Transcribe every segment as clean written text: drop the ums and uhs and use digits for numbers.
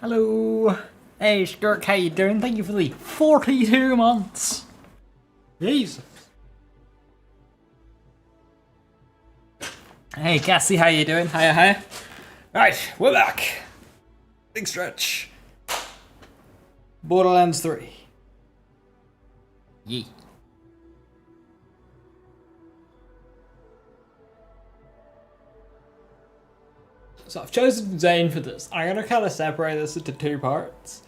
Hello. Hey, Skirk, how you doing? Thank you for the 42 months. Jesus. Hey, Cassie, how you doing? Hiya, hiya. Right, we're back. Big stretch. Borderlands 3. Yee. So I've chosen Zane for this. I'm gonna kind of separate this into two parts.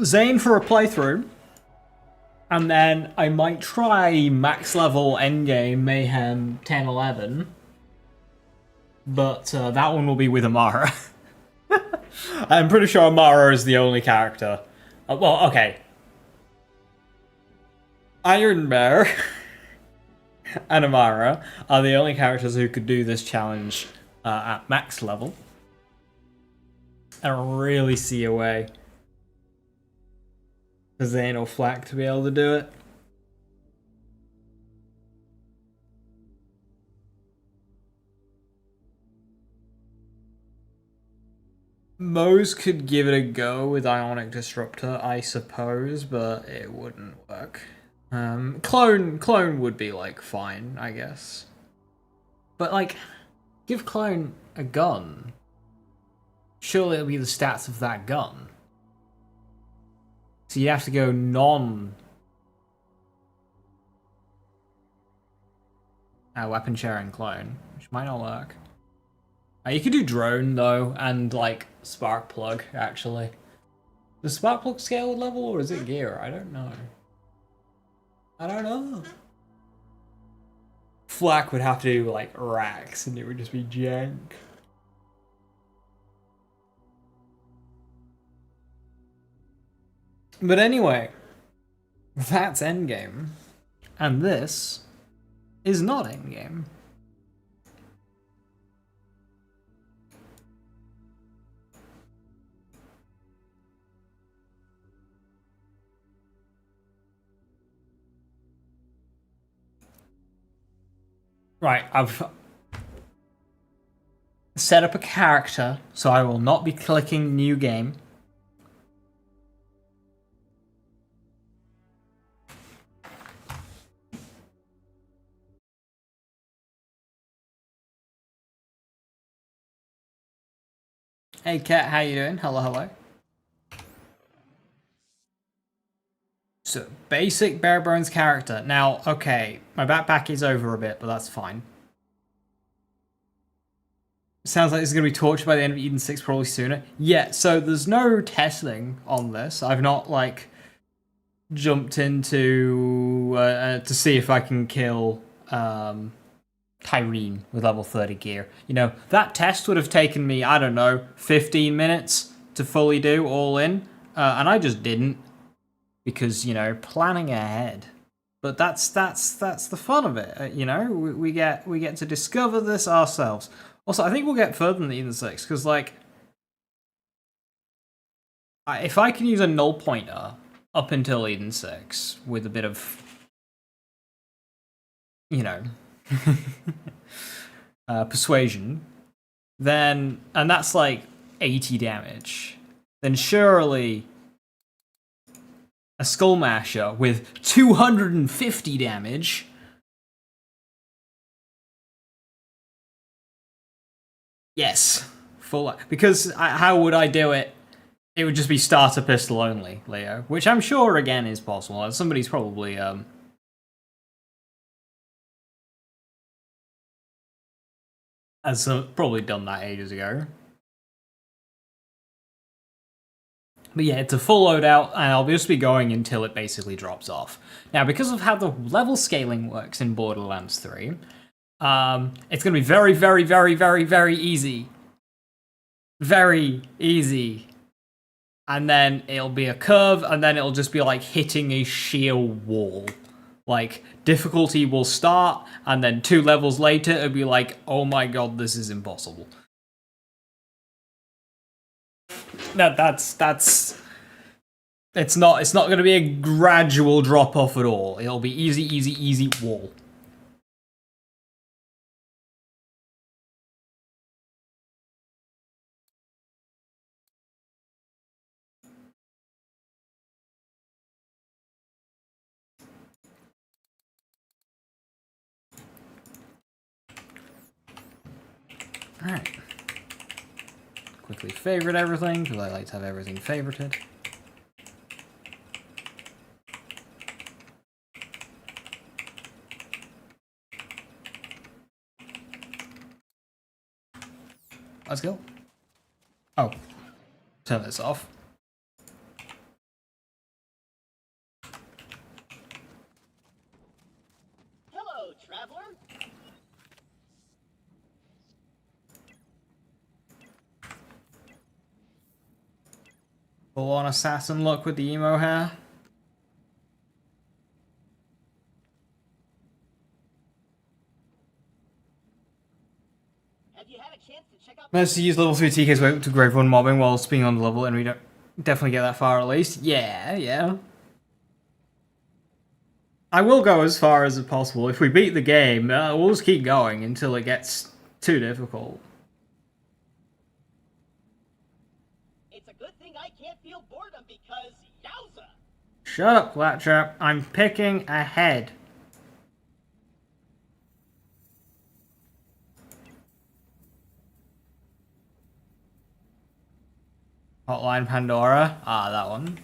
Zane for a playthrough, and then I might try max level endgame Mayhem 10-11, but that one will be with Amara. I'm pretty sure Amara is the only character. Well, okay. Iron Bear and Amara are the only characters who could do this challenge at max level. I don't really see a way for Zane or Flack to be able to do it. Mose could give it a go with Ionic Disruptor, I suppose, but it wouldn't work. Clone would be, like, fine, I guess. But, like, give Clone a gun. Surely it'll be the stats of that gun. So you have to go weapon sharing Clone, which might not work. You could do drone though, and like spark plug actually. Does spark plug scale with level or is it gear? I don't know. I don't know. Flack would have to do like racks and it would just be jank. But anyway, that's endgame. And this is not endgame. Right, I've set up a character, so I will not be clicking new game. Hey Kat, how you doing? Hello, hello. So, basic bare bones character. Now, okay, my backpack is over a bit, but that's fine. Sounds like this is going to be tortured by the end of Eden 6, probably sooner. Yeah, so there's no testing on this. I've not, like, jumped into to see if I can kill Tyreen with level 30 gear. You know, that test would have taken me, I don't know, 15 minutes to fully do all in, and I just didn't. Because, you know, planning ahead. But that's the fun of it, you know? We get to discover this ourselves. Also, I think we'll get further than the Eden 6, because, like, if I can use a null pointer up until Eden 6 with a bit of, you know, persuasion, then, and that's like 80 damage, then surely a Skull Masher with 250 damage. Yes, full. Because how would I do it? It would just be starter pistol only, Leo. Which I'm sure, again, is possible. Somebody's probably, has probably done that ages ago. But yeah, it's a full loadout, and I'll just be going until it basically drops off. Now, because of how the level scaling works in Borderlands 3, it's going to be very, very, very, very, very easy. Very easy. And then it'll be a curve, and then it'll just be like hitting a sheer wall. Like, difficulty will start, and then 2 levels later, it'll be like, oh my god, this is impossible. That's it's not going to be a gradual drop off at all. It'll be easy wall. Alright. Quickly favorite everything, because I like to have everything favorited. Let's go. Oh. Turn this off. Hello, traveler. Full on assassin look with the emo hair. Have you had a chance to check out? Managed to use level 3 TK's to grade 1 mobbing whilst being on the level, and we don't definitely get that far at least. Yeah, yeah. I will go as far as possible. If we beat the game, we'll just keep going until it gets too difficult. It's a good thing I can't feel boredom because yowza. Shut up, Claptrap. I'm picking ahead. Hotline Pandora. Ah, that one.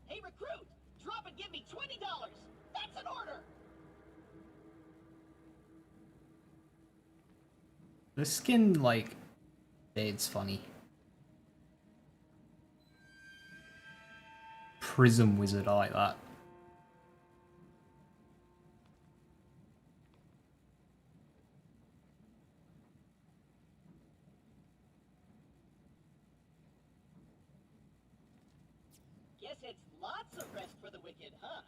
Hey, recruit, drop and give me $20. That's an order. This skin, like, it's funny. Prism Wizard, I like that. Guess it's lots of rest for the wicked, huh?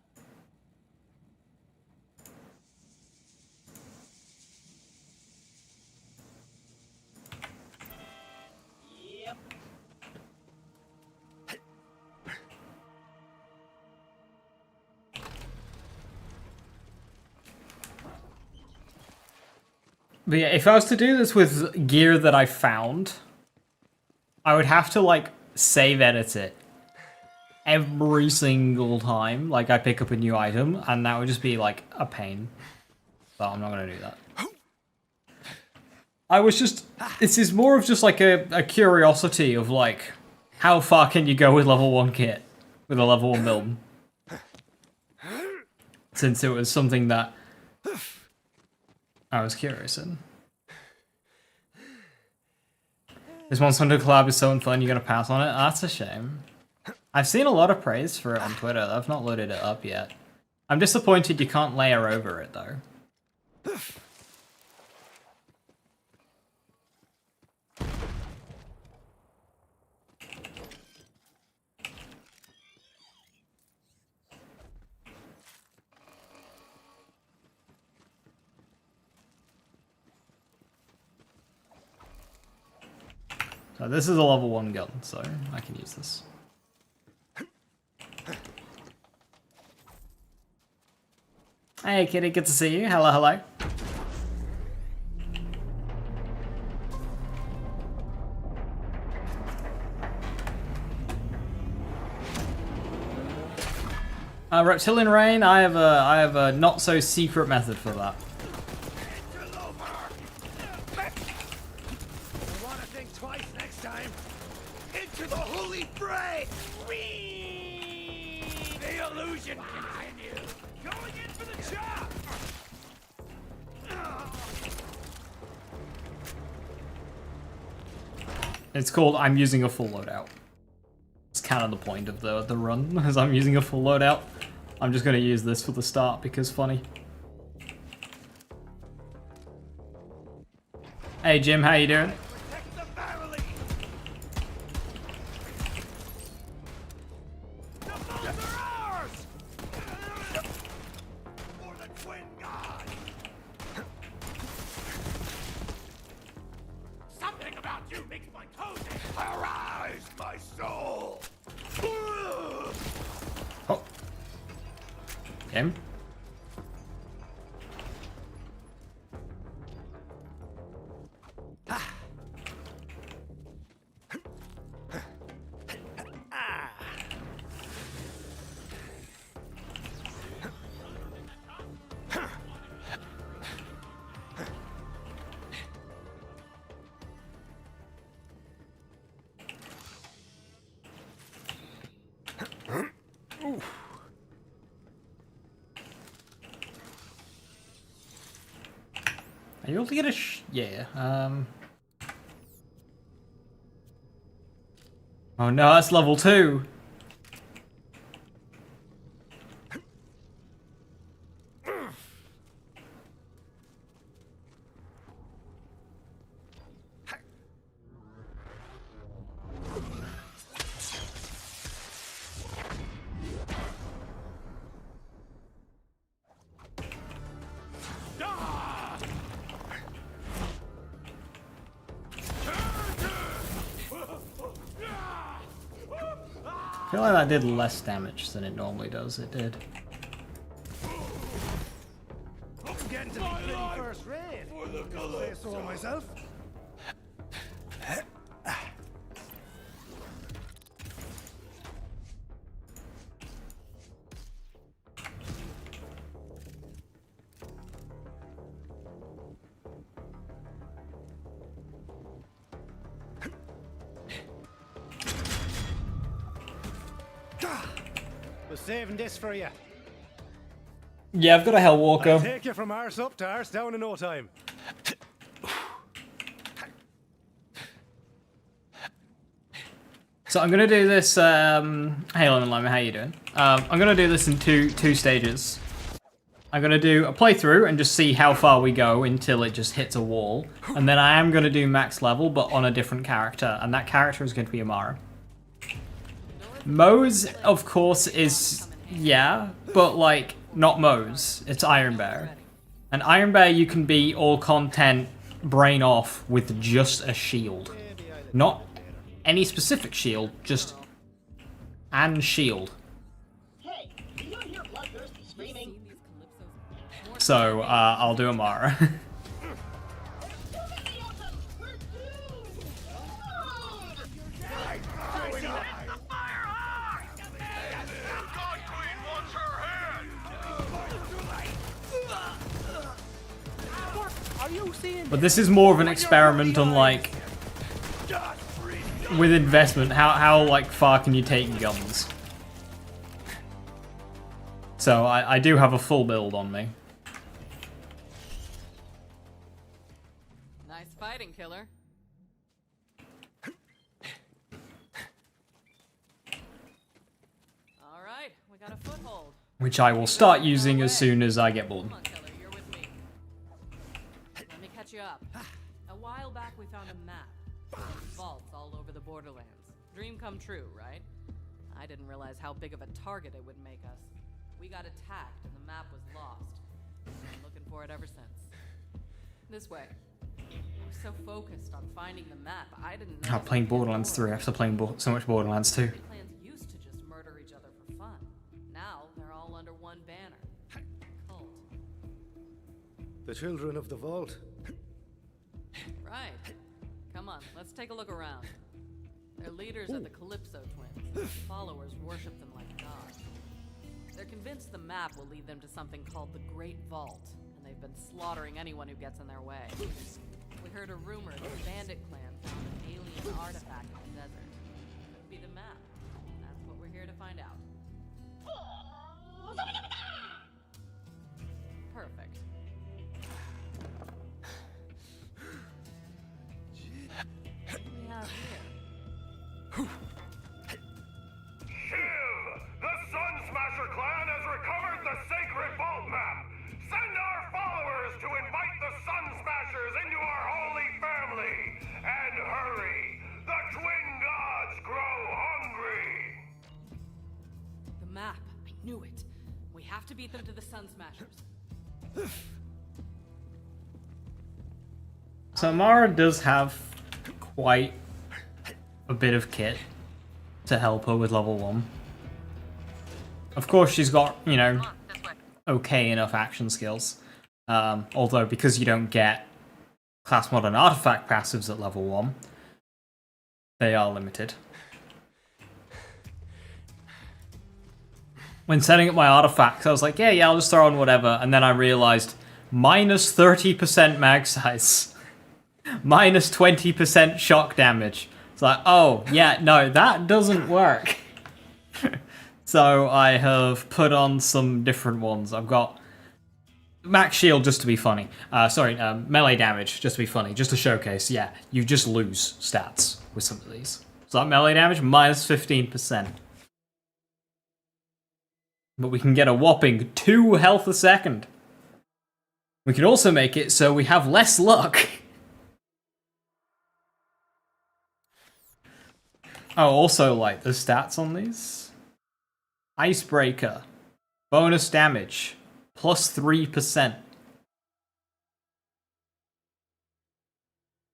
Yep. But yeah, if I was to do this with gear that I found, I would have to, like, save edit it every single time, like, I pick up a new item, and that would just be, like, a pain. So I'm not gonna do that. I was just... This is more of just, like, a curiosity of, like, how far can you go with level 1 kit? With a level 1 build? Since it was something that I was curious in. This Monster Hunter collab is so fun, you're gonna pass on it? That's a shame. I've seen a lot of praise for it on Twitter. I've not loaded it up yet. I'm disappointed you can't layer over it, though. So this is a level 1 gun, so I can use this. Hey kitty, good to see you. Hello, hello. Reptilian Rain, I have a not so secret method for that. Want to think twice next time? Into the holy fray! The illusion continues. Going in for the chop. It's called I'm using a full loadout. It's kind of the point of the run, as I'm using a full loadout. I'm just gonna use this for the start because funny. Hey Jim, how you doing? Protect the family. The boats are ours. For the twin god. Something about you makes my toes ache. Arise, my soul. Oh. Him? Are you able to get a yeah, Oh no, that's level 2. I feel like that did less damage than it normally does. It did. Getting to be pretty first rate. Say so myself. We're saving this for you. Yeah, I've got a Hell Walker. I'll take you from arse up to arse down in no time. So I'm gonna do this. Hey, Lemon Lima, how you doing? I'm gonna do this in two stages. I'm gonna do a playthrough and just see how far we go until it just hits a wall, and then I am gonna do max level, but on a different character, and that character is going to be Amara. Mose, of course, is yeah, but like not Mose. It's Iron Bear, and Iron Bear you can be all content brain off with just a shield, not any specific shield, just an shield. Hey, do you hear bloodthirsty screaming? So I'll do Amara. But this is more of an experiment on like with investment, how like far can you take guns? So I do have a full build on me. Nice fighting, killer. All right, we got a foothold. Which I will start using as soon as I get bored. Come on, killer, you're with me. Let me catch you up. A while back, we found a map. Vaults all over the Borderlands. Dream come true, right? I didn't realize how big of a target it would make us. We got attacked and the map was lost. Been looking for it ever since. This way. I was so focused on finding the map, I didn't know. I'm playing Borderlands 3 after playing so much Borderlands 2. Clans used to just murder each other for fun. Now they're all under one banner. Cult. The children of the vault. Right. Come on, let's take a look around. Their leaders are the Calypso twins. Followers worship them like gods. They're convinced the map will lead them to something called the Great Vault, and they've been slaughtering anyone who gets in their way. We heard a rumor that the Bandit clan found an alien artifact in the desert. Could be the map. That's what we're here to find out. Perfect. What do we have here? Shiv! The Sun Smasher clan has recovered the sacred vault map! Send our followers to invite the Sun Smashers into our holy family! And hurry! The twin gods grow hungry! The map. I knew it. We have to beat them to the Sun Smashers. So Amara does have quite a bit of kit to help her with level 1. Of course she's got, you know, okay enough action skills. Although because you don't get class mod and artifact passives at level 1, they are limited. When setting up my artifacts, I was like, yeah, I'll just throw on whatever, and then I realized minus 30% mag size, minus 20% shock damage. It's like, oh, yeah, no, that doesn't work. So I have put on some different ones. I've got Max shield just to be funny. Sorry, melee damage just to be funny, just to showcase. Yeah, you just lose stats with some of these. So that melee damage minus 15%. But we can get a whopping 2 health a second. We can also make it so we have less luck. Oh, also, like, the stats on these. Icebreaker. Bonus damage. Plus 3%.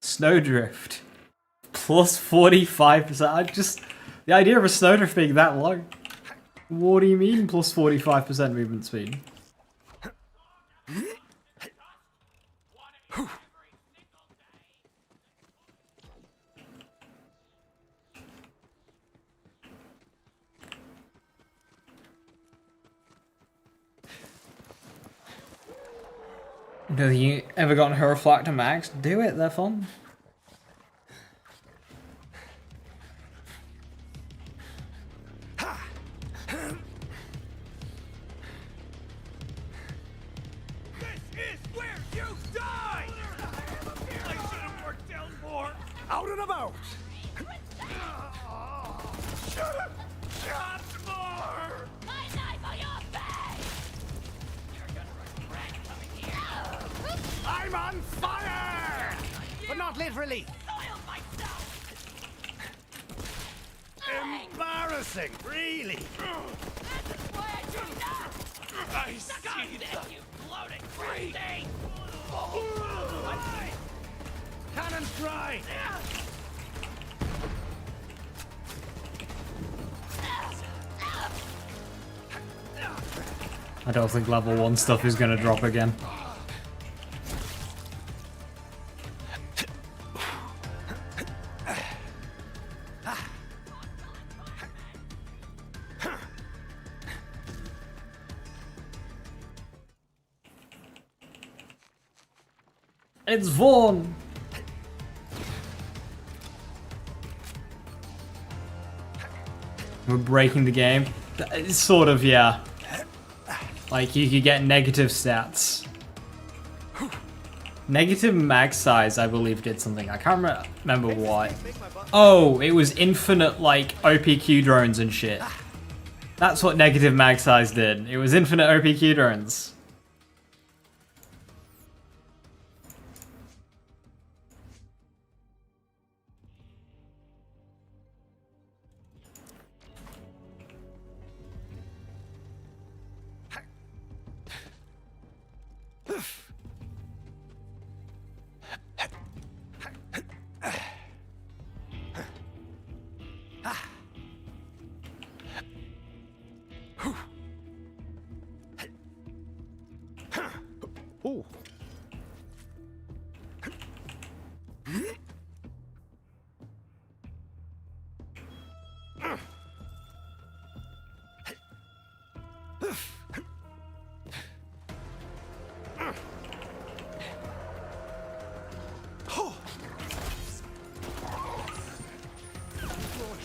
Snowdrift. Plus 45%. The idea of a snowdrift being that low. What do you mean plus 45% movement speed? Have you ever gotten her reflector max? Do it, they're fun. Out and about! I'm on fire! But not literally. Embarrassing, really. I see that. You bloated crazy! Cannon's dry! I don't think level 1 stuff is gonna drop again. It's Vaughn! We're breaking the game. It's sort of, yeah. Like, you could get negative stats. Negative mag size, I believe, did something. I can't remember what. Oh, it was infinite, like, OPQ drones and shit. That's what negative mag size did. It was infinite OPQ drones. Ooh.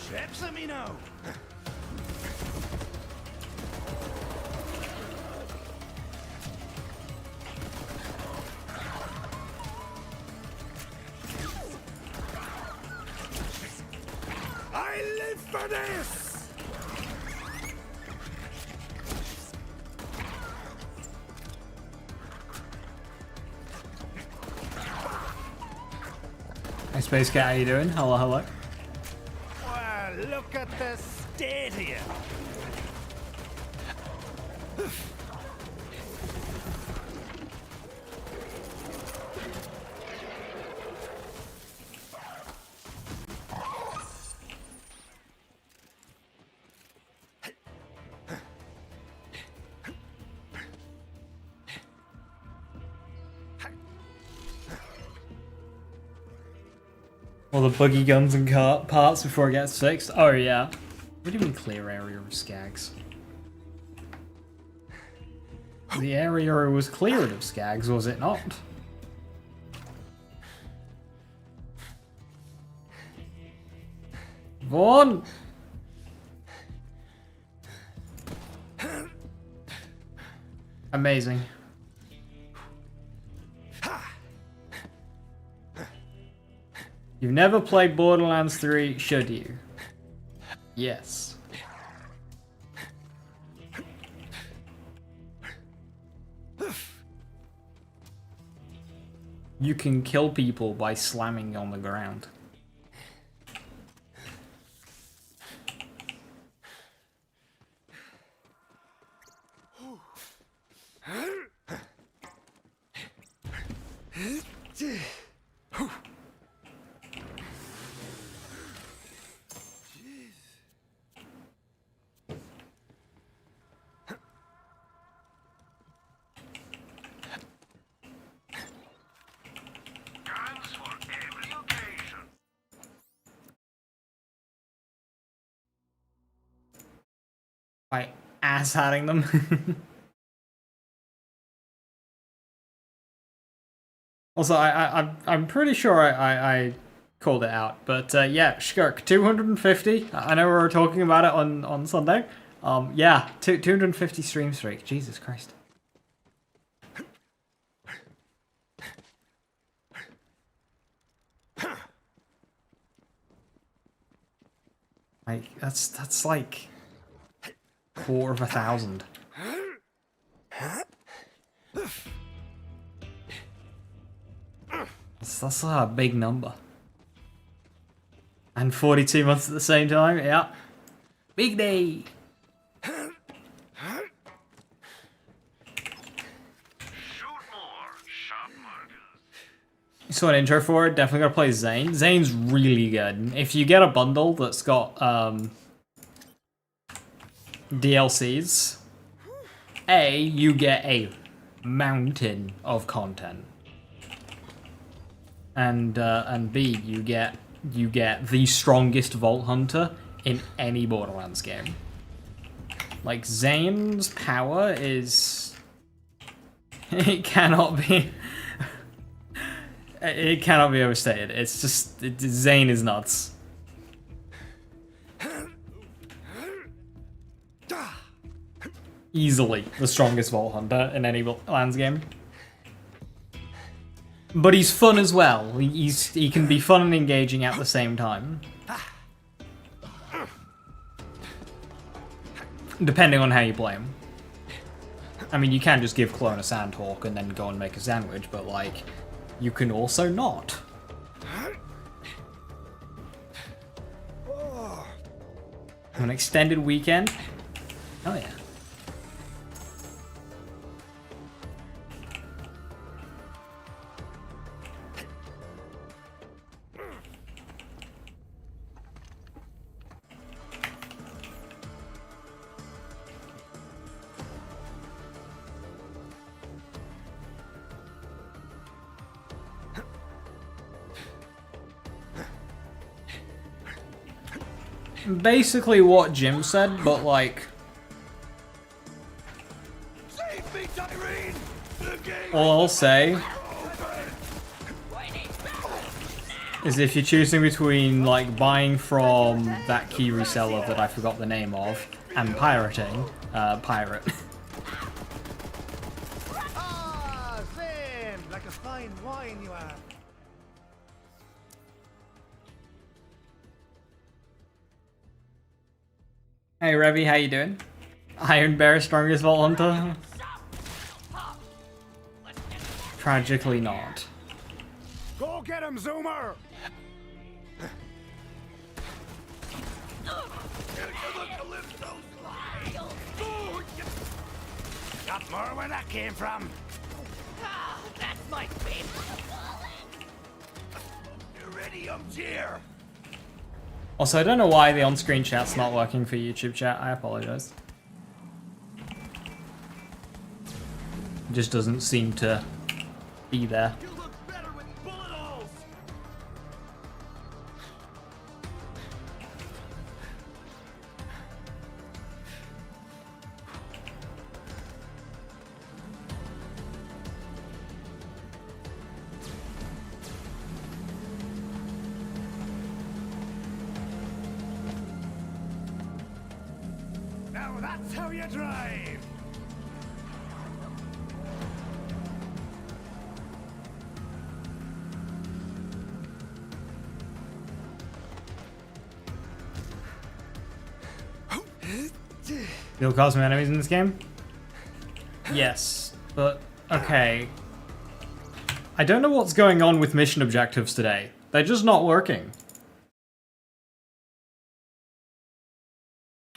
Chips, let me know. I live for this! Hey Space Cat, how you doing? Hello, hello. Well, look at the state here. All the buggy guns and cart parts before it gets fixed. Oh yeah. What do you mean clear area of skags? The area was cleared of skags, was it not? Vaughn! Amazing. You've never played Borderlands 3, should you? Yes. You can kill people by slamming on the ground. Guns for every occasion. By ass-hatting them. Also, I'm pretty sure I called it out, but yeah, Shirk, 250. I know we were talking about it on Sunday. Yeah, 250 stream streak. Jesus Christ. Like that's like 250. That's a big number. And 42 months at the same time, yeah. Big day! Shoot more, shop markers. You saw an intro for it, definitely gotta play Zane. Zane's really good. If you get a bundle that's got DLCs, A, you get a mountain of content. And B, you get the strongest Vault Hunter in any Borderlands game. Like, Zane's power is... It cannot be overstated. It's just... Zane is nuts. Easily the strongest Vault Hunter in any Borderlands game. But he's fun as well. He can be fun and engaging at the same time. Depending on how you play him. I mean, you can just give Clone a Sandhawk and then go and make a sandwich, but like, you can also not. An extended weekend? Oh yeah. Basically what Jim said, but like... Save me, Tyrene! The game All I'll say is if you're choosing between like buying from that key reseller that I forgot the name of and pirating, pirate. Ah, Zen! Like a fine wine you are. Hey Revy, how you doing? Iron Bear, strongest Vault Hunter? Tragically not. Go get him, Zoomer! Got more where that came from. That's my favorite. Iridium's here. Also, I don't know why the on-screen chat's not working for YouTube chat. I apologize. It just doesn't seem to be there. You look better with bullet holes. Now that's how you drive. Build custom enemies in this game? Yes, but okay. I don't know what's going on with mission objectives today. They're just not working.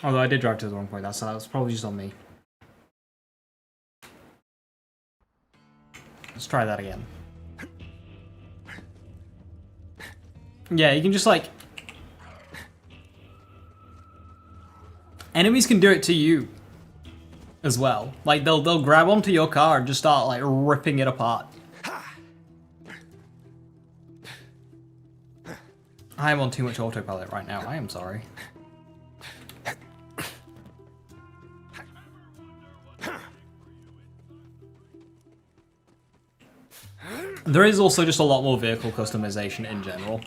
Although I did drive to the wrong point, so that was probably just on me. Let's try that again. Yeah, you can just like... Enemies can do it to you as well. Like they'll grab onto your car and just start like ripping it apart. I'm on too much autopilot right now. I am sorry. There is also just a lot more vehicle customization in general.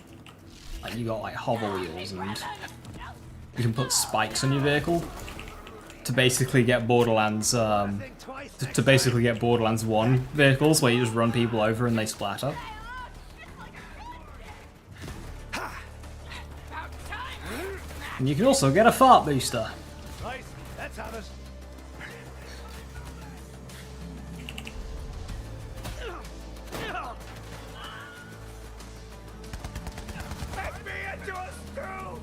Like you got like hover wheels and you can put spikes on your vehicle to basically get Borderlands to basically get Borderlands 1 vehicles where you just run people over and they splatter. And you can also get a fart booster. Right, let's have it. Let me into a screw!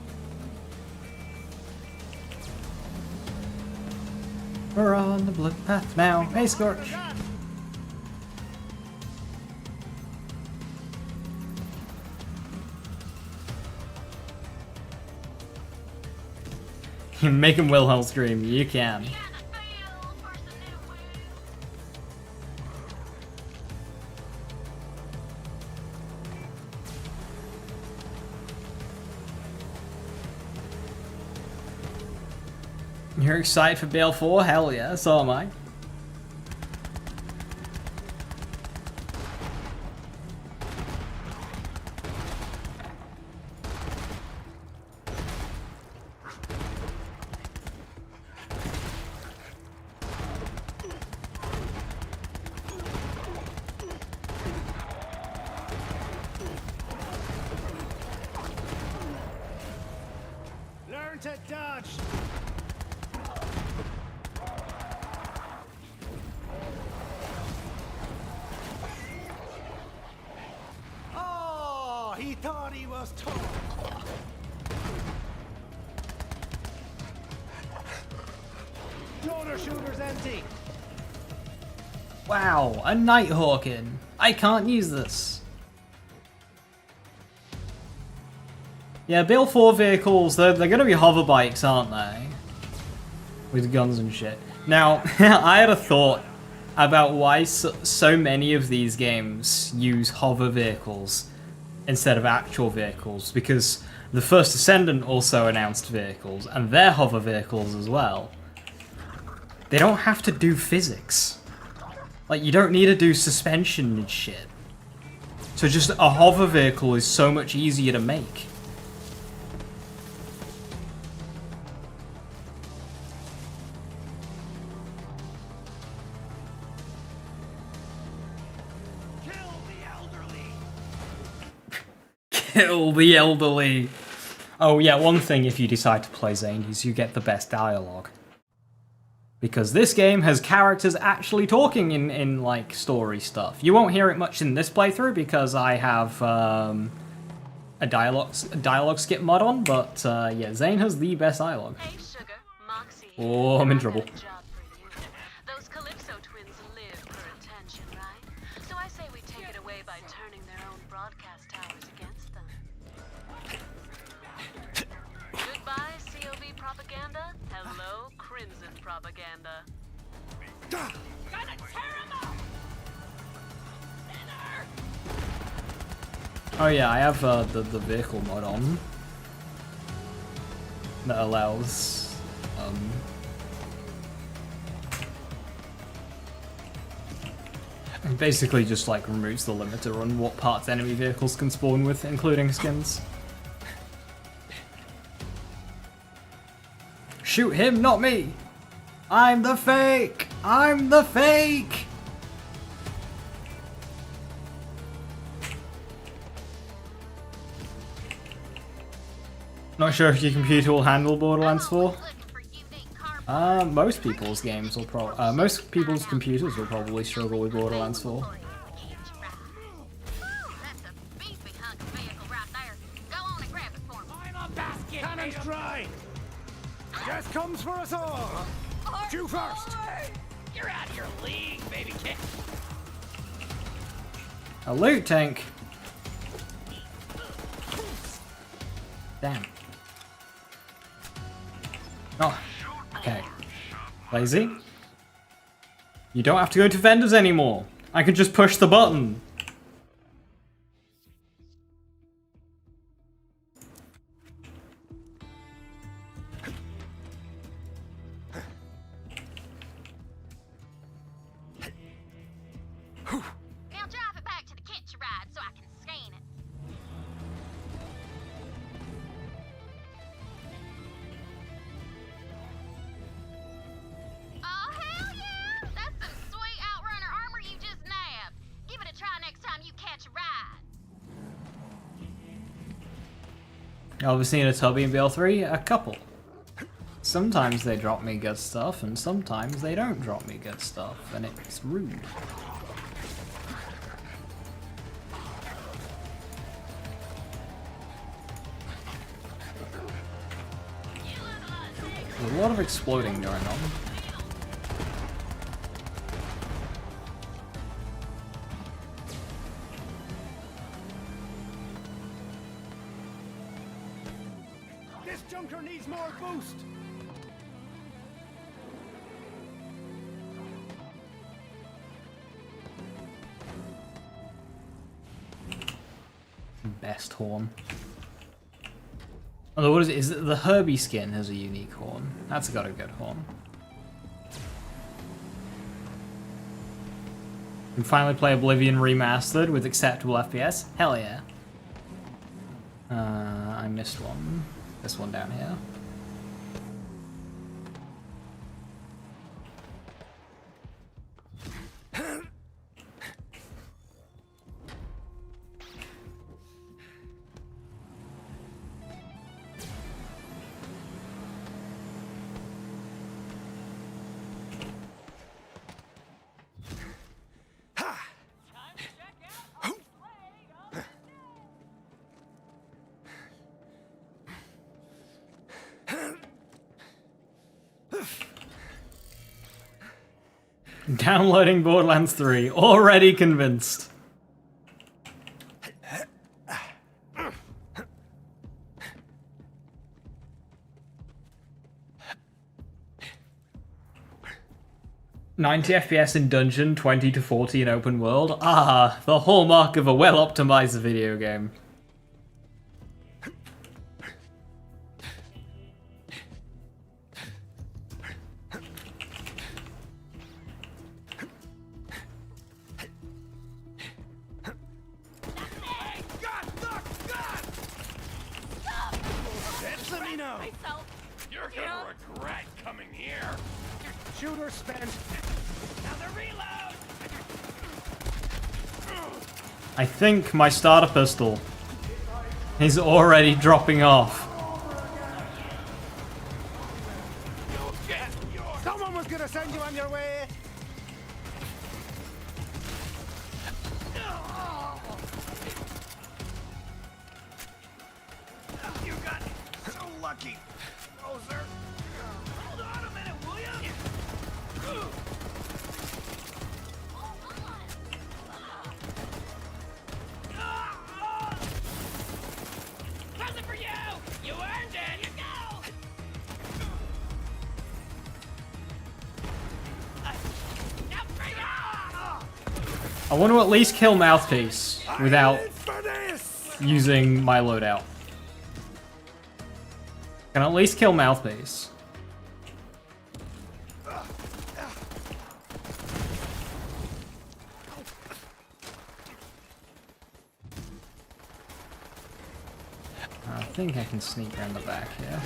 We're on the blood path now. Hey, Scorch. You make him Wilhelm scream. You can. You're excited for Bale 4? Hell yeah, so am I. Learn to dodge! Oh, he thought he was tough. Shoulder shooter's empty. Wow, a Nighthawkin. I can't use this. Yeah, Bale 4 vehicles, they're gonna be hover bikes, aren't they? With guns and shit. Now, I had a thought about why so many of these games use hover vehicles instead of actual vehicles, because the First Ascendant also announced vehicles, and they're hover vehicles as well. They don't have to do physics. Like, you don't need to do suspension and shit. So just a hover vehicle is so much easier to make. Kill the elderly. Oh yeah, one thing if you decide to play Zane is you get the best dialogue. Because this game has characters actually talking in like story stuff. You won't hear it much in this playthrough because I have a dialogue skip mod on, but yeah, Zane has the best dialogue. Hey, Sugar, Moxie. Oh, I'm in trouble. I've got a job for you. Those Calypso twins live for attention, right? So I say we take it away by turning their own broadcast towers against them. Goodbye, COV propaganda. Hello, Crimson propaganda. Gonna tear him up! Oh yeah, I have the vehicle mod on that allows it basically just like removes the limiter on what parts enemy vehicles can spawn with, including skins. Shoot him, not me! I'm the fake! I'm the fake! Not sure if your computer will handle Borderlands 4. For you, Nate Carr Most people's games will most people's computers will probably struggle with Borderlands 4. That's a beefy hunk of vehicle right there. Go on and grab it for me. I'm a basket. Cannons dry! Death comes for us all! You first! You're out of your league, baby kid. A loot tank. Damn. Oh, okay. Lazy. You don't have to go to vendors anymore. I can just push the button. Now drive it back to the kitchen ride so I can scan it. Oh, hell yeah! That's some sweet Outrunner armor you just nabbed. Give it a try next time you catch a ride. Obviously in a Tubby and BL3, a couple. Sometimes they drop me good stuff, and sometimes they don't drop me good stuff, and it's rude. There's a lot of exploding going on. This junker needs more boost! Best horn. Although, what is it? Is it the Herbie skin has a unique horn? That's got a good horn. You can finally play Oblivion Remastered with acceptable FPS? Hell yeah. I missed one. This one down here. Downloading Borderlands 3. Already convinced. "90 FPS in dungeon, 20 to 40 in open world. Ah, the hallmark of a well-optimized video game." Let me know! You're gonna regret coming here. Shooter spent! Now the reload! I think my starter pistol is already dropping off. Someone was gonna send you on your way! You got so lucky. Oh, sir. Hold on a minute, will you? Nothing for you! You earned it! You go! Now bring it! I want to at least kill Mouthpiece without For this! using my loadout. Can at least kill Mouthpiece. I think I can sneak around the back here.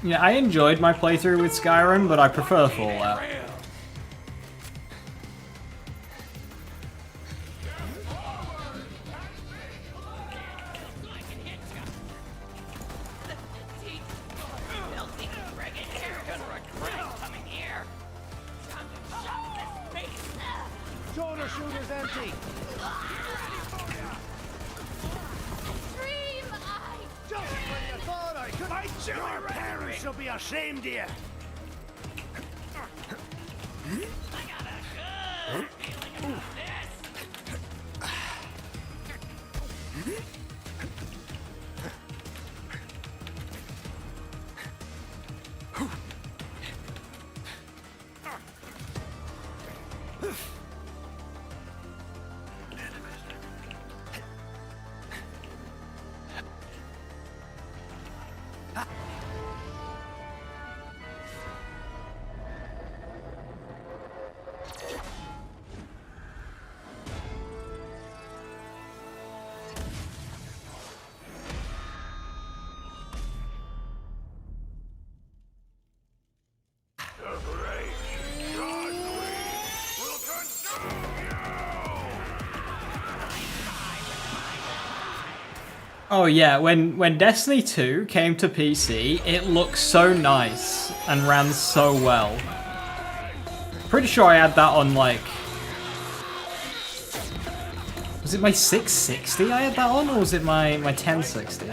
Yeah, I enjoyed my playthrough with Skyrim, but I prefer Fallout. Shoulder shooter's empty. Just when you thought I could, your parents shall be ashamed of you. Oh yeah, when Destiny 2 came to PC, it looked so nice and ran so well. Pretty sure I had that on like... Was it my 660 I had that on, or was it my 1060?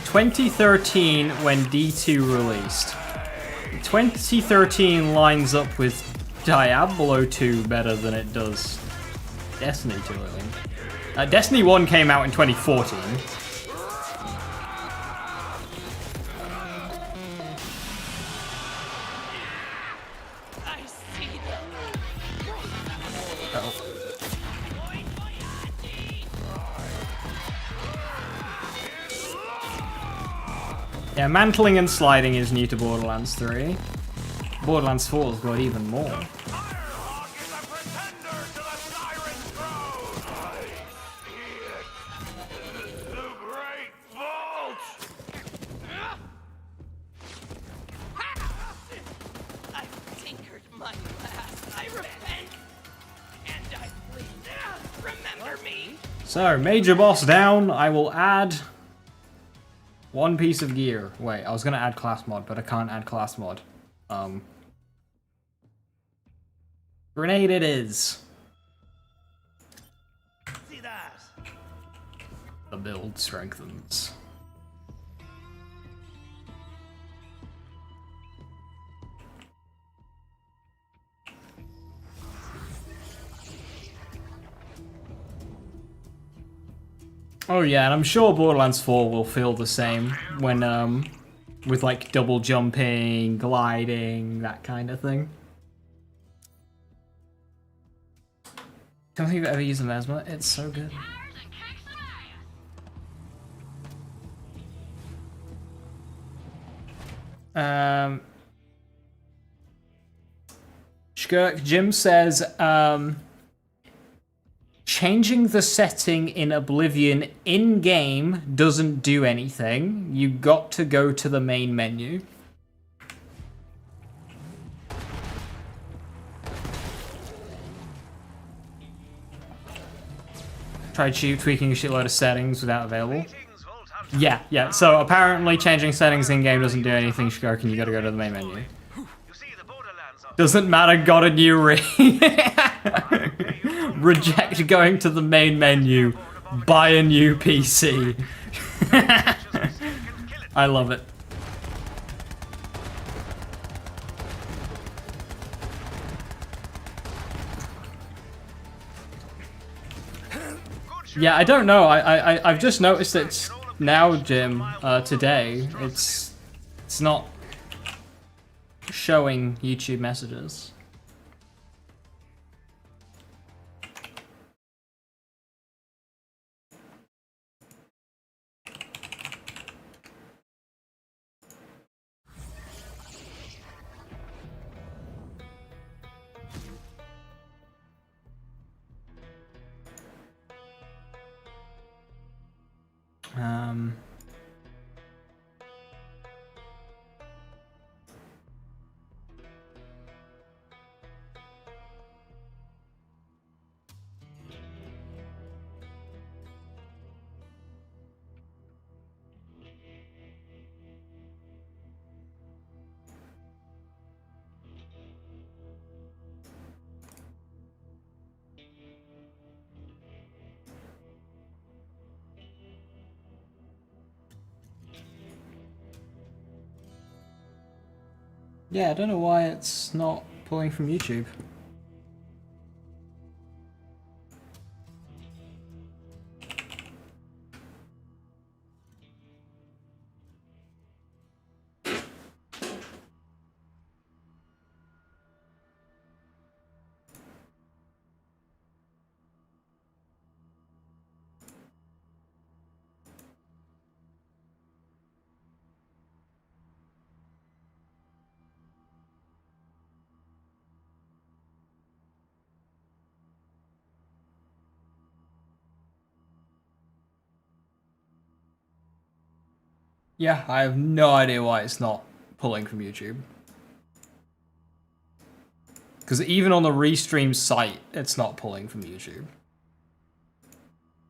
2013 when D2 released. 2013 lines up with Diablo 2 better than it does Destiny 2, I think. Destiny 1 came out in 2014. Yeah, mantling and sliding is new to Borderlands 3. Borderlands 4's got even more. Firehawk is a pretender to the Siren's throne! I see it. The Great Vault! I've tinkered my last. I repent. And I please remember me. So, major boss down. I will add one piece of gear. Wait, I was gonna add class mod, but I can't add class mod. Grenade it is. See that? The build strengthens. Oh yeah, and I'm sure Borderlands 4 will feel the same when, with like double jumping, gliding, that kind of thing. Don't think I've ever used the Mesmer. It's so good. Shkirk Jim says, changing the setting in Oblivion in-game doesn't do anything. You got to go to the main menu. Tried tweaking a shitload of settings without available. Yeah. So apparently changing settings in-game doesn't do anything, Shkirk, and you gotta go to the main menu. Doesn't matter, got a new ring. Reject going to the main menu. Buy a new PC. I love it. Yeah, I don't know. I've just noticed it's now, Jim, today. It's not showing YouTube messages. Yeah, I don't know why it's not pulling from YouTube. Yeah, I have no idea why it's not pulling from YouTube. Because even on the Restream site, it's not pulling from YouTube.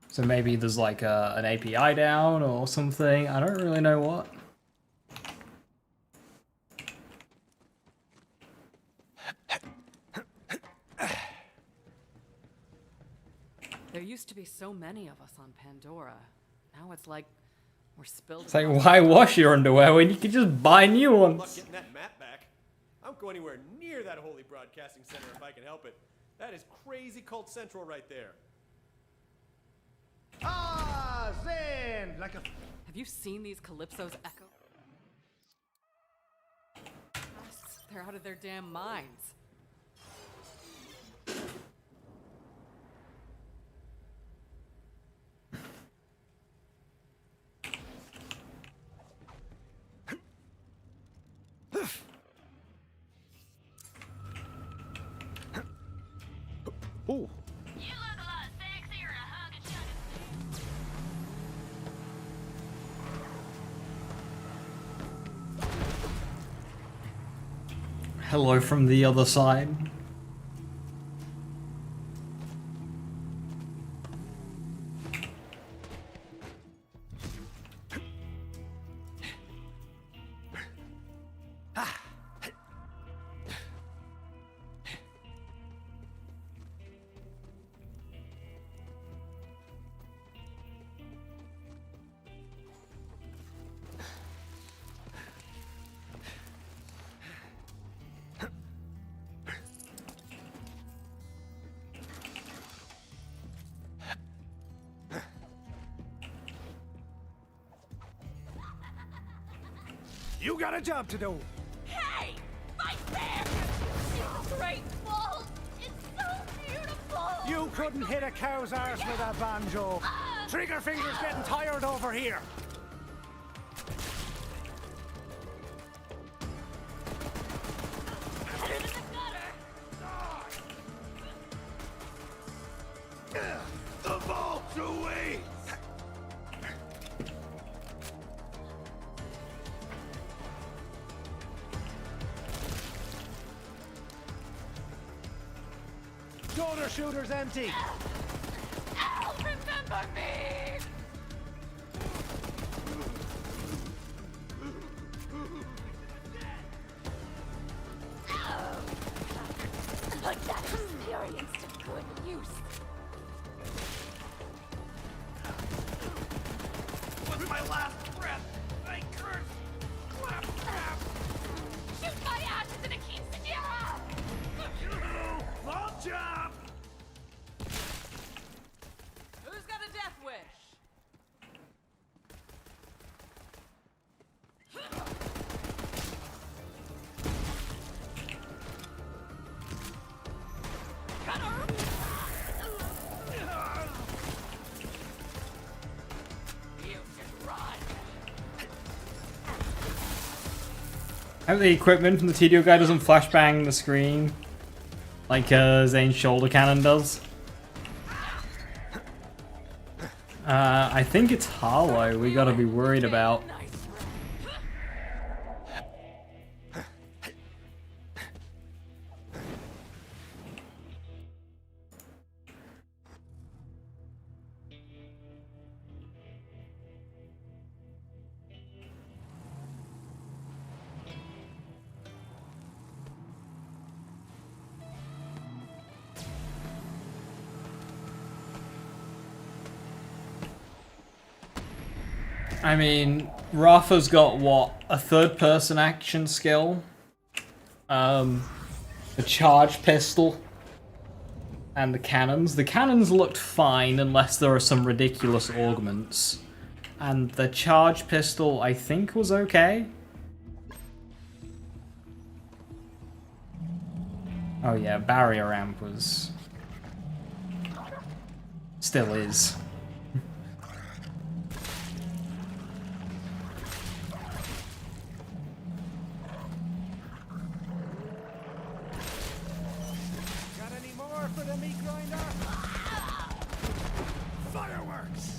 So maybe there's like an API down or something. I don't really know what. There used to be so many of us on Pandora. Now it's like we're spilled. It's like, why wash your underwear when you can just buy new I'm not ones? getting that map back. I don't go anywhere near that holy broadcasting center if I can help it. That is crazy cult central right there. Ah, Zen! Like a... Have you seen these Calypso's echo? They're out of their damn minds. Ooh. You look a lot sexier in a hug and shug. Hello from the other side. You got a job to do. Hey! My bear! It's great balls! It's so beautiful! You couldn't hit a cow's arse with a banjo. Trigger finger's getting tired over here. Put it in the gutter! The bolt's away! Shoulder shooter's empty. Ow! Remember me! Put that experience to good use. With my last breath, I curse! Clap, clap! Shoot my ashes in a quinceanera! Ball job! Who's got a death wish? You should run! I hope the equipment from the TDO guy doesn't flashbang the screen like Zane's shoulder cannon does. I think it's Harlow we gotta be worried about. Nice I mean, Rafa's got what, a third person action skill? the charge pistol and the cannons. The cannons looked fine unless there are some ridiculous augments. And the charge pistol, I think, was okay. Oh yeah, barrier ramp was... still is. Got any more for the meat grinder? Fireworks!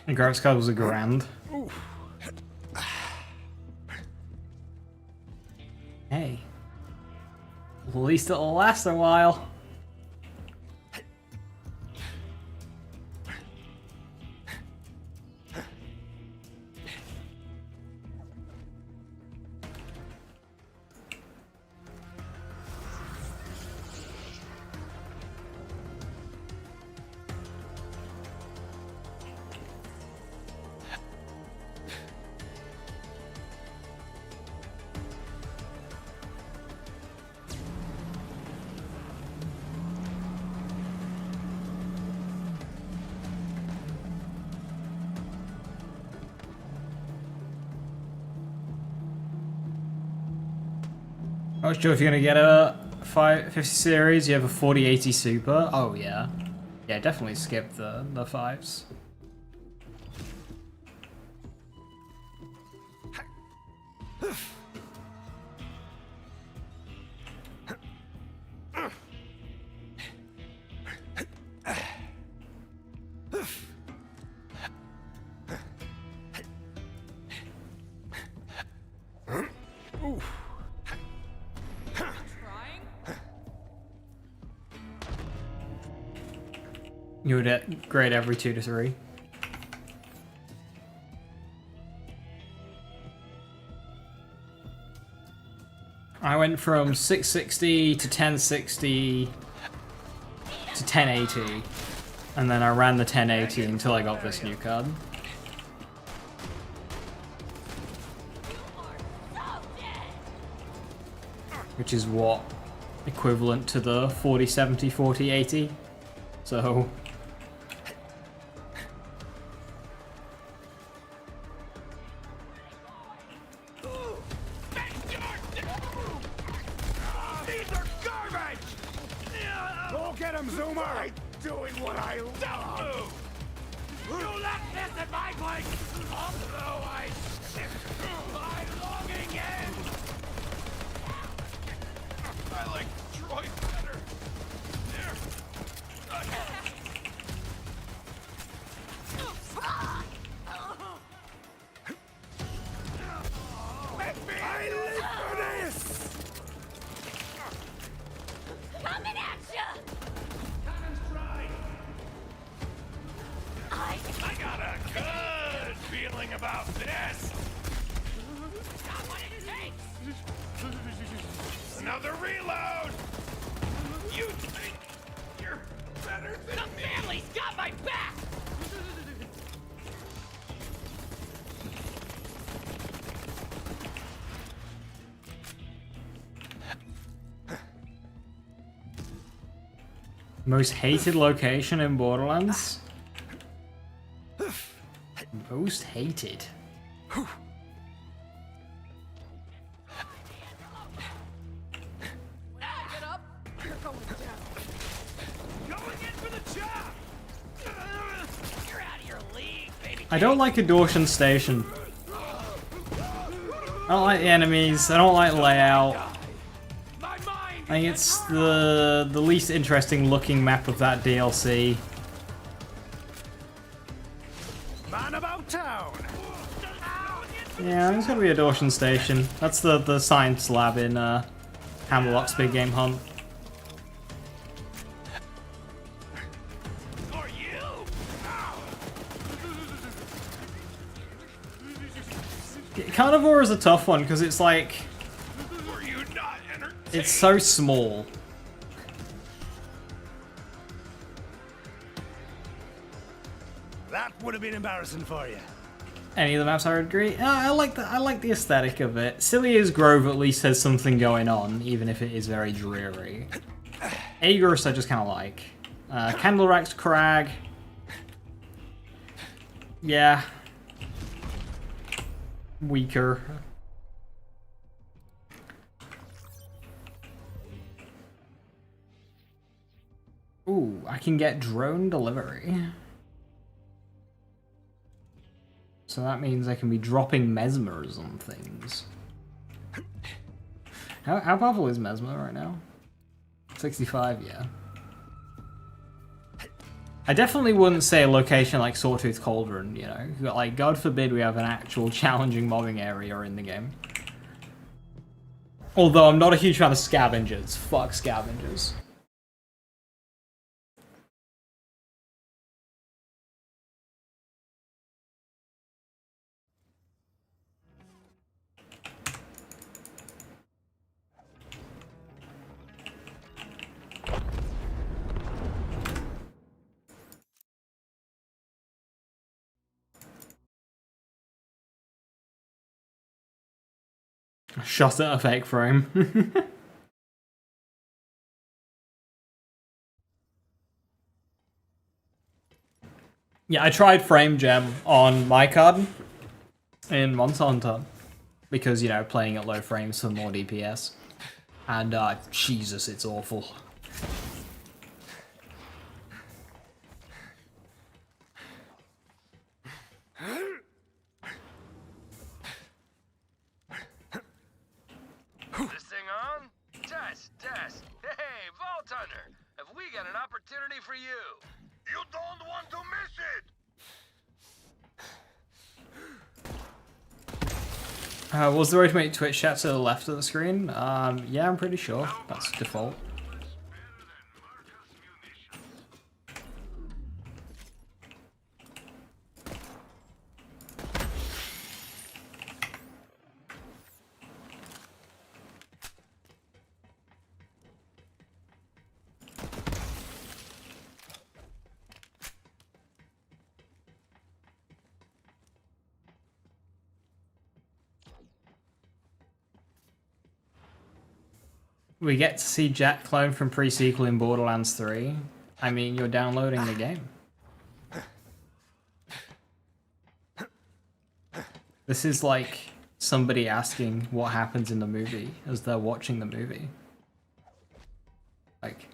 The graphics card was a grand. Hey. At least it'll last a while. Oh, sure, if you're gonna get a 550 series, you have a 4080 Super. Oh, yeah. Yeah, definitely skip the 5s. You would grade every 2 to 3. I went from 660 to 1060 to 1080, and then I ran the 1080 until I got this new card. Which is what? Equivalent to the 4070, 4080. So... These are garbage! Go get him, Zoomer! I'm doing what I love! You left this at my place! Although I shift my longing end! I like Troy better. There. I live for this! Coming at ya! Cannon's dry. I got a good feeling about this. Got what it takes! Another reload. You think you're better than The me? family's got my back! Most hated location in Borderlands? Most hated. Get up! You're going down. Going in for the job. You're out of your league, baby. I don't like Adortion Station. I don't like the enemies, I don't like layout. My mind. I think it's the least interesting looking map of that DLC. Yeah, it's gonna be a Dawson Station. That's the science lab in Hammerlock's Big Game Hunt. Are you? Carnivore is a tough one because it's like Were you not entertained? it's so small. That would have been embarrassing for you. Any of the maps I would agree. I like the aesthetic of it. Cillia's Grove at least has something going on, even if it is very dreary. Aegis I just kind of like. Candlerack's Crag. Yeah. Weaker. Ooh, I can get drone delivery. So that means I can be dropping mesmers on things. How powerful is Mesmer right now? 65, yeah. I definitely wouldn't say a location like Sawtooth Cauldron, you know? Like, God forbid we have an actual challenging mobbing area in the game. Although I'm not a huge fan of scavengers. Fuck scavengers. Shot at a fake frame. Yeah, I tried frame gem on my card in Monster Hunter because, you know, playing at low frames for more DPS. And, Jesus, it's awful. This thing on? Test, test. Hey, Vault Hunter, have we got an opportunity for you? You don't want to miss it! Was the way to make Twitch chat to the left of the screen? Yeah, I'm pretty sure. That's default. We get to see Jack Clone from pre-sequel in Borderlands 3. I mean, you're downloading the game. This is like somebody asking what happens in the movie as they're watching the movie. Like...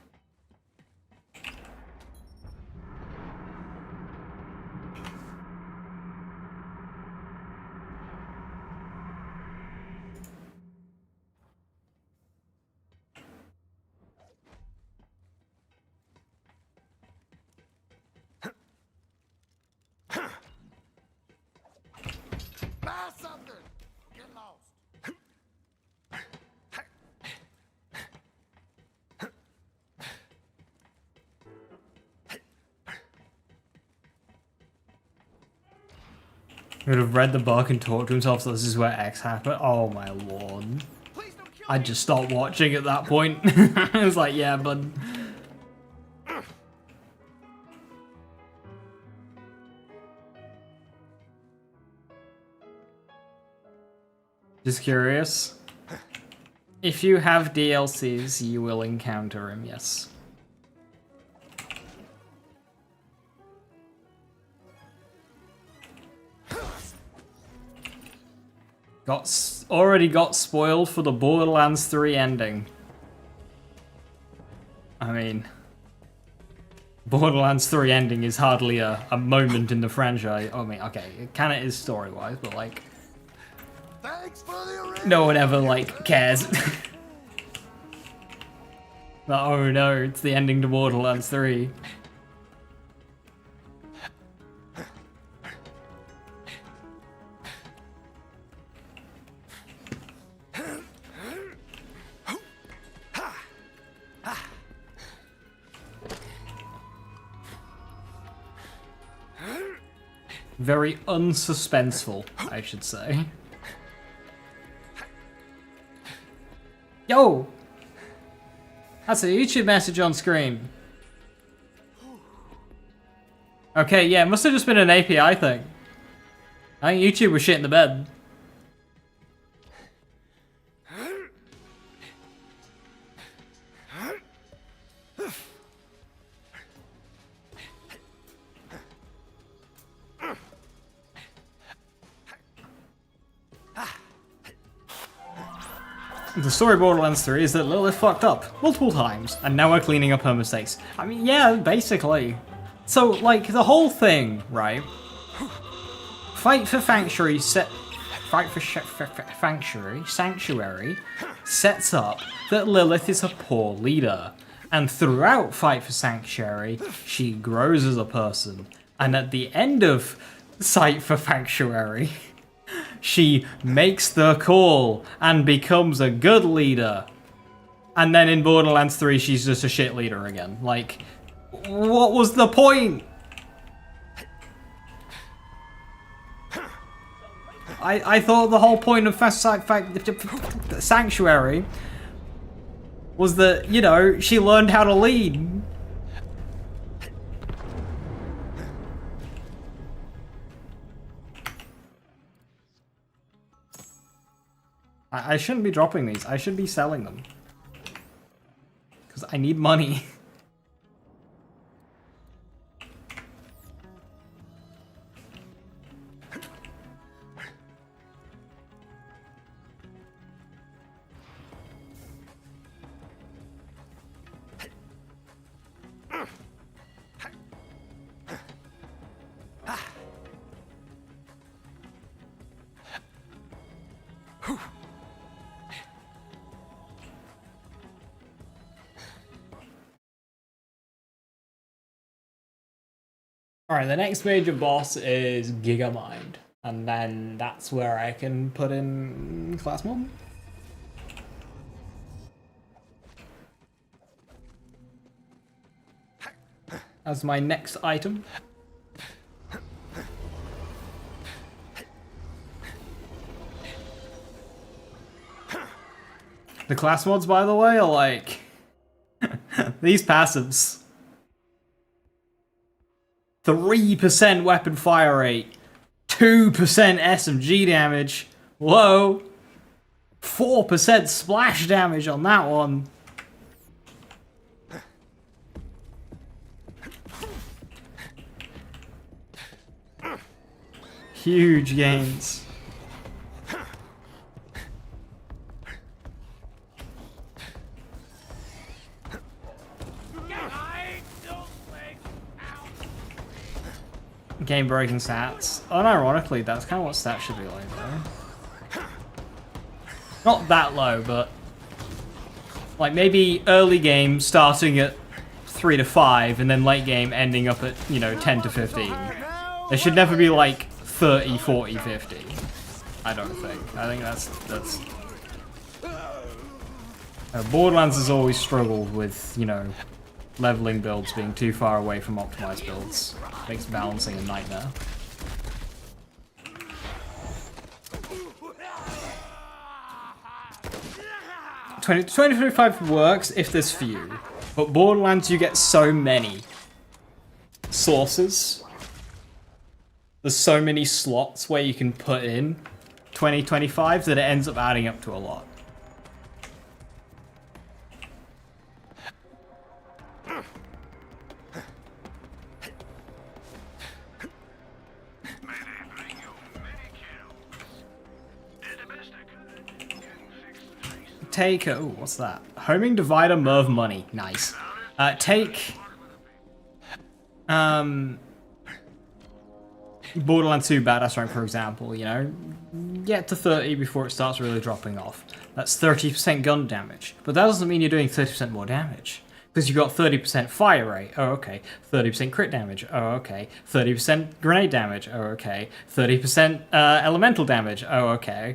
He would have read the book and talked to himself, so this is where X happened. Oh my lord. I just stopped watching at that point. I was like, yeah, bud. Just curious. If you have DLCs, you will encounter him, yes. Already got spoiled for the Borderlands 3 ending. I mean, Borderlands 3 ending is hardly a moment in the franchise. I mean, okay, it kind of is story-wise, but like, no one ever like cares. But, oh no, it's the ending to Borderlands 3. Very unsuspenseful, I should say. Yo! That's a YouTube message on screen. Okay, yeah, it must have just been an API thing. I think YouTube was shit in the bed. The story of Borderlands 3 is that Lilith fucked up multiple times, and now we're cleaning up her mistakes. I mean, yeah, basically. So, like, the whole thing, right? Fight for Sanctuary Sanctuary sets up that Lilith is a poor leader. And throughout Fight for Sanctuary, she grows as a person. And at the end of Fight for Sanctuary, she makes the call and becomes a good leader. And then in Borderlands 3, she's just a shit leader again. Like, what was the point? I thought the whole point of Sanctuary was that, you know, she learned how to lead. I shouldn't be dropping these. I should be selling them. Because I need money. Alright, the next major boss is Gigamind, and then that's where I can put in class mod. As my next item. The class mods, by the way, are like these passives. 3% weapon fire rate, 2% SMG damage, whoa, 4% splash damage on that one. Huge gains. Game breaking stats. Unironically, that's kind of what stats should be like, though. Not that low, but like maybe early game starting at 3 to 5, and then late game ending up at, you know, 10 to 15. There should never be like 30, 40, 50. I don't think. I think that's. Borderlands has always struggled with, you know, leveling builds being too far away from optimized builds. Makes balancing a nightmare. 2025 works if there's few, but Borderlands you get so many sources. There's so many slots where you can put in 2025 that it ends up adding up to a lot. Take, oh, what's that? Homing divider, Merv money. Nice. Take, Borderlands 2 badass rank, for example, you know? Get to 30 before it starts really dropping off. That's 30% gun damage. But that doesn't mean you're doing 30% more damage. Because you've got 30% fire rate. Oh, okay. 30% crit damage. Oh, okay. 30% grenade damage. Oh, okay. 30% elemental damage. Oh, okay.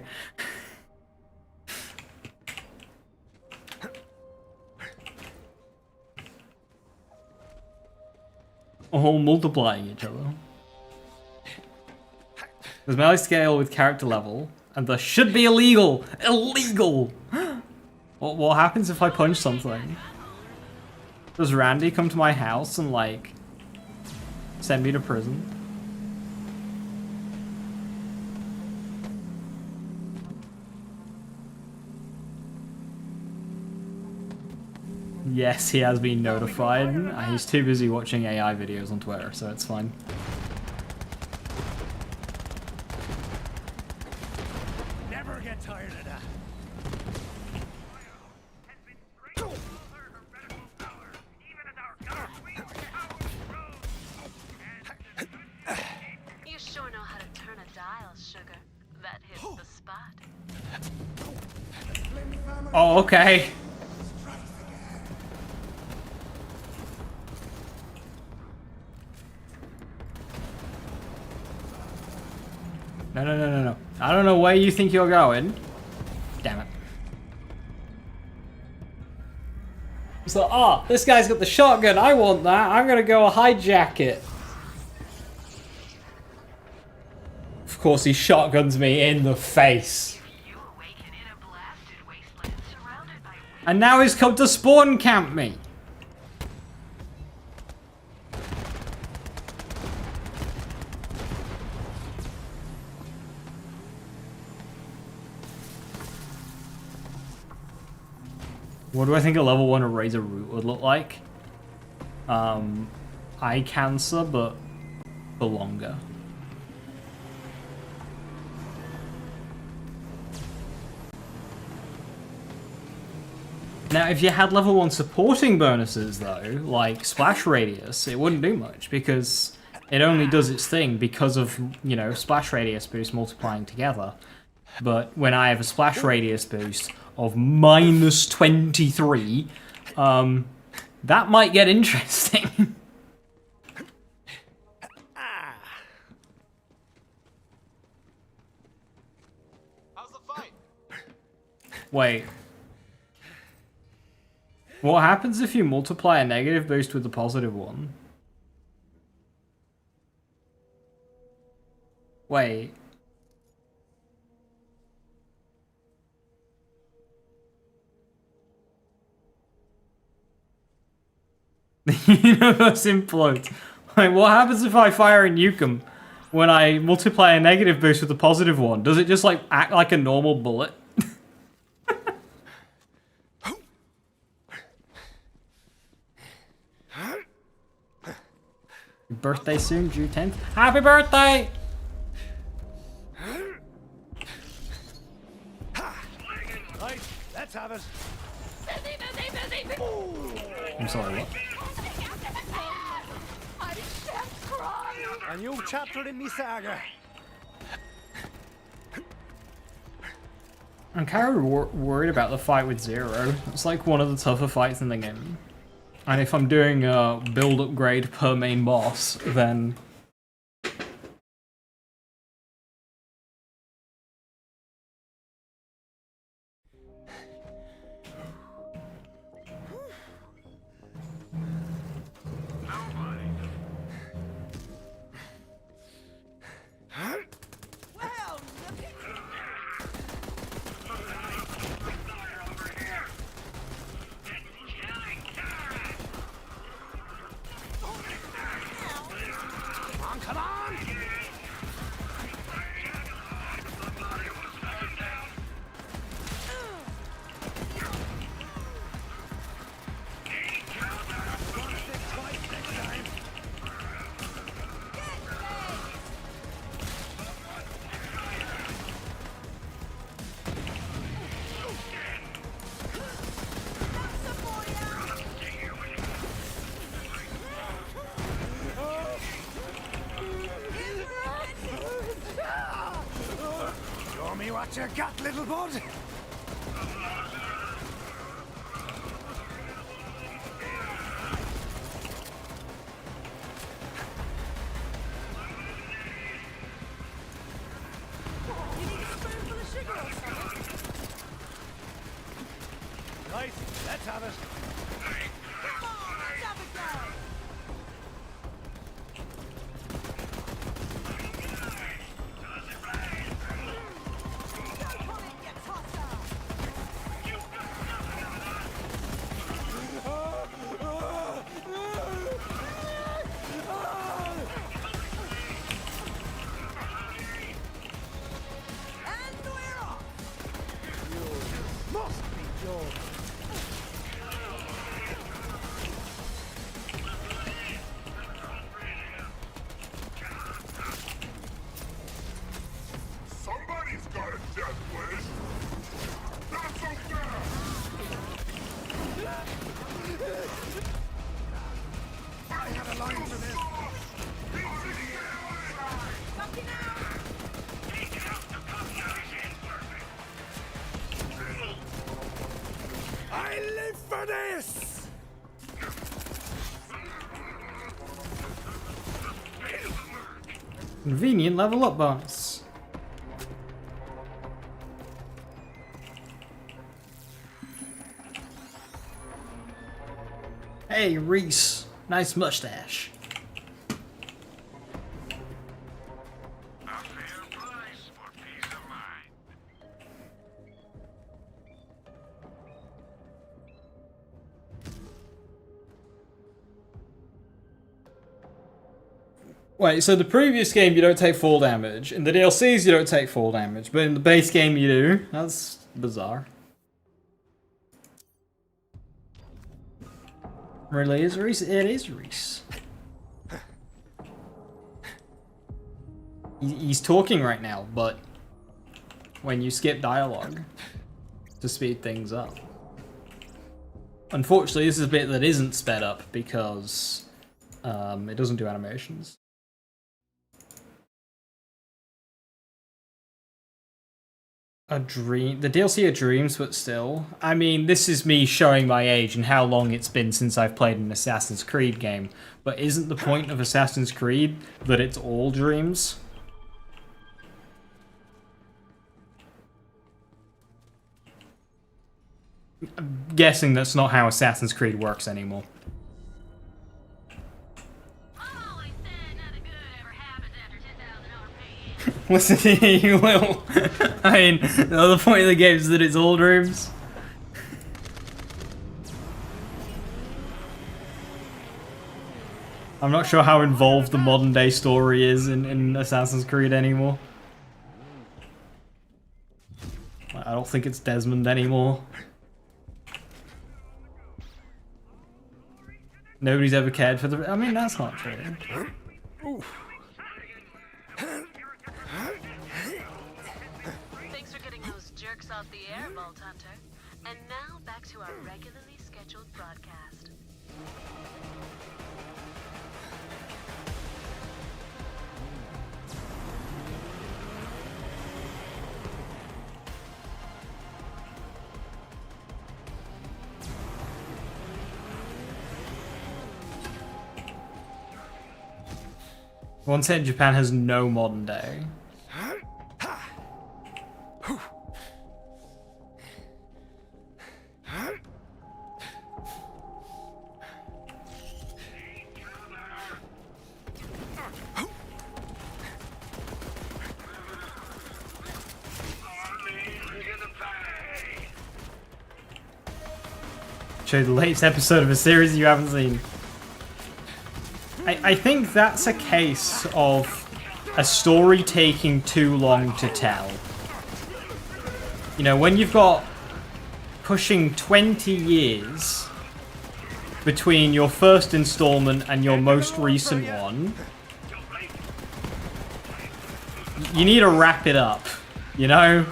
All multiplying each other. Does melee scale with character level, and thus should be illegal. Illegal. What happens if I punch something? Does Randy come to my house and like send me to prison? Yes, he has been notified. He's too busy watching AI videos on Twitter, so it's fine. Never get tired of that. You sure know how to turn a dial, sugar. That hits the spot. Oh, okay. No. I don't know where you think you're going. Damn it. So, oh, this guy's got the shotgun. I want that. I'm gonna go hijack it. Of course, he shotguns me in the face. And now he's come to spawn camp me. What do I think a level 1 Eraser Root would look like? Eye cancer, but for longer. Now, if you had level 1 supporting bonuses, though, like Splash Radius, it wouldn't do much, because it only does its thing because of, you know, Splash Radius boost multiplying together. But when I have a Splash Radius boost of -23, that might get interesting. How's the fight? Wait. What happens if you multiply a negative boost with a positive one? Wait. The universe implodes. Like, what happens if I fire a nukem when I multiply a negative boost with a positive one? Does it just, like, act like a normal bullet? Your birthday soon, June 10th? Happy birthday! Right, let's have it. I'm sorry, what? A new chapter in me saga. I'm kind of worried about the fight with Zero. It's like one of the tougher fights in the game. And if I'm doing a build upgrade per main boss, then... Come on! Show me what you got, little bud. Right, let's have it. Come on, let's have a go. Convenient level up bonus. Hey, Reese. Nice mustache. A fair price for peace of mind. Wait, so the previous game you don't take fall damage, in the DLCs you don't take fall damage, but in the base game you do? That's bizarre. Really is Reese? It is Reese. He's talking right now, but when you skip dialogue to speed things up. Unfortunately, this is a bit that isn't sped up because it doesn't do animations. A dream? The DLC are dreams, but still. I mean, this is me showing my age and how long it's been since I've played an Assassin's Creed game. But isn't the point of Assassin's Creed that it's all dreams? I'm guessing that's not how Assassin's Creed works anymore. Listen, you will. I mean, the other point of the game is that it's all dreams. I'm not sure how involved the modern day story is in Assassin's Creed anymore. I don't think it's Desmond anymore. Nobody's ever cared for the... I mean, that's not true. Thanks for getting those jerks off the air, Vault Hunter. And now back to our regularly scheduled broadcast. One said Japan has no modern day. Show the latest episode of a series you haven't seen. I think that's a case of a story taking too long to tell. You know, when you've got pushing 20 years between your first installment and your most recent one, you need to wrap it up, you know?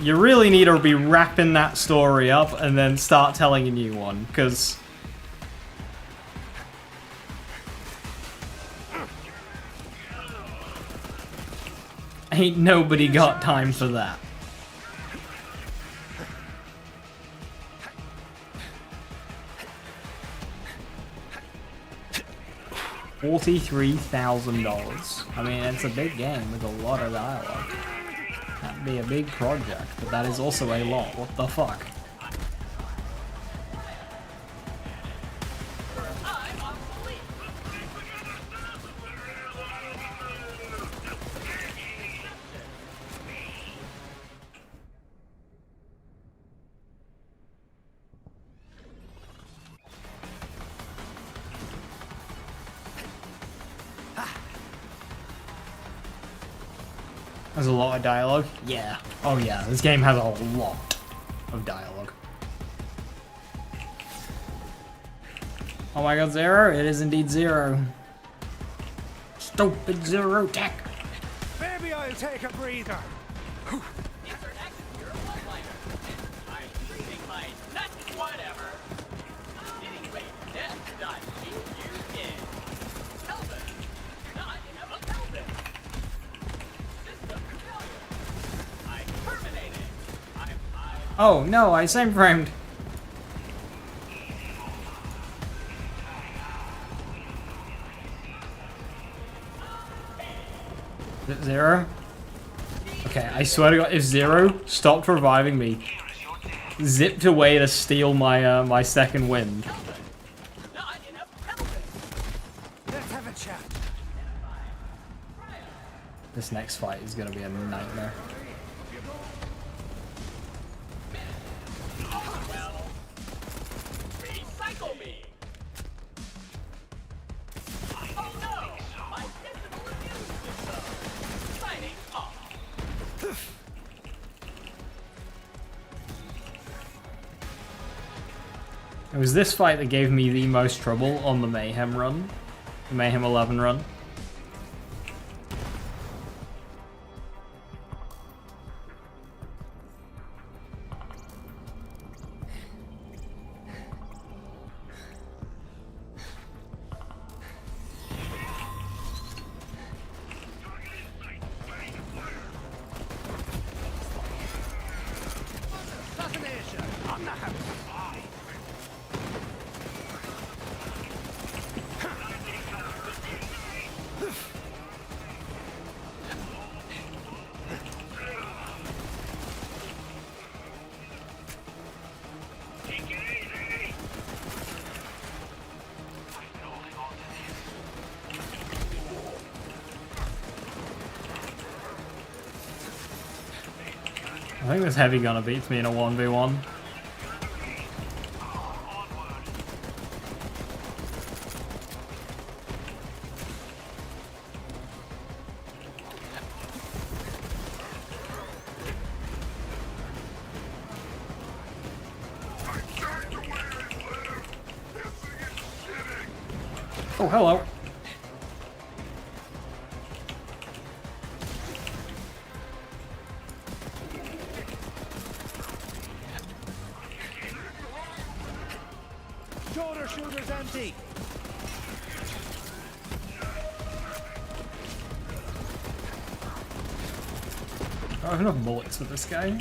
You really need to be wrapping that story up and then start telling a new one, because... ain't nobody got time for that. $43,000. I mean, it's a big game with a lot of dialogue. That'd be a big project, but that is also a lot. What the fuck? There's a lot of dialogue. Yeah. Oh yeah, this game has a lot of dialogue. Oh my god, Zero? It is indeed Zero. Stupid Zero Tech. Maybe I'll take a breather. Whatever. Anyway, death done. You did. Elvin. Not in a Elvin. System failure. I terminated. Oh no, I same framed. Is it Zero? Okay, I swear to God, if Zero stopped reviving me, zipped away to steal my my second wind. Let's have a chat. This next fight is gonna be a nightmare. Recycle me! Oh no! My physical immune system! Signing off! It was this fight that gave me the most trouble on the Mayhem run. The Mayhem 11 run. Assassination on the house. I think this heavy gunner beats me in a 1v1. Oh, hello. Shoulder shooter's empty. I have enough bullets for this guy.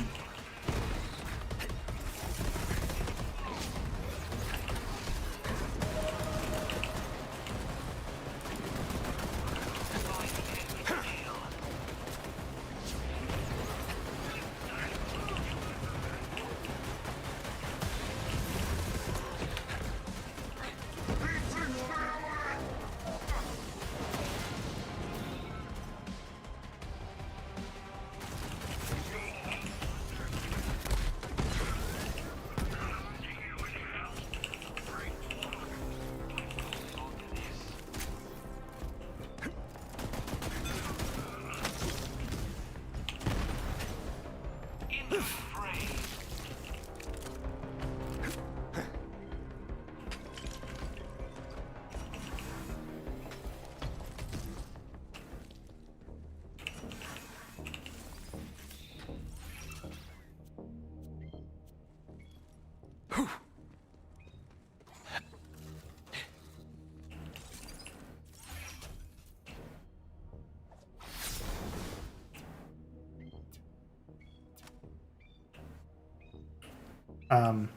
Um.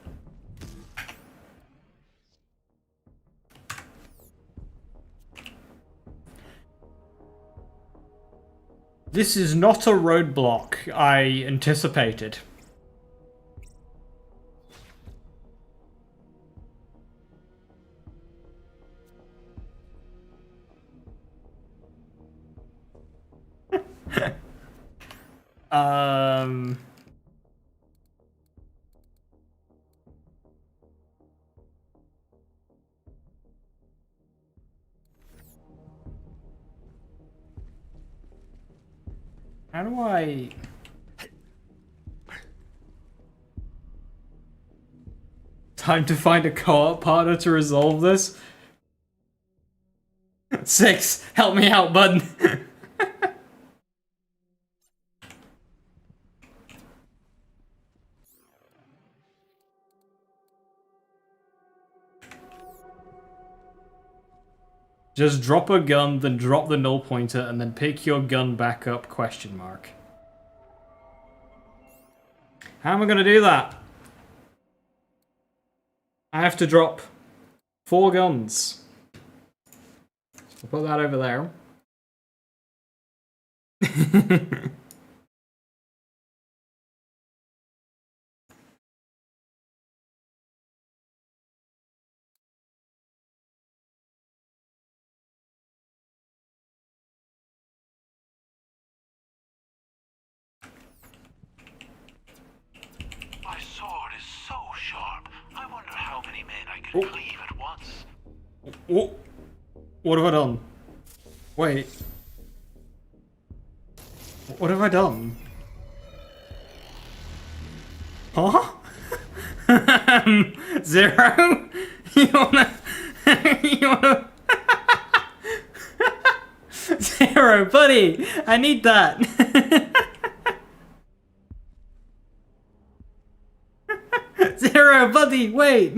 This is not a roadblock I anticipated. um... How do I... Time to find a co-op partner to resolve this? 6, help me out, bud. Just drop a gun, then drop the null pointer, and then pick your gun back up, question mark. How am I gonna do that? I have to drop 4 guns. I'll put that over there. My sword is so sharp. I wonder how many men I can cleave at once. Oh, what have I done? Wait. What have I done? Huh? Zero? You wanna... you wanna... Zero, buddy! I need that! Zero, buddy, wait!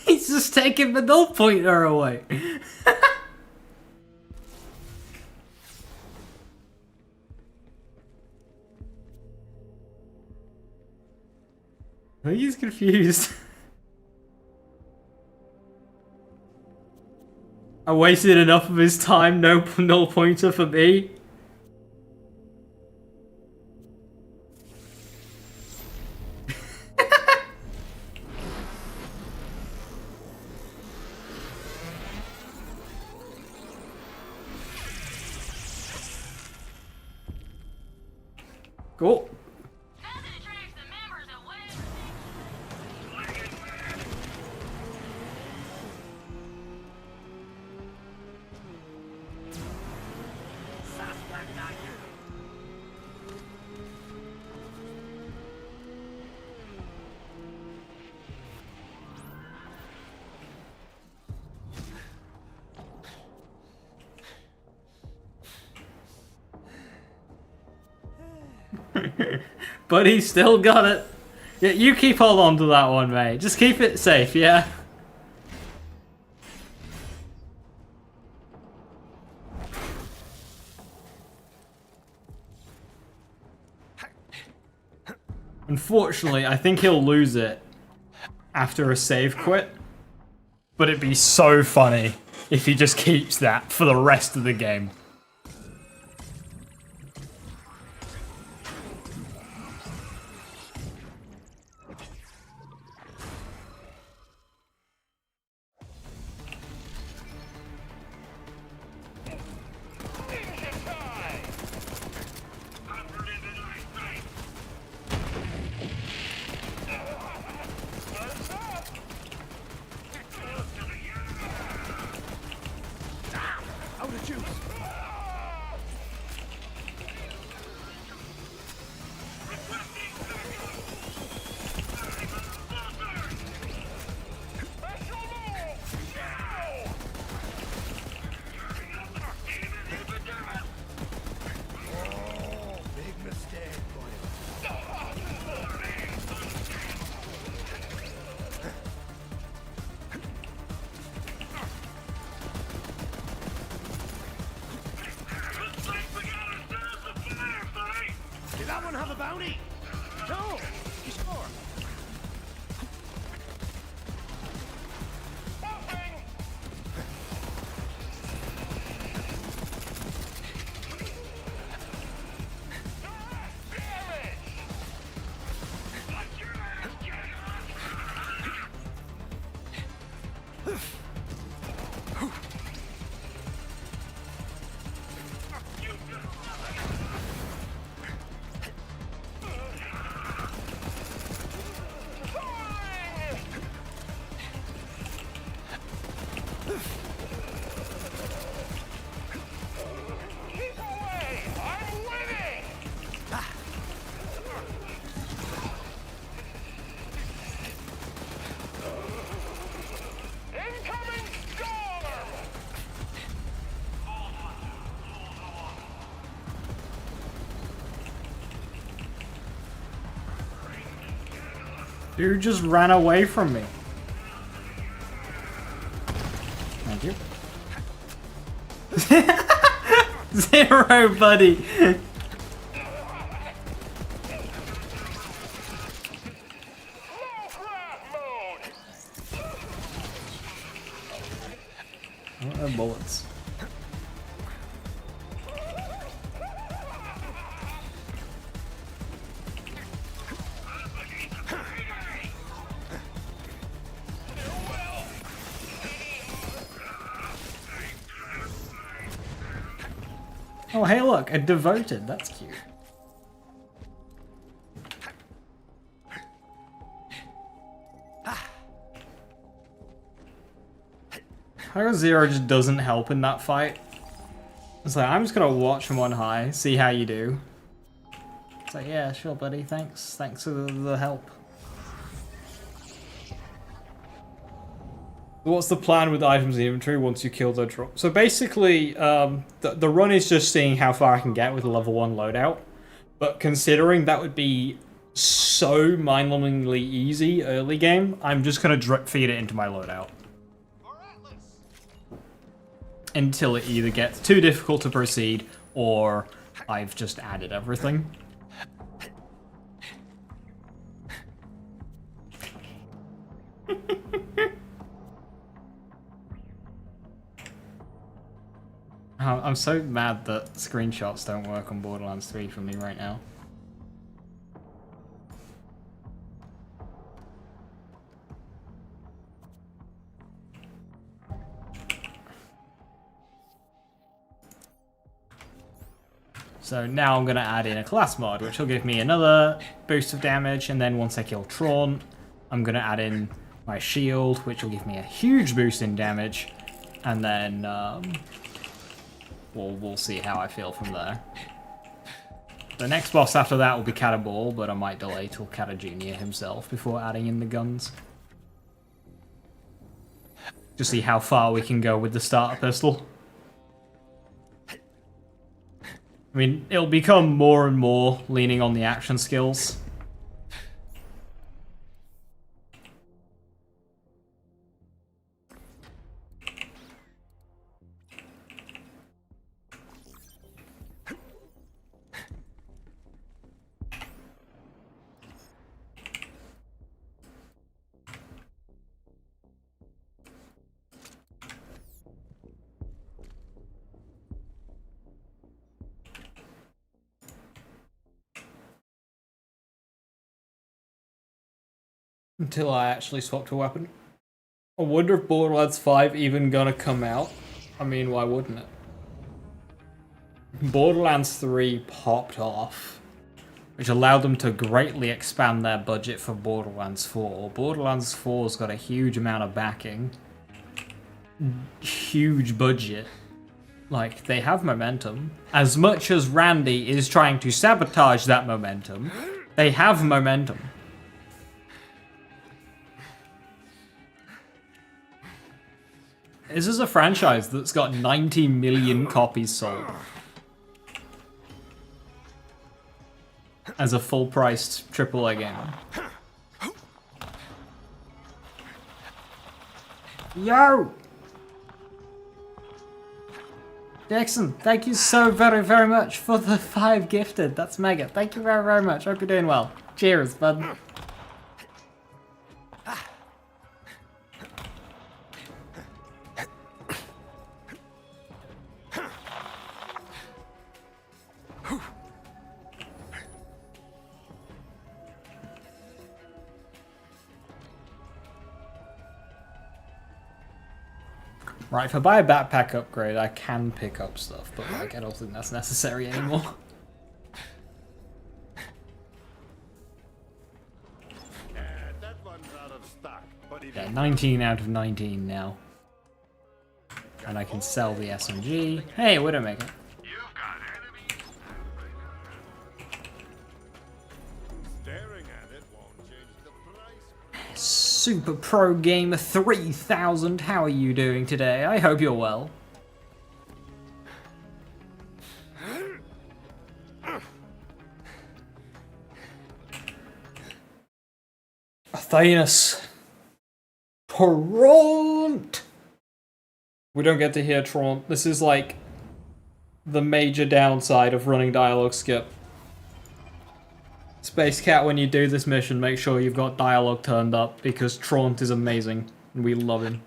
He's just taking the null pointer away. I think he's confused. I wasted enough of his time, no null pointer for me. Cool. But he still got it. Yeah, you keep hold on to that one, mate. Just keep it safe, yeah? Unfortunately, I think he'll lose it after a save quit. But it'd be so funny if he just keeps that for the rest of the game. Dude just ran away from me. Thank you. Zero, buddy. I don't have bullets. Oh, hey, look, a devoted. That's cute. How Zero just doesn't help in that fight. It's like, I'm just gonna watch him on high, see how you do. It's like, yeah, sure, buddy, thanks. Thanks for the help. What's the plan with items in inventory once you kill the drop? So basically, the run is just seeing how far I can get with a level 1 loadout. But considering that would be so mind-numbingly easy early game, I'm just gonna drip feed it into my loadout. Until it either gets too difficult to proceed, or I've just added everything. I'm so mad that screenshots don't work on Borderlands 3 for me right now. So now I'm going to add in a class mod, which will give me another boost of damage, and then once I kill Tron, I'm going to add in my shield, which will give me a huge boost in damage, and then we'll see how I feel from there. The next boss after that will be Cataball, but I might delay till Cata Jr. himself before adding in the guns. To see how far we can go with the starter pistol. I mean, it'll become more and more leaning on the action skills. Until I actually swap to a weapon. I wonder if Borderlands 5 even gonna come out. I mean, why wouldn't it? Borderlands 3 popped off, which allowed them to greatly expand their budget for Borderlands 4. Borderlands 4's got a huge amount of backing. Huge budget. Like, they have momentum. As much as Randy is trying to sabotage that momentum, they have momentum. This is a franchise that's got 90 million copies sold. As a full-priced AAA game. Yo! Jackson, thank you so very, very much for the 5 gifted. That's mega. Thank you very, very much. Hope you're doing well. Cheers, bud. Right, if I buy a backpack upgrade, I can pick up stuff, but like, I don't think that's necessary anymore. That one's out of stock, but it Yeah, 19 out of 19 now. And I can sell the SMG. Hey, Widowmaker. You've got enemies. Staring at it won't change the price. Super Pro Gamer 3000, how are you doing today? I hope you're well. Athanas. Tront. We don't get to hear Tront. This is like the major downside of running dialogue skip. Space Cat, when you do this mission, make sure you've got dialogue turned up, because Tront is amazing, and we love him.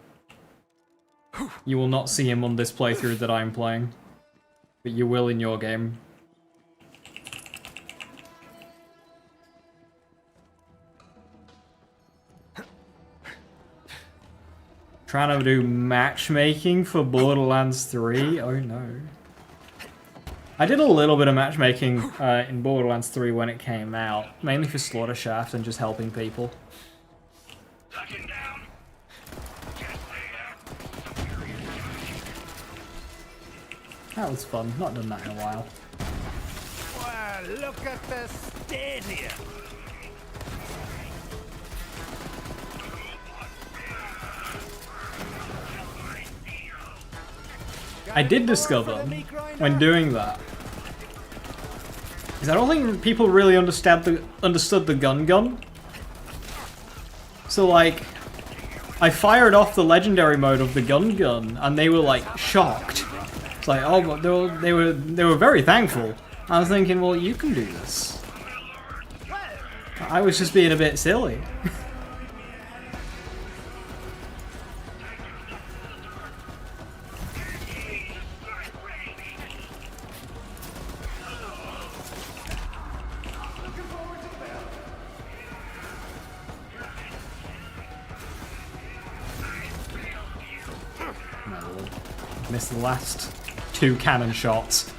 You will not see him on this playthrough that I'm playing, but you will in your game. Trying to do matchmaking for Borderlands 3? Oh no. I did a little bit of matchmaking in Borderlands 3 when it came out, mainly for Slaughter Shaft and just helping people. That was fun. Not done that in a while. Well, look at the state here. I did discover when doing that is I don't think people really understood the gun. So like, I fired off the legendary mode of the gun, and they were like shocked. It's like, oh, but they were very thankful. I was thinking, well, you can do this. I was just being a bit silly. Missed the last 2 cannon shots.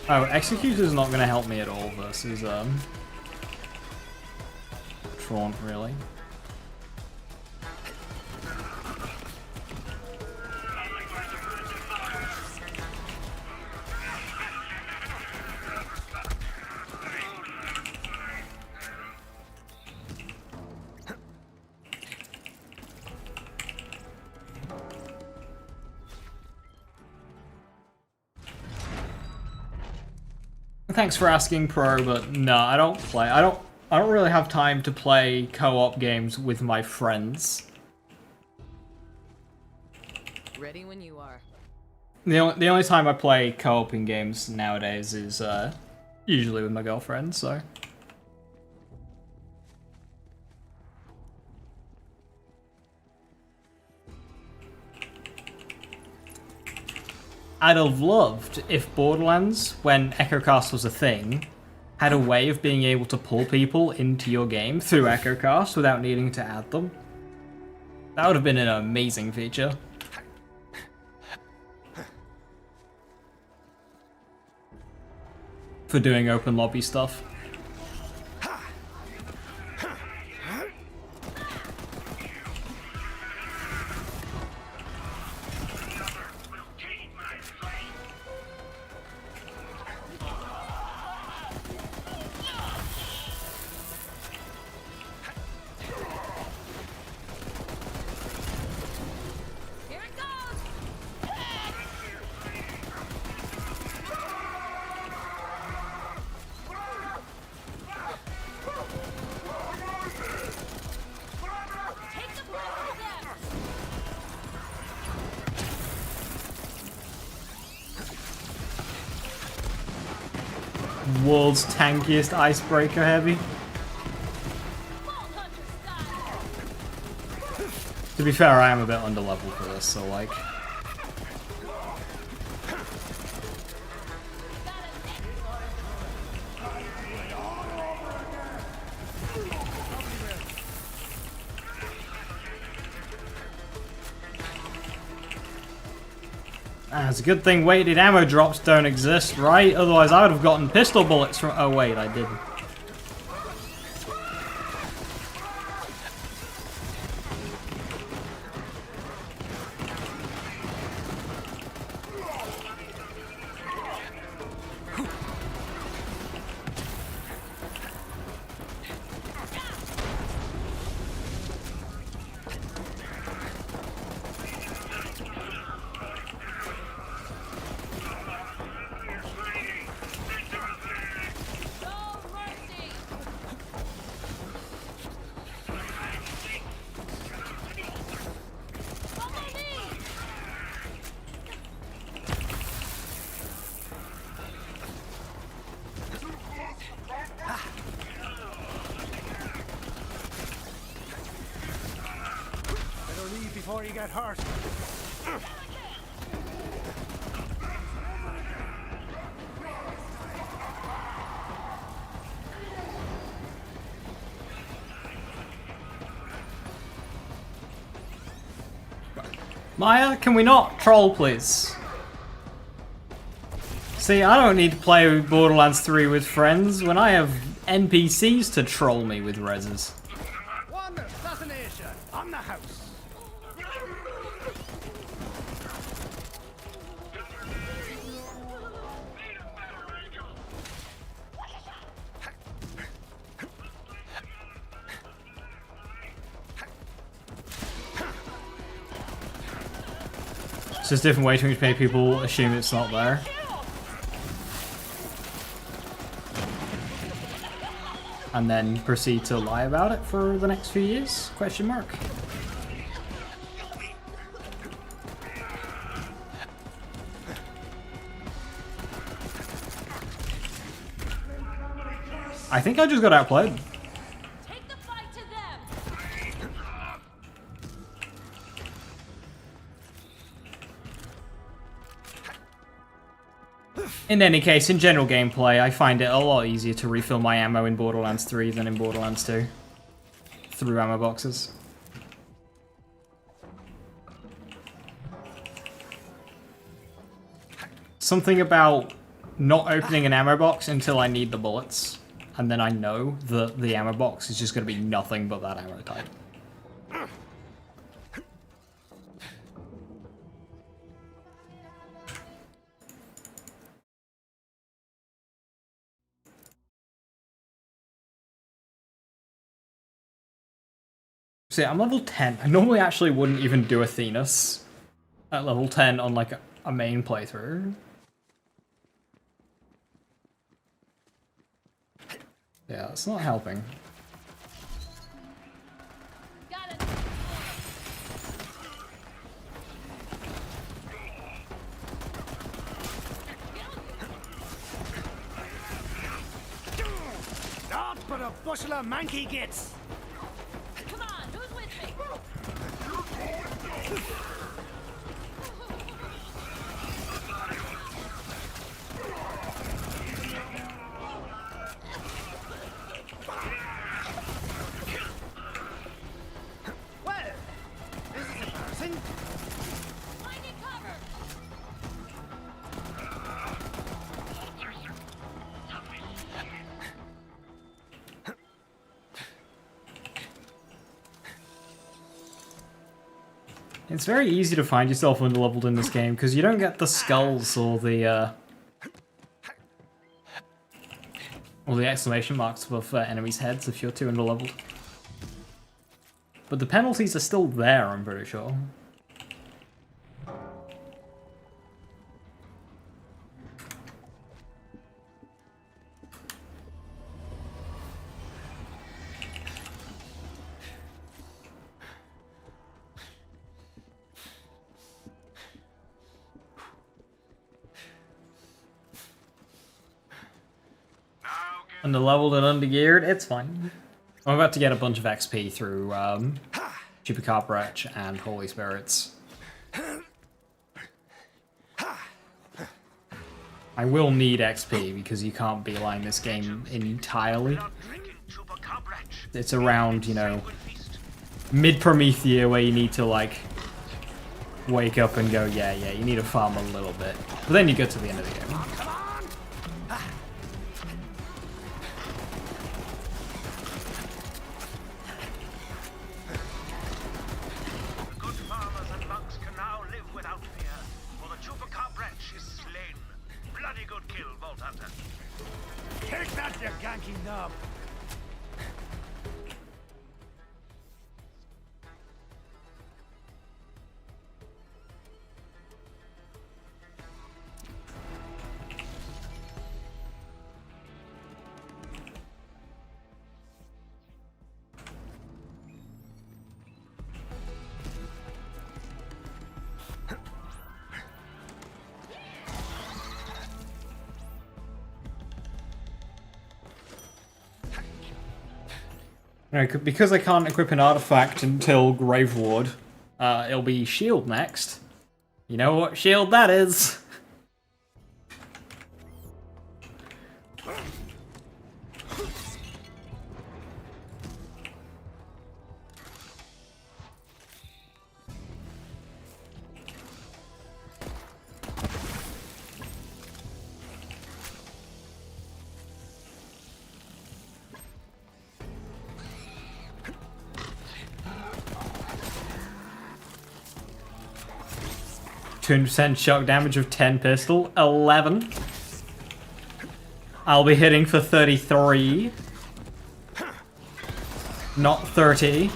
Oh, Executor's not going to help me at all versus Traunt, really. Thanks for asking, Pro, but no, I don't play. I don't really have time to play co-op games with my friends. Ready when you are. The only time I play co-op in games nowadays is usually with my girlfriend, so. I'd have loved if Borderlands, when EchoCast was a thing, had a way of being able to pull people into your game through EchoCast without needing to add them. That would have been an amazing feature. For doing open lobby stuff. World's tankiest icebreaker heavy. To be fair, I am a bit underleveled for this, so like... It's a good thing weighted ammo drops don't exist, right? Otherwise I would have gotten pistol bullets from... Oh wait, I didn't. Before you get hurt. Maya, can we not troll, please? See, I don't need to play Borderlands 3 with friends when I have NPCs to troll me with reses. One assassination on the house. It's just a different way to make people assume it's not there. And then proceed to lie about it for the next few years? Question mark. I think I just got outplayed. Take the fight to them. In any case, in general gameplay, I find it a lot easier to refill my ammo in Borderlands 3 than in Borderlands 2. Through ammo boxes. Something about not opening an ammo box until I need the bullets. And then I know that the ammo box is just going to be nothing but that ammo type. See, I'm level 10. I normally actually wouldn't even do Athenas at level 10 on like a main playthrough. Yeah, it's not helping. Got it. Not but a bushel of manky gits. Come on, who's with me? Well, this is embarrassing. Finding cover. It's very easy to find yourself underleveled in this game because you don't get the skulls or the exclamation marks above enemies' heads if you're too underleveled. But the penalties are still there, I'm pretty sure. Underleveled and undergeared, it's fine. I'm about to get a bunch of XP through Chupacabra Wretch and Holy Spirits. I will need XP because you can't beeline this game entirely. It's around, you know, mid-Promethea where you need to like wake up and go, yeah, you need to farm a little bit. But then you get to the end of the game. Take that, you ganky knob. Because I can't equip an artifact until Grave Ward, it'll be shield next. You know what shield that is? 200% shock damage of 10 pistol. 11. I'll be hitting for 33. Not 30.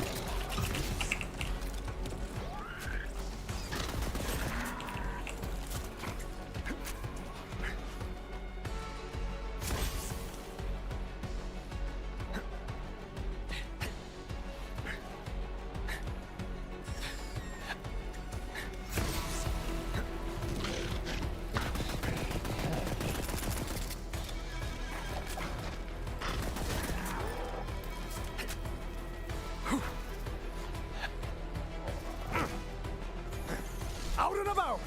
Out and about!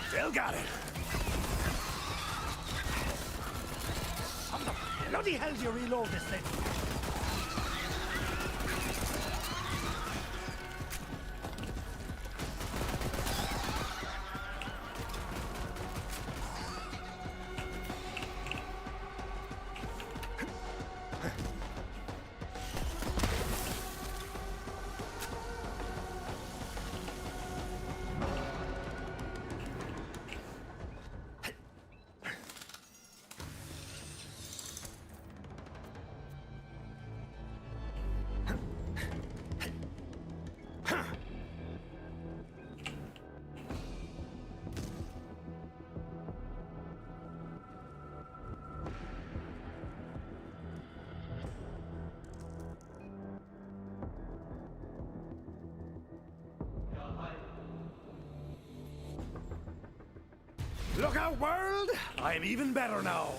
Still got it. How the bloody hell do you reload this thing? Look out, world! I'm even better now.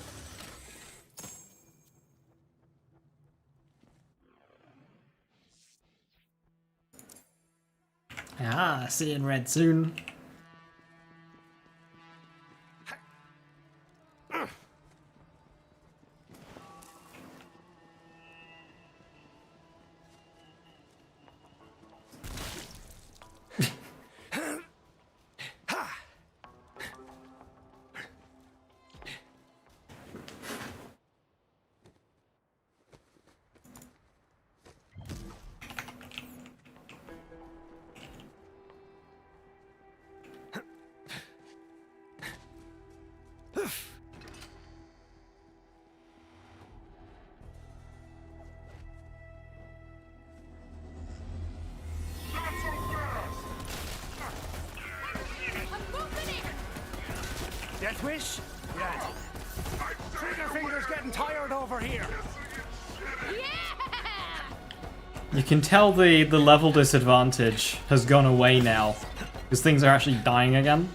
Ah, see you in red soon. Death wish? Yeah. Trigger finger's getting tired over here. You can tell the level disadvantage has gone away now, because things are actually dying again.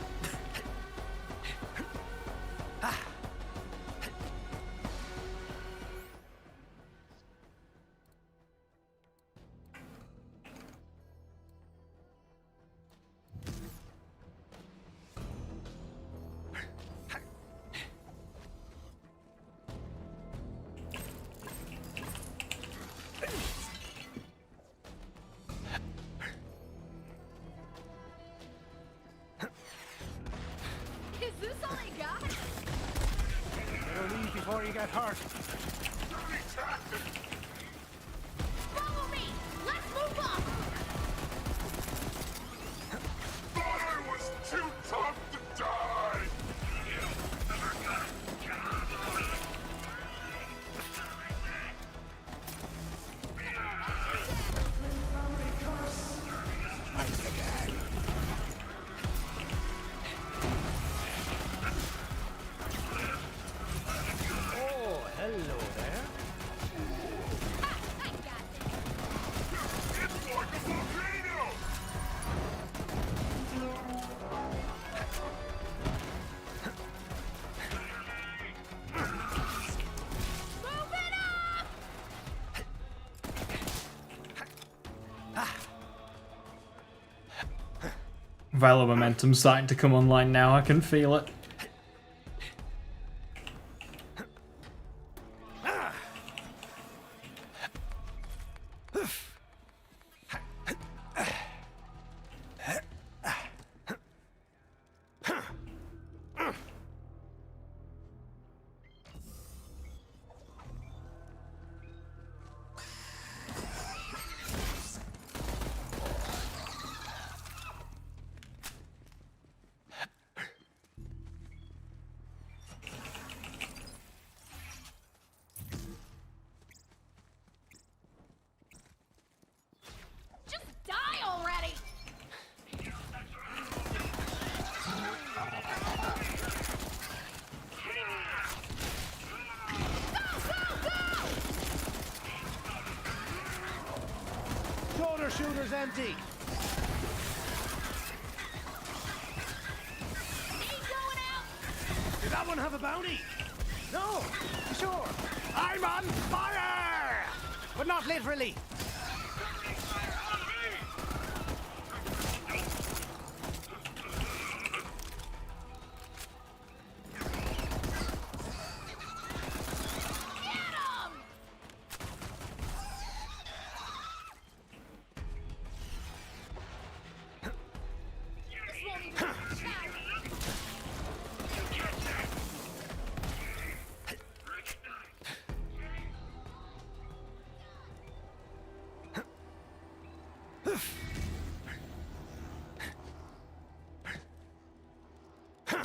Is this all I got? Better leave before you get hurt. Follow me! Let's move on! Thought I was too tough to die! Oh, hello there. It's like a volcano! Move it up! Valor momentum's starting to come online now, I can feel it. Shoulder shooter's empty. Did that one have a bounty? No, sure. I'm on fire! But not literally.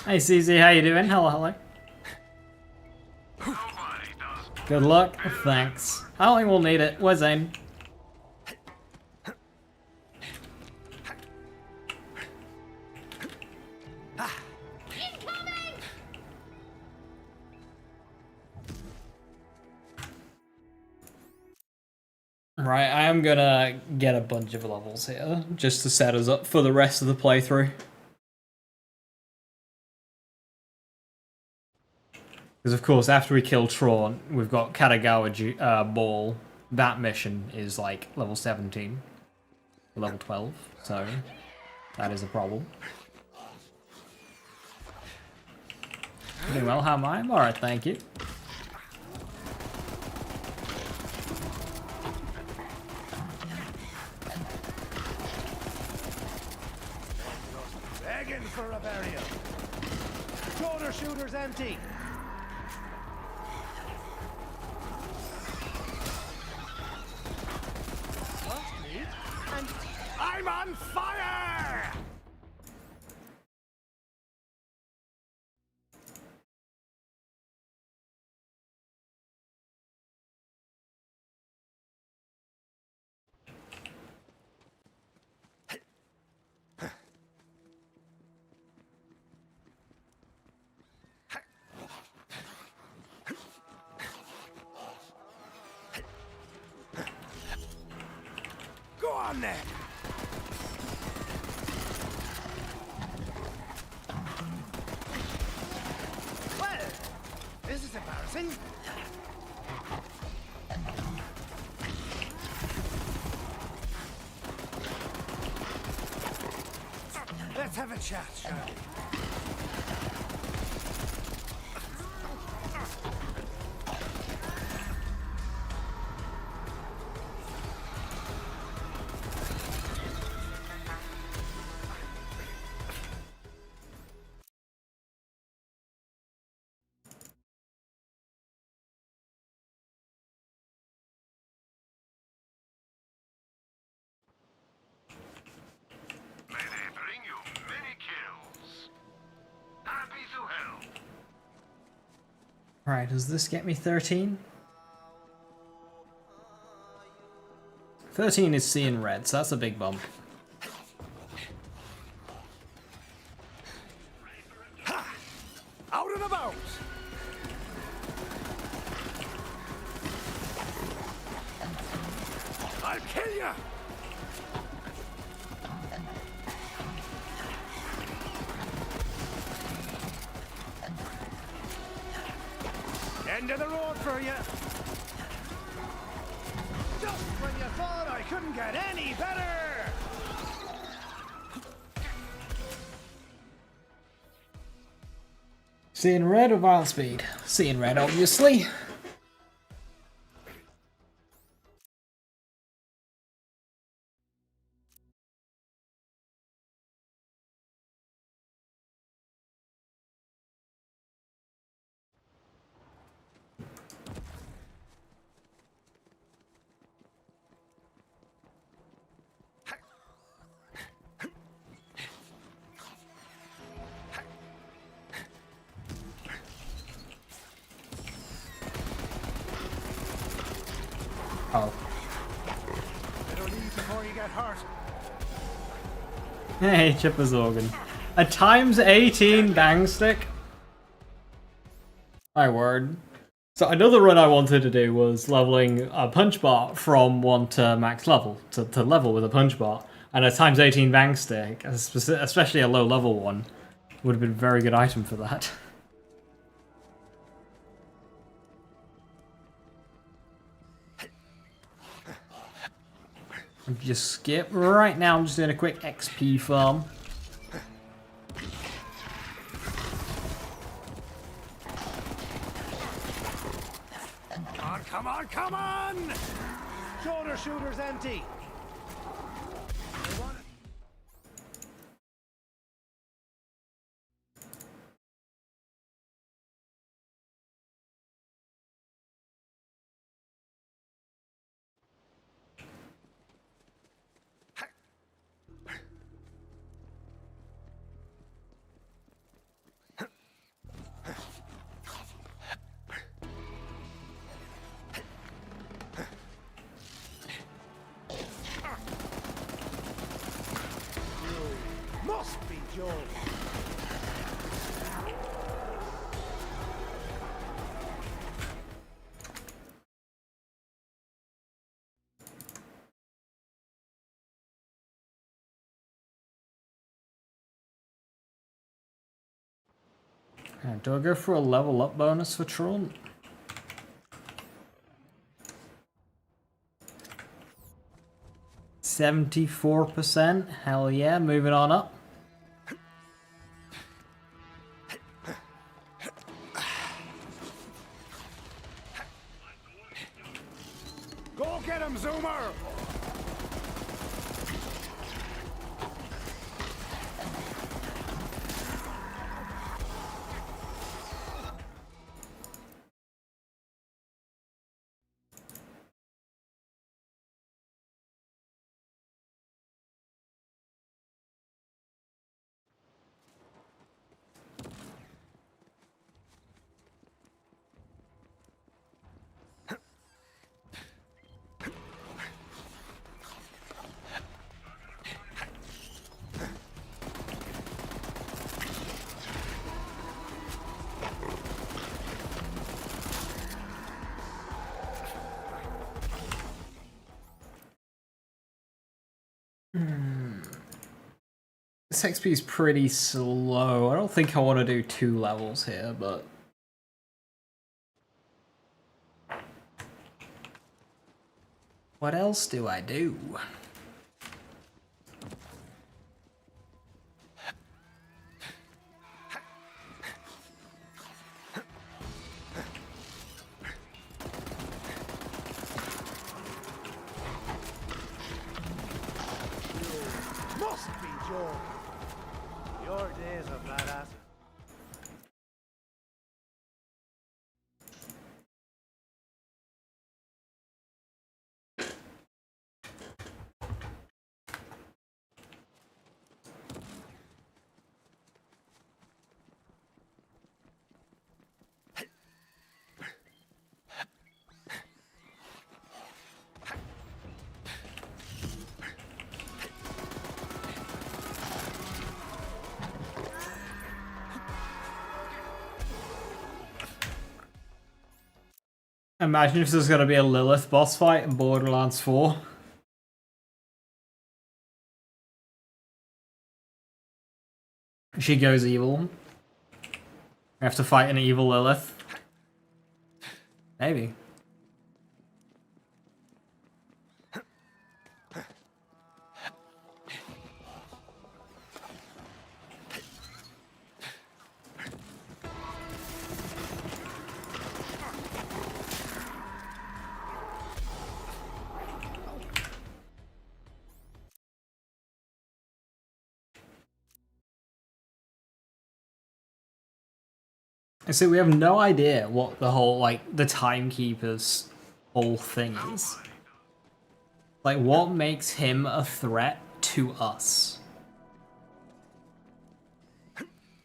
Hey CZ, how you doing? Hello, hello. Good luck. Thanks. I don't think we'll need it. Where's Zane? Right, I am gonna get a bunch of levels here, just to set us up for the rest of the playthrough. Because of course, after we kill Tron, we've got Katagawa Ball. That mission is like level 17, level 12, so that is a problem. Doing well, how am I? I'm alright, thank you. Begging for a burial. Shoulder shooter's empty. And I'm on fire! Go on then! Well, this is embarrassing. Let's have a chat, shall we? May they bring you many kills. Happy to help. Alright, does this get me 13? 13 is seeing red, so that's a big bump. Out and about! I'll kill you! End of the road for you! Just when you thought I couldn't get any better! Seeing red or violent speed? Seeing red, obviously. Oh. Better leave before you get hurt. Hey, Chipper's organ. A times 18 bang stick? My word. It's So another run I wanted to do was leveling a punch bar from 1 to max level, to level with a punch bar. And a times 18 bang stick, especially a low level one, would have been a very good item for that. Just skip. Right now I'm just doing a quick XP farm. Come on, come on! Shoulder shooter's empty. Must be Joel. Do I go for a level up bonus for Tron? 74%? Hell yeah, moving on up. Go get him, Zoomer! This XP is pretty slow. I don't think I want to do 2 levels here, but... what else do I do? Must be Joel. Your days of badass. Imagine if there's gonna be a Lilith boss fight in Borderlands 4. She goes evil. We have to fight an evil Lilith. Maybe. So we have no idea what the whole, like, the Timekeeper's whole thing is. Like, what makes him a threat to us?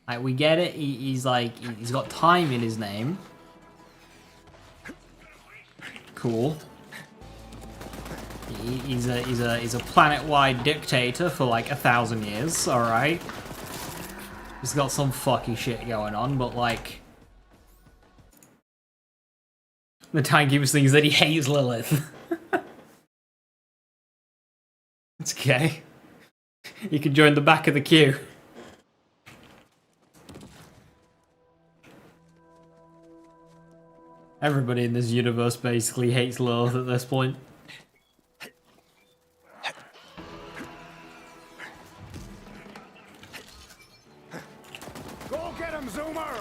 Like, we get it, he's like, he's got time in his name. Cool. He's a planet-wide dictator for like 1,000 years, alright? He's got some fucky shit going on, but like... The timekeeper's thing is that he hates Lilith. It's okay. You can join the back of the queue. Everybody in this universe basically hates Lilith at this point. Go get him, Zoomer!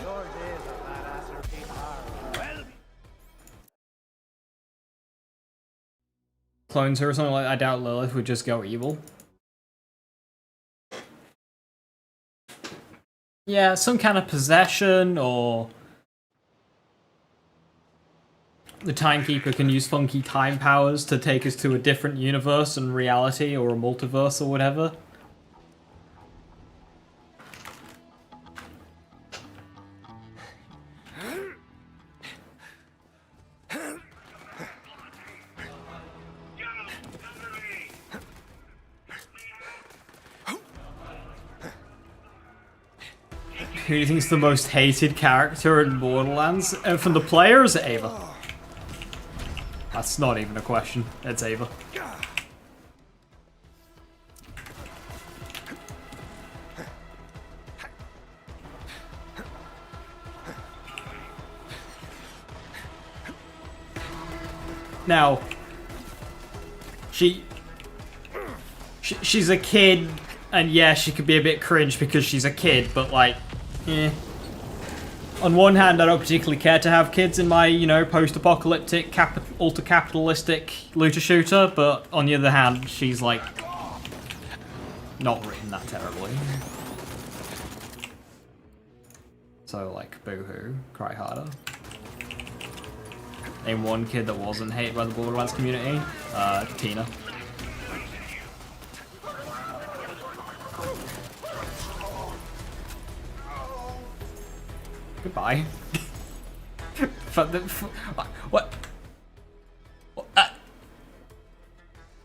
Your days of badasser keep hard. Well, Clones her or something like that. I doubt Lilith would just go evil. Yeah, some kind of possession, or the timekeeper can use funky time powers to take us to a different universe and reality, or a multiverse, or whatever. Who do you think is the most hated character in Borderlands? From the player, or is it Ava? That's not even a question. It's Ava. Now, she's a kid, and yeah, she could be a bit cringe because she's a kid, but like, eh. On one hand, I don't particularly care to have kids in my, you know, post-apocalyptic, ultra-capitalistic looter shooter, but on the other hand, she's like, not written that terribly. So like, boo-hoo, cry harder. Name one kid that wasn't hated by the Borderlands community. Tina. Goodbye. What?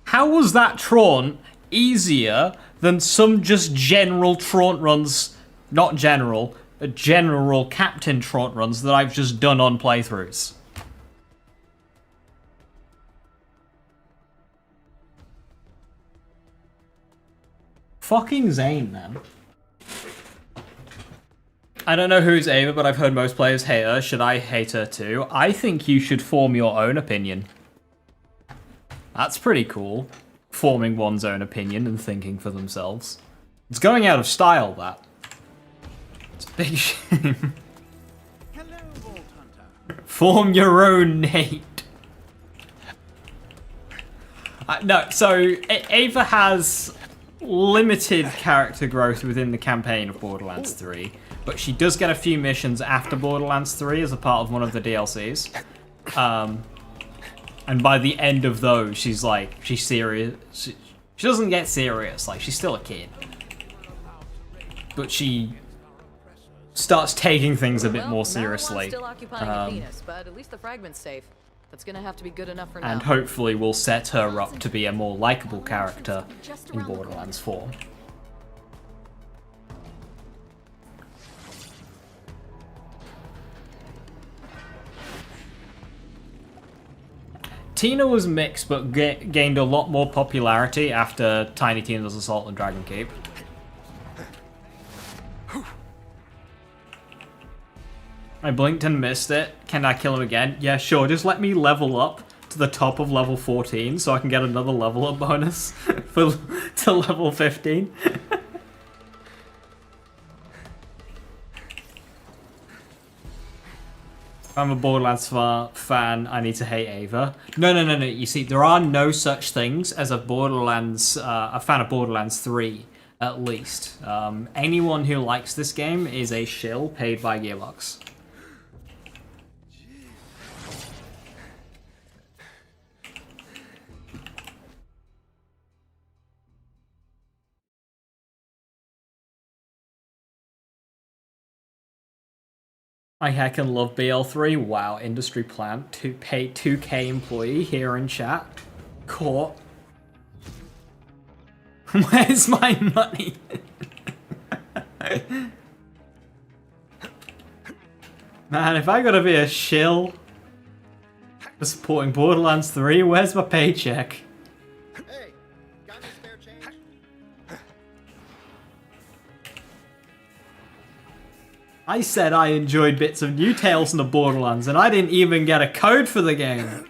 How was that Traunt easier than some just general Traunt runs? Not general, but general Captain Traunt runs that I've just done on playthroughs. Fucking Zane, man. I don't know who's Ava, but I've heard most players hate her. Should I hate her too? I think you should form your own opinion. That's pretty cool. Forming one's own opinion and thinking for themselves. It's going out of style, that. It's a big shame. hello, Vault Hunter. Form your own hate. No, so Ava has limited character growth within the campaign of Borderlands 3, but she does get a few missions after Borderlands 3 as a part of one of the DLCs. And by the end of those, she's like, she's serious. She doesn't get serious, like, she's still a kid. But she starts taking things a bit more seriously. Still occupying Venus, but at least the fragment's safe. That's gonna have to be good enough for now. And hopefully will set her up to be a more likable character in Borderlands 4. Tina was mixed, but gained a lot more popularity after Tiny Tina's assault on Dragon Keep. I blinked and missed it. Can I kill him again? Yeah, sure. Just let me level up to the top of level 14 so I can get another level up bonus to level 15. If I'm a Borderlands fan, I need to hate Ava. No. You see, there are no such things as a fan of Borderlands 3, at least. Anyone who likes this game is a shill paid by Gearbox. I heckin' love BL3. Wow, industry plant to pay 2K employee here in chat. Caught. Where's my money? Man, if I gotta be a shill for supporting Borderlands 3, where's my paycheck? Hey, got any spare change? I said I enjoyed bits of New Tales in the Borderlands, and I didn't even get a code for the game.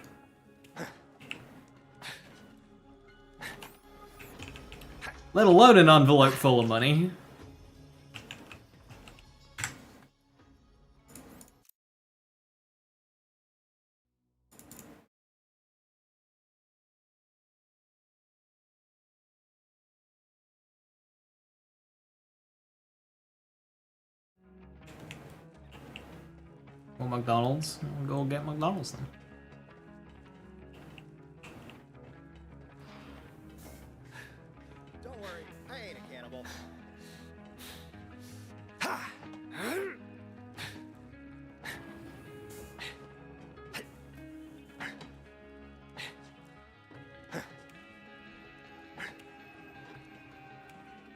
Let alone an envelope full of money. Or McDonald's. We'll go get McDonald's then. Don't worry, I ain't a cannibal.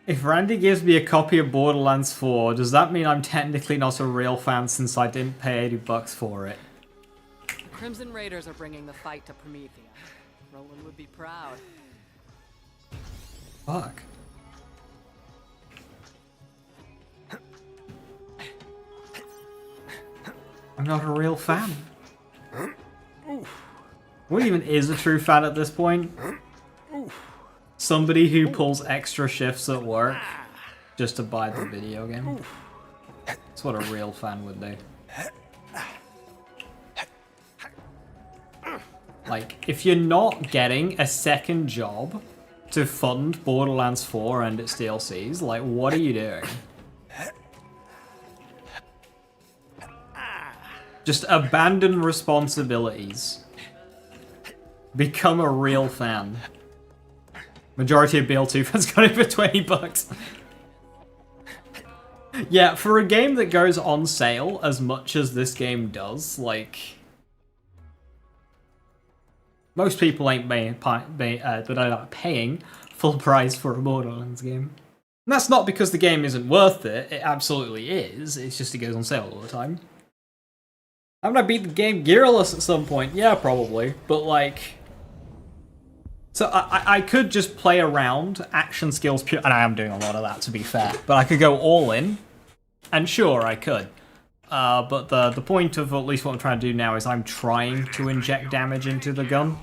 If Randy gives me a copy of Borderlands 4, does that mean I'm technically not a real fan since I didn't pay $80 for it? The Crimson Raiders are bringing the fight to Promethea. Roland would be proud. Fuck. I'm not a real fan. What even is a true fan at this point? Somebody who pulls extra shifts at work just to buy the video game. That's what a real fan would do. Like, if you're not getting a second job to fund Borderlands 4 and its DLCs, like, what are you doing? Just abandon responsibilities. Become a real fan. Majority of BL2 fans got it for $20. Yeah, for a game that goes on sale as much as this game does, like... most people ain't paying full price for a Borderlands game. And that's not because the game isn't worth it, it absolutely is, it's just it goes on sale all the time. I'm gonna beat the game gearless at some point, yeah, probably, but like... so I could just play around, action skills pure, and I am doing a lot of that to be fair, but I could go all in, and sure, I could. But the point of at least what I'm trying to do now is I'm trying to inject damage into the gun.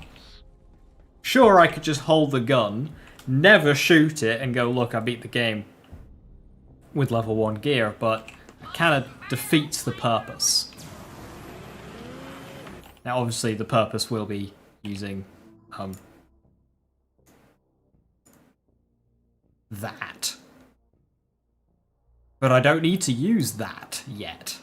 Sure, I could just hold the gun, never shoot it, and go, look, I beat the game with level 1 gear, but it kind of defeats the purpose. Now, obviously, the purpose will be using, that. But I don't need to use that yet.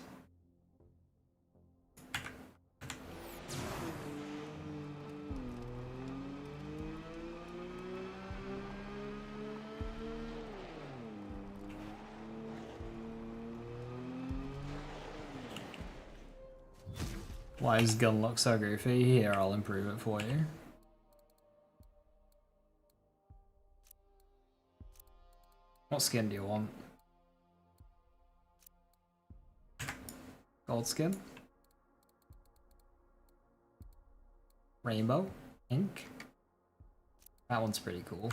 Why does gun look so goofy? Here, I'll improve it for you. What skin do you want? Gold skin? Rainbow? Pink? That one's pretty cool.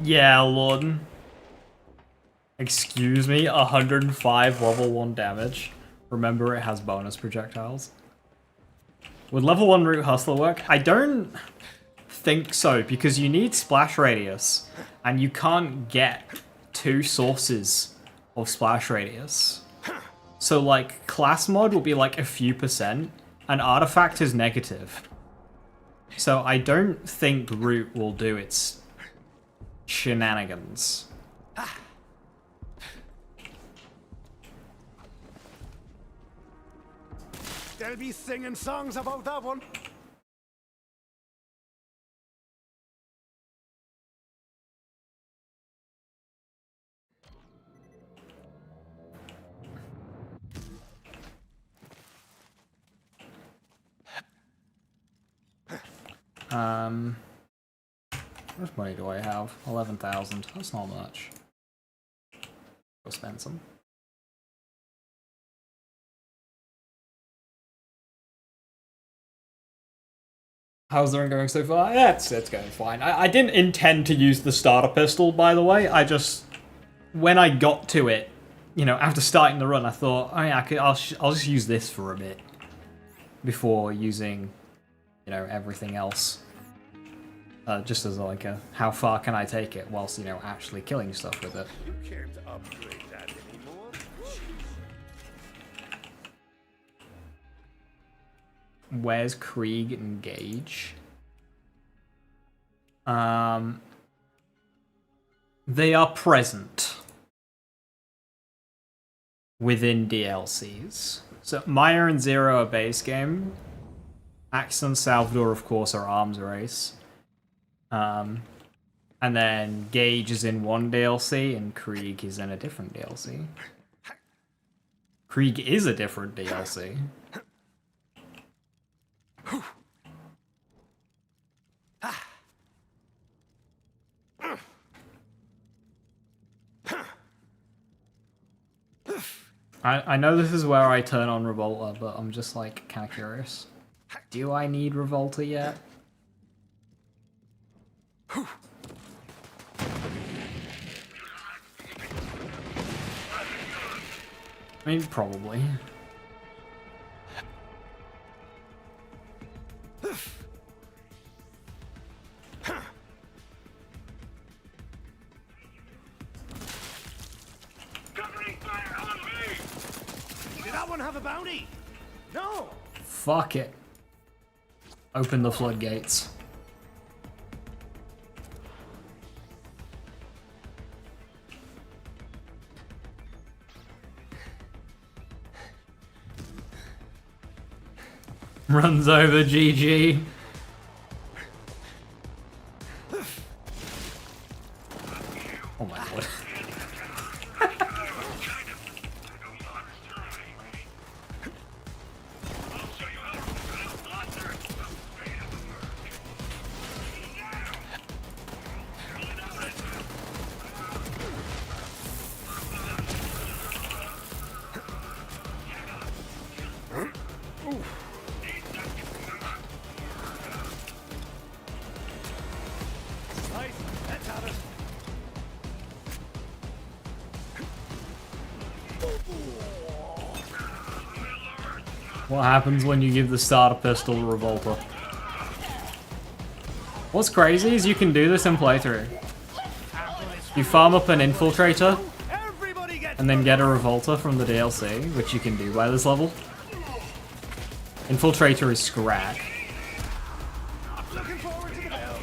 Yeah, Lorden. Excuse me, 105 level 1 damage. Remember, it has bonus projectiles. Would level 1 Root Hustler work? I don't think so, because you need splash radius, and you can't get 2 sources of splash radius. So, like, class mod will be like a few %, and artifact is negative. So I don't think Root will do its shenanigans. They'll be singing songs about that one. How much money do I have? 11,000. That's not much. Go spend some. How's the run going so far? Yeah, it's going fine. I didn't intend to use the starter pistol, by the way. I just, when I got to it, you know, after starting the run, I thought, oh yeah, I'll just use this for a bit before using, you know, everything else. Just as like a, how far can I take it whilst, you know, actually killing stuff with it. You can't upgrade that anymore. Where's Krieg and Gage? They are present within DLCs. So Maya and Zero are base game. Axe and Salvador, of course, are arms race. And then Gage is in one DLC and Krieg is in a different DLC. Krieg is a different DLC. I know this is where I turn on Revolta, but I'm just like kind of curious. Do I need Revolta yet? I mean, probably. Did that one have a bounty? No! Fuck it. Open the floodgates. Runs over GG. Oh my god. Nice. Let's have it. What happens when you give the starter pistol to Revolta? What's crazy is you can do this in playthrough. You farm up an infiltrator Everybody gets and then get a Revolta from the DLC, which you can do by this level. Infiltrator is scrag. looking forward to the bell.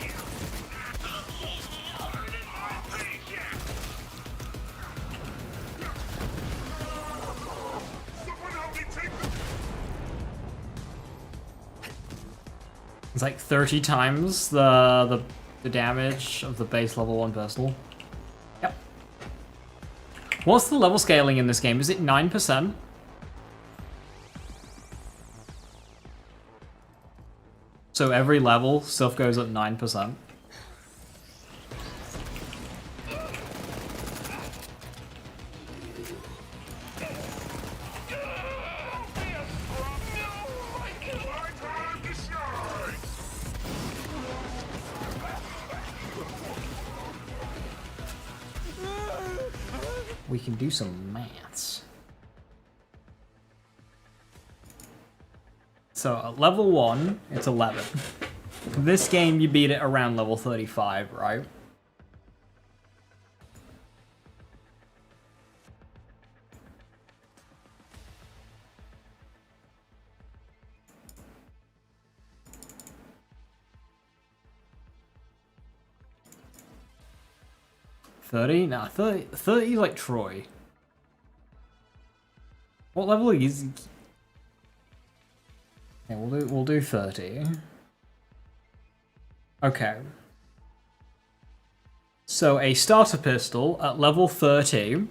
It's like 30 times the damage of the base level 1 pistol. Yep. What's the level scaling in this game? Is it 9%? So every level, stuff goes up 9%. We can do some maths. So at level 1, it's 11. This game, you beat it around level 35, right? Nah, 30 like Troy. What level is? Yeah, we'll do 30. Okay. So a starter pistol at level 30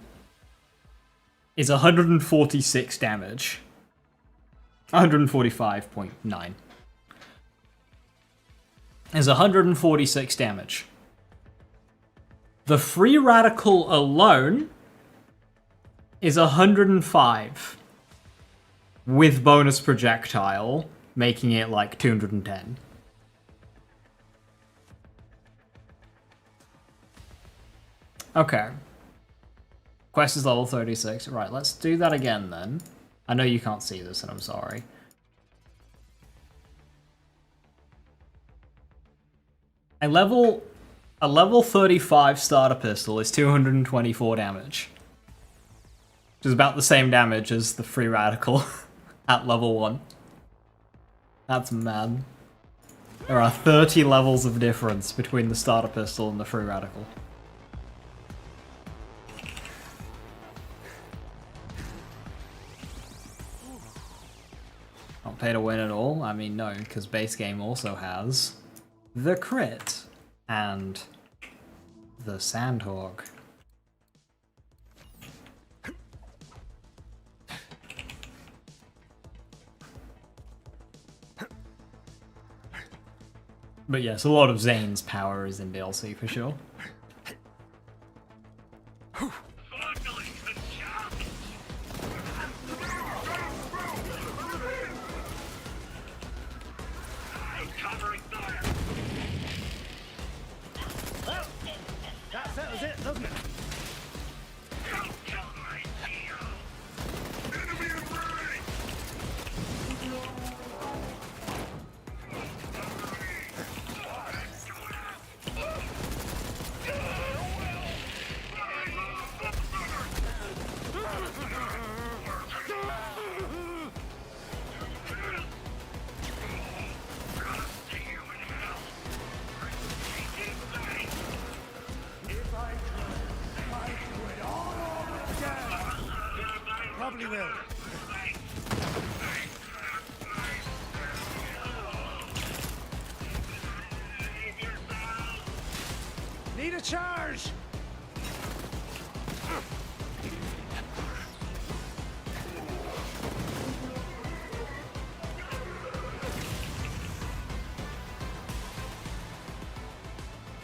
is 146 damage. 145.9. is 146 damage. The free radical alone is 105 with bonus projectile, making it like 210. Okay. Quest is level 36. Right, let's do that again then. I know you can't see this and I'm sorry. A level 35 starter pistol is 224 damage. Which is about the same damage as the free radical at level 1. That's mad. There are 30 levels of difference between the starter pistol and the free radical. Not pay to win at all? I mean, no, because base game also has the crit and the Sandhog. But yes, a lot of Zane's power is in DLC for sure. Well, that settles it, doesn't it? Probably will. Need a charge!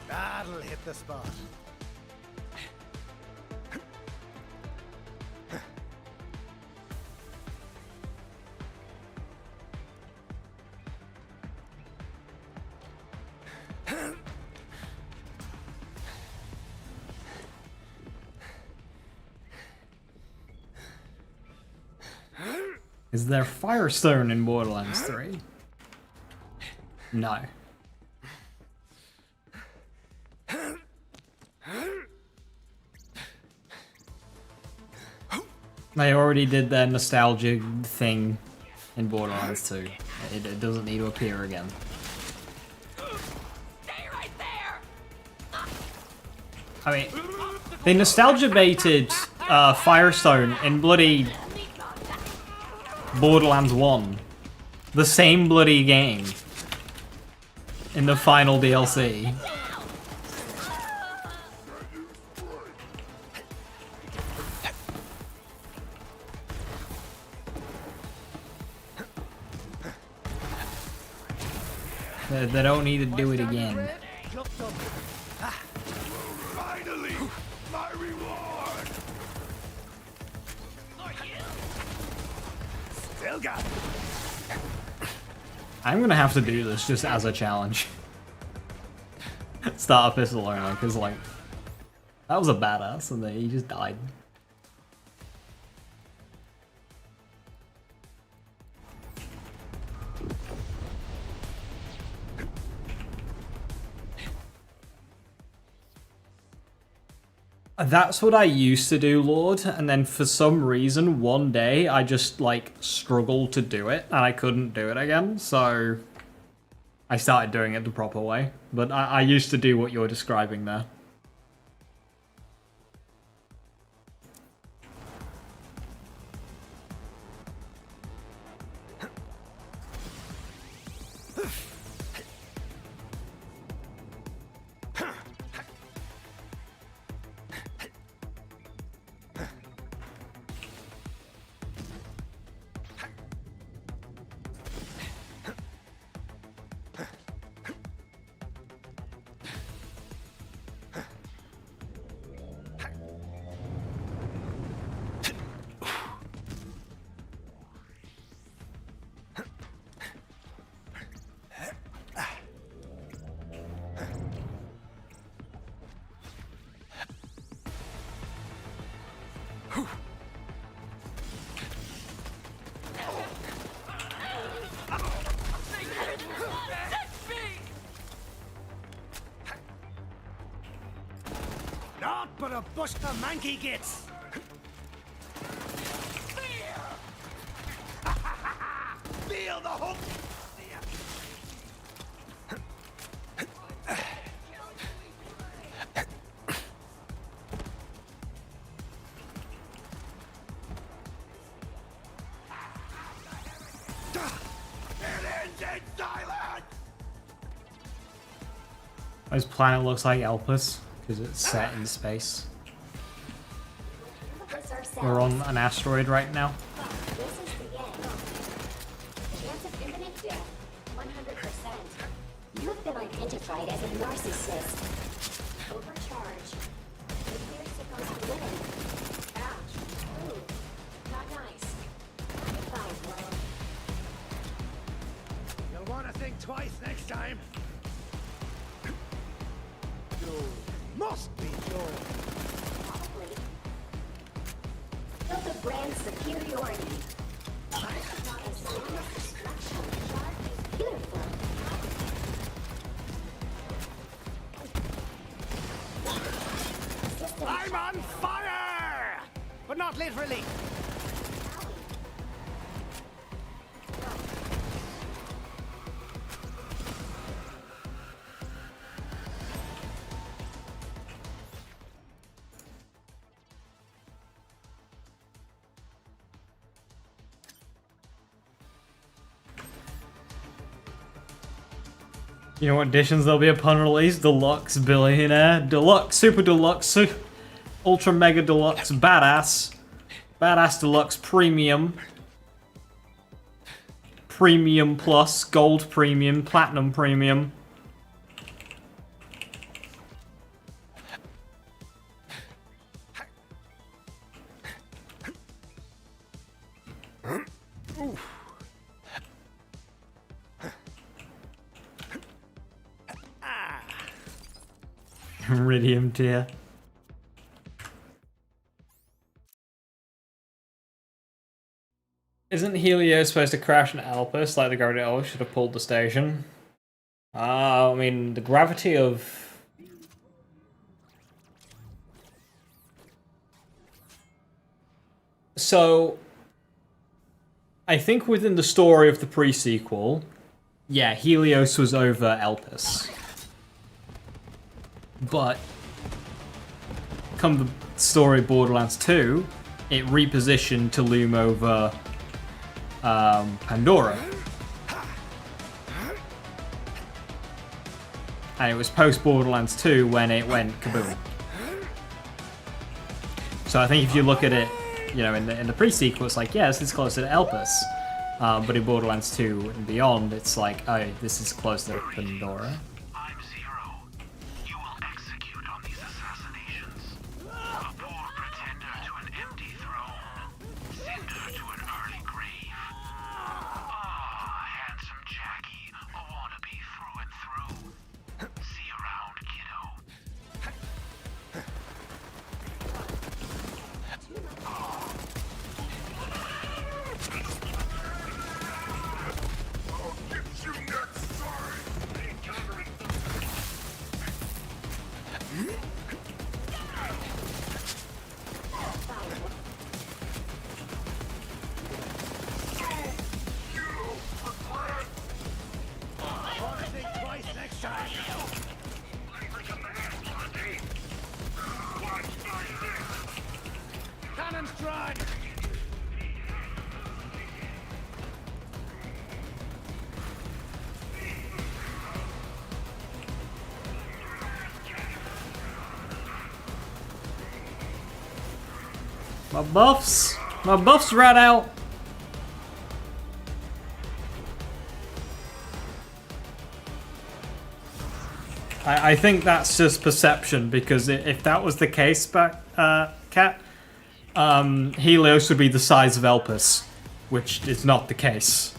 That'll hit the spot. Is there Firestone in Borderlands 3? No. They already did their nostalgia thing in Borderlands 2. It doesn't need to appear again. Stay right there! I mean, they nostalgia baited Firestone in bloody Borderlands 1. The same bloody game. In the final DLC. They don't need to do it again. Finally, my reward! Still got it. I'm gonna have to do this just as a challenge. Start a pistol only, because like, that was a badass and then he just died. That's what I used to do, Lord, and then for some reason, one day, I just, like, struggled to do it, and I couldn't do it again, so I started doing it the proper way. But I used to do what you're describing there. bush the monkey gets. Feel the hook. This planet looks like Elpis because it's set in space. We're on an asteroid right now. This is the end. Chance of imminent death, 100%. You have been identified as a narcissist. Overcharge. You're supposed to win. Ouch. Ooh. Not nice. Fine, well. You'll want to think twice next time. Joe. Must be Joe. Probably. Built a brand superiority. Not as soon as destruction. Sharp is beautiful. I'm on fire! But not literally. You know what editions there'll be upon release? Deluxe Billionaire, Deluxe, Super Deluxe, Ultra Mega Deluxe, Badass, Badass Deluxe Premium, Premium Plus, Gold Premium, Platinum Premium. Iridium tier. Isn't Helio supposed to crash in Elpis like the gravity? Oh, should have pulled the station. I mean, the gravity of... So, I think within the story of the pre-sequel, yeah, Helios was over Elpis. But, come the story of Borderlands 2, it repositioned to loom over Pandora. And it was post Borderlands 2 when it went kaboom. So I think if you look at it, you know, in the pre-sequel, it's like, yes, it's closer to Elpis. But in Borderlands 2 and beyond, it's like, oh, this is closer to Pandora. Cannons dry! My buffs ran out. I think that's just perception, because if that was the case, Cat, Helios would be the size of Elpis, which is not the case.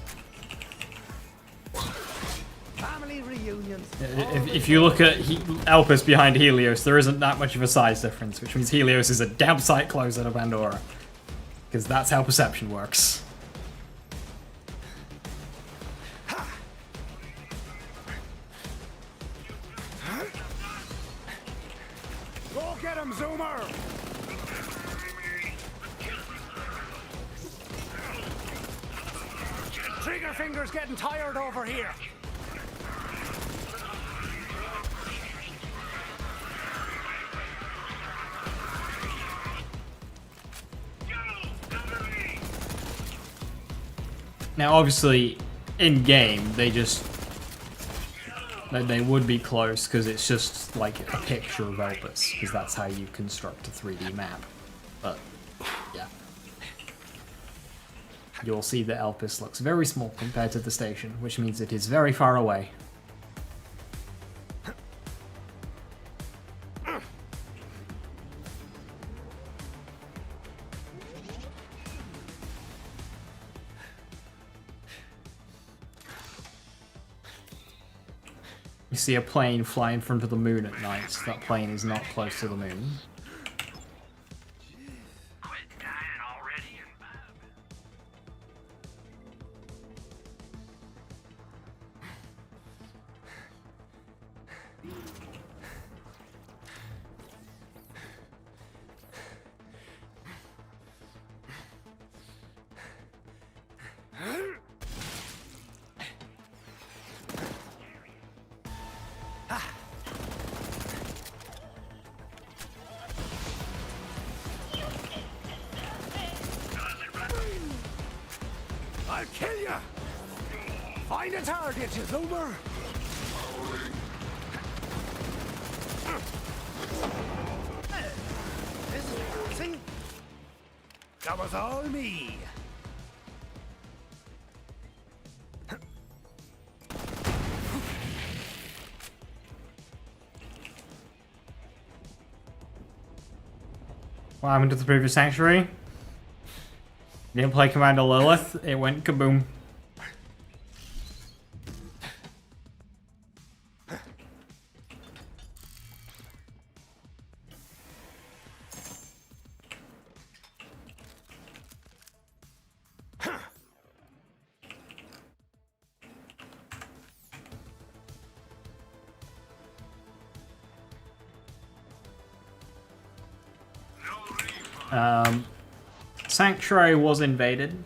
Family reunions. If you look at Elpis behind Helios, there isn't that much of a size difference, which means Helios is a damn sight closer to Pandora. Because that's how perception works. Go get him, Zoomer! fingers getting tired over here. Now, obviously, in game, they would be close because it's just like a picture of Elpis, because that's how you construct a 3D map. But yeah, you'll see that Elpis looks very small compared to the station, which means it is very far away. You see a plane fly in front of the moon at night. That plane is not close to the moon. Quit dying already and I'll kill you! Find a target, you zoomer! This is fancy. That was all me. What happened to the previous sanctuary? Didn't play Commander Lilith, it went kaboom. Sanctuary was invaded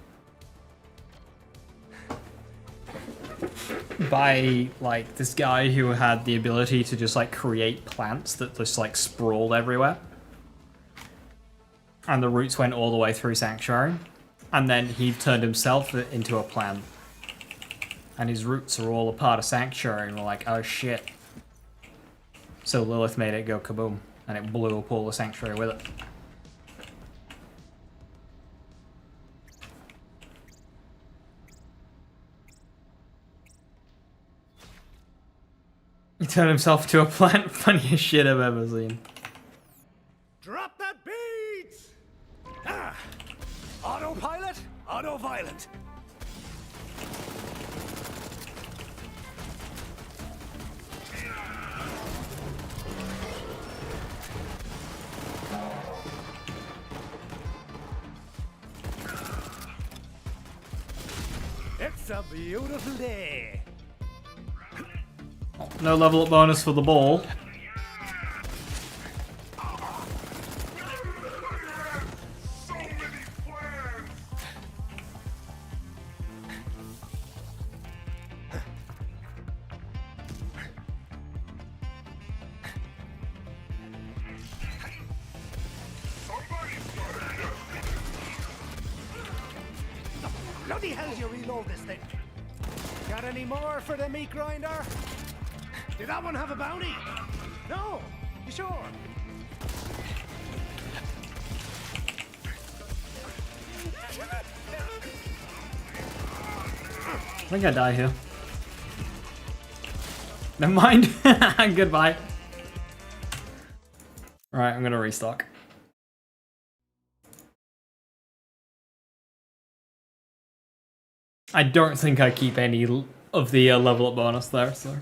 by like this guy who had the ability to just like create plants that just like sprawled everywhere, and the roots went all the way through Sanctuary, and then he turned himself into a plant, and his roots are all a part of Sanctuary, and we're like, oh shit. So Lilith made it go kaboom, and it blew up all the Sanctuary with it. He turned himself into a plant. Funniest shit I've ever seen. Drop that beat! Ah. Autopilot, auto-violent. It's a beautiful day. No level up bonus for the ball. so many plans. Bloody hell, you reload this thing. Got any more for the meat grinder? Did that one have a bounty? No? You sure? I think I die here. Never mind. Goodbye. Alright, I'm gonna restock. I don't think I keep any of the level up bonus there, so.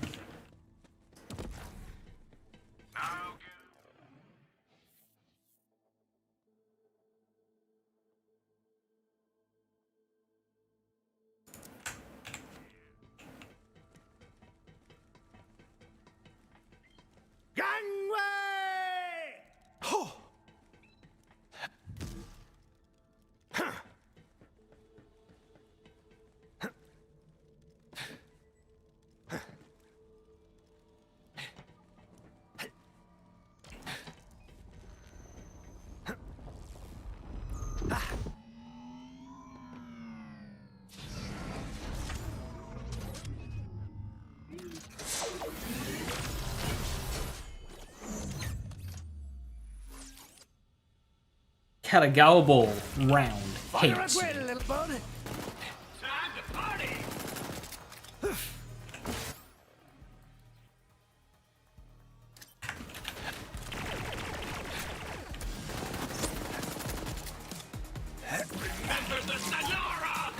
Gangway! Oh. Katagawa Ball round Fire hate. at will, little bud. Time to party! Remember the Sonora!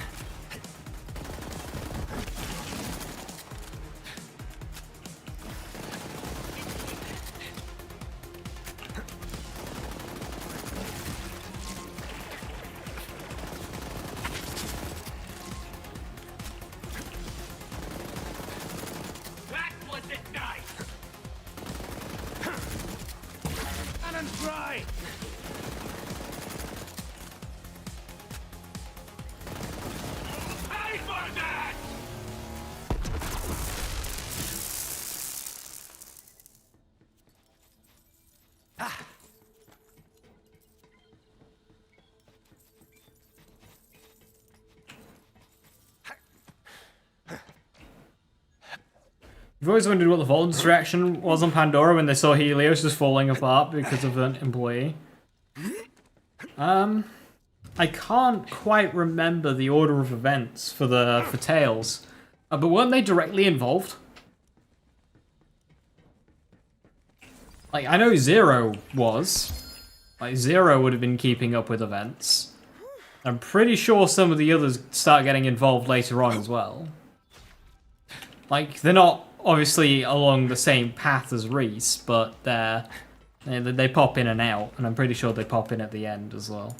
That wasn't nice! Cannons dry. Pay for that! You've always wondered what the Vulcan's reaction was on Pandora when they saw Helios just falling apart because of an employee. I can't quite remember the order of events for Tails, but weren't they directly involved? Like, I know Zero was. Like, Zero would have been keeping up with events. I'm pretty sure some of the others start getting involved later on as well. Like, they're not obviously along the same path as Reese, but they pop in and out, and I'm pretty sure they pop in at the end as well.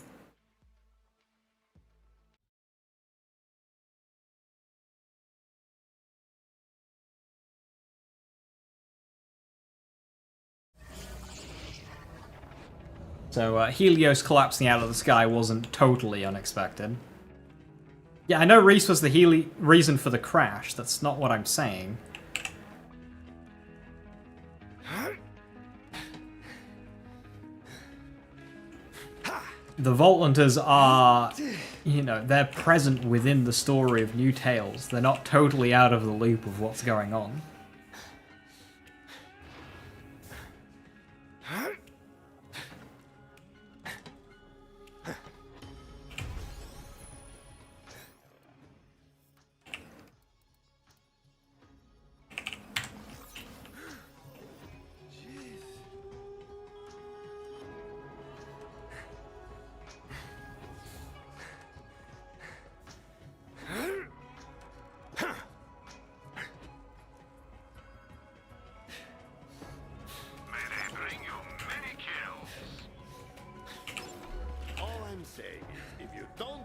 So Helios collapsing out of the sky wasn't totally unexpected. Yeah, I know Reese was the reason for the crash. That's not what I'm saying. The Vault Hunters are, you know, they're present within the story of New Tales. They're not totally out of the loop of what's going on.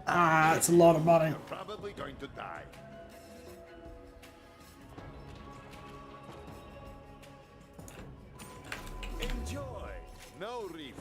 That's a lot of money. You're probably going to die. Enjoy. No refunds.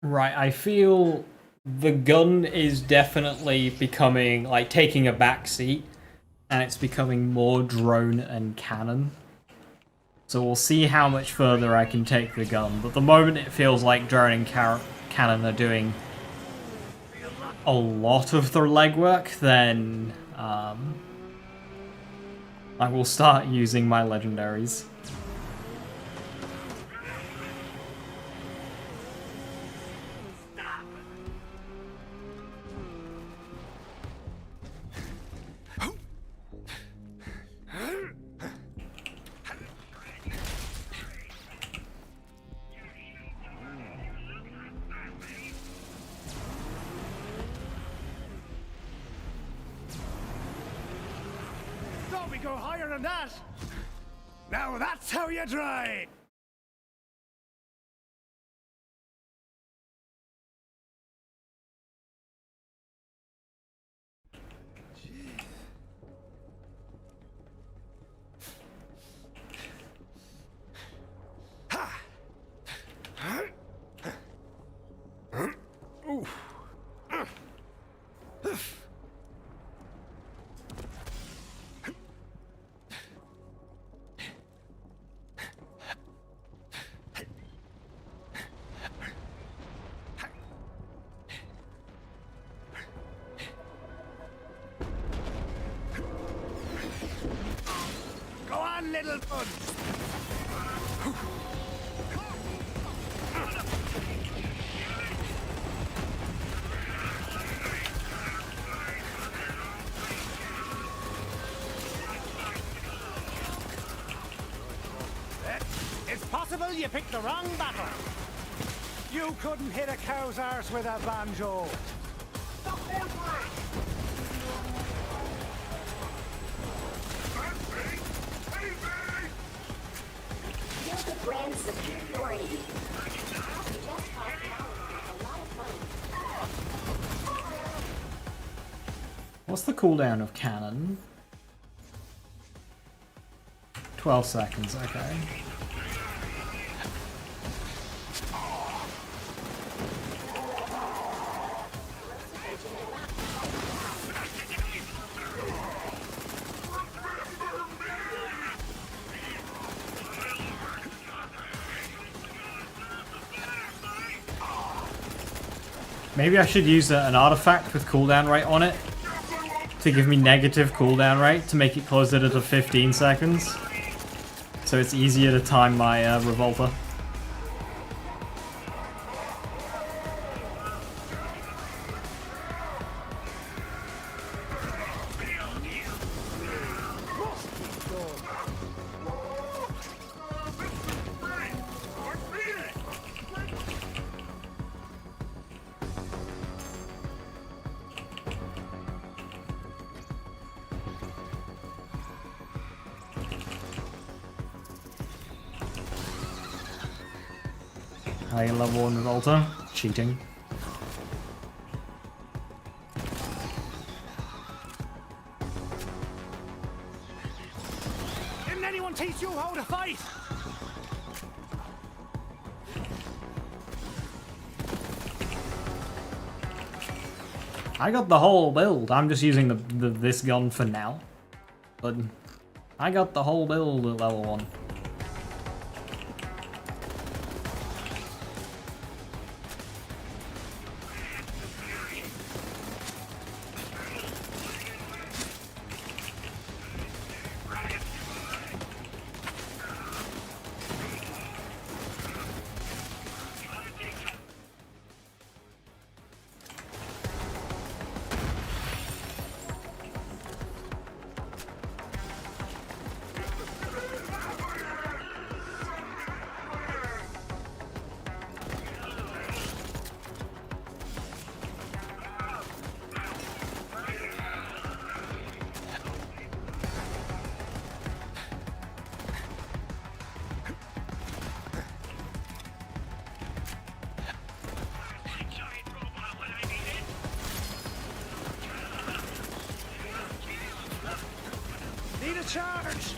Right, I feel the gun is definitely becoming, like, taking a backseat, and it's becoming more drone and cannon. So we'll see how much further I can take the gun, but the moment it feels like drone and cannon are doing a lot of the legwork, then I will start using my legendaries. Thought we go higher than that. Now that's how you try. Ha! little buds! It's possible you picked the wrong battle. You couldn't hit a cow's arse with a banjo. Feel the brand superiority. Just off now with a lot of fun. What's the cooldown of cannon? 12 seconds, okay. Maybe I should use an artifact with cooldown rate on it to give me negative cooldown rate to make it closer to 15 seconds. So it's easier to time my revolver. High level 1 revolver. Cheating. Didn't anyone teach you how to fight? I got the whole build. I'm just using this gun for now. But I got the whole build at level 1. Need a charge!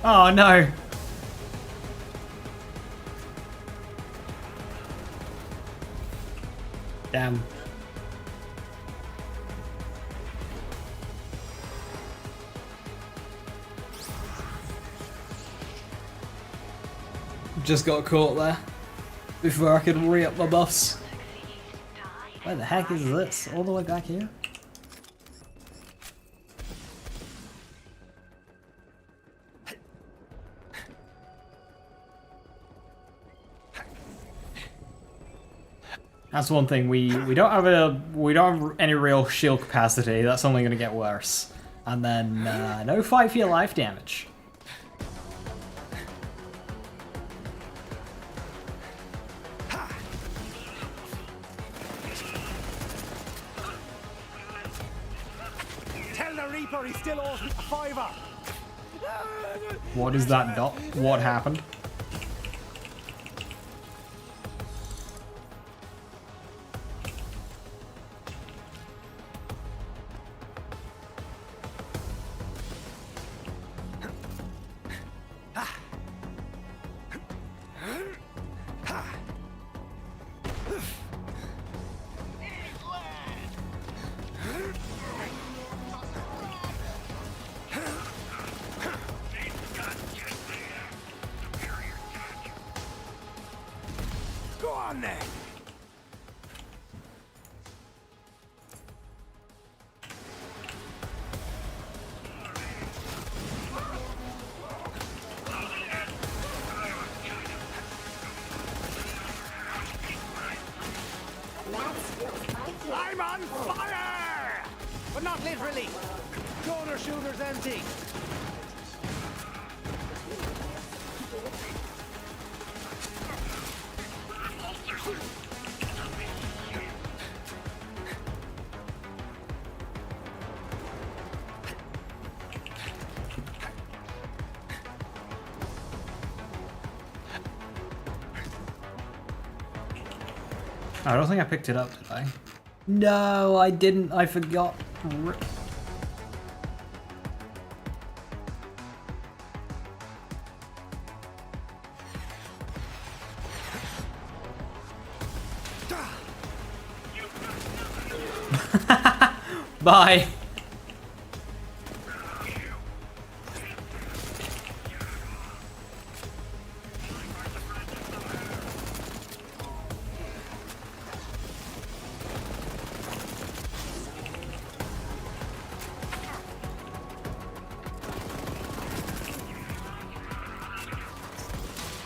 Oh no! Damn. Just got caught there before I could re-up my buffs. Where the heck is this? All the way back here? That's one thing, we don't have any real shield capacity. That's only gonna get worse. And then no fight for your life damage. Tell the Reaper he still owes me a $5. What is that dot? What happened? on then. I'm on fire! But not literally. Donor shooter's empty. I don't think I picked it up, did I? No, I didn't. I forgot. Bye.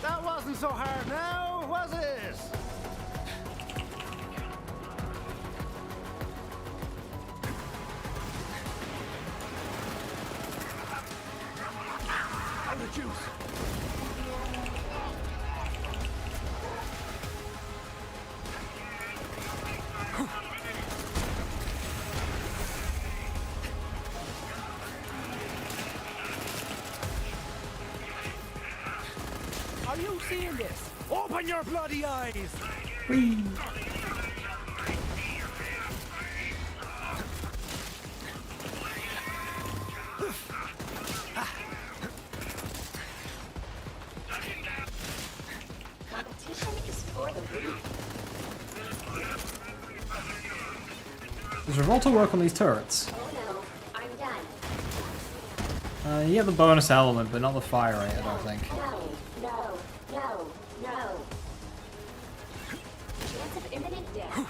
That wasn't so hard now, was it? And the juice. Are you seeing this? Open your bloody eyes! Competition is for the weak. Does Revolta work on these turrets? Oh no, I'm done. You get the bonus element, but not the fire rate, I don't think. No, no, no, no. Chance of imminent death. 100%.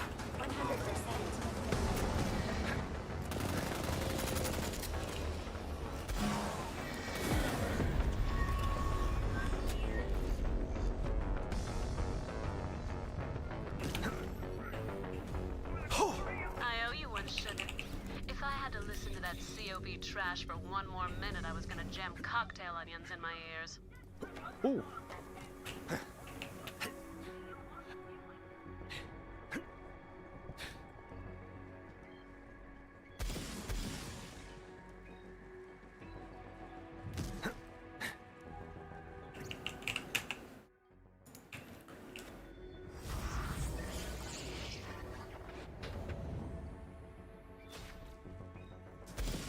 I owe you one, sugar. If I had to listen to that COB trash for one more minute, I was gonna jam cocktail onions in my ears. Ooh.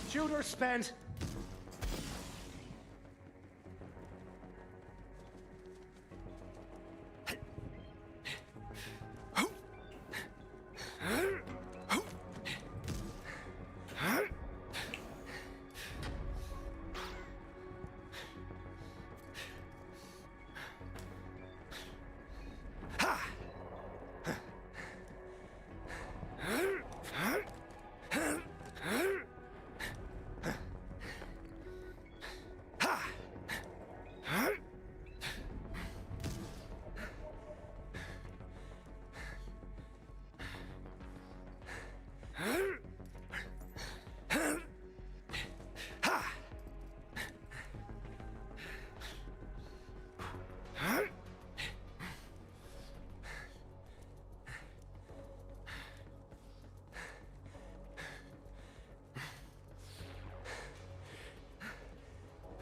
Shooter spent.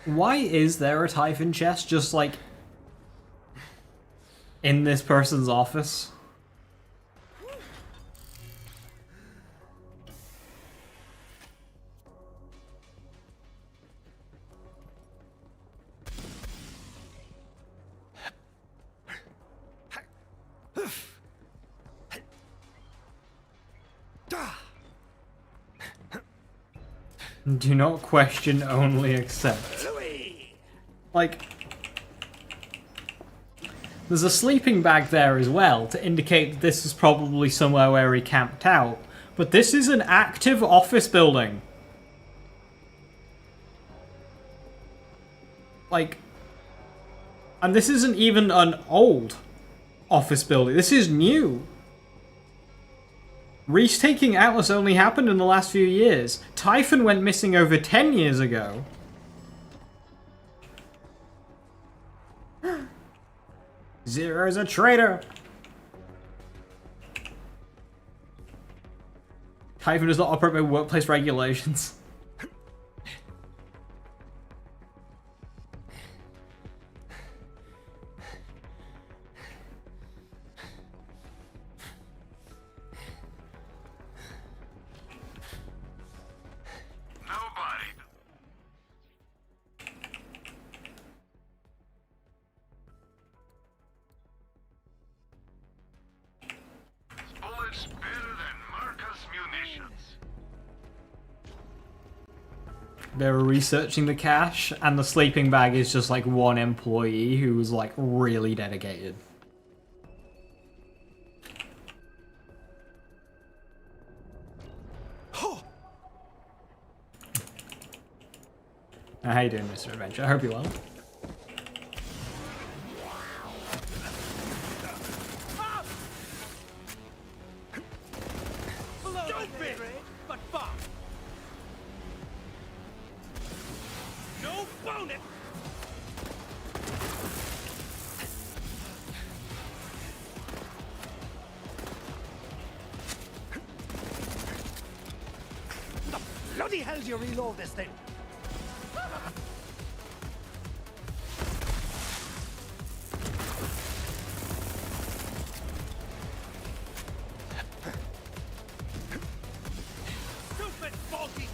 Why is there a Typhon chest just like in this person's office? Do not question, only accept. Like, There's a sleeping bag there as well to indicate that this is probably somewhere where he camped out. But this is an active office building. Like, and this isn't even an old office building. This is new. Reese taking Atlas only happened in the last few years. Typhon went missing over 10 years ago. Zero's a traitor. Typhon does not operate by workplace regulations. Nobody. Bullets better than Marcus munitions. They were researching the cache, and the sleeping bag is just like one employee who was like really dedicated. How you doing, Mr. Adventure? I hope you're well. Stupid, but fun. No bonus. The bloody hell do you reload this thing? Stupid faulty.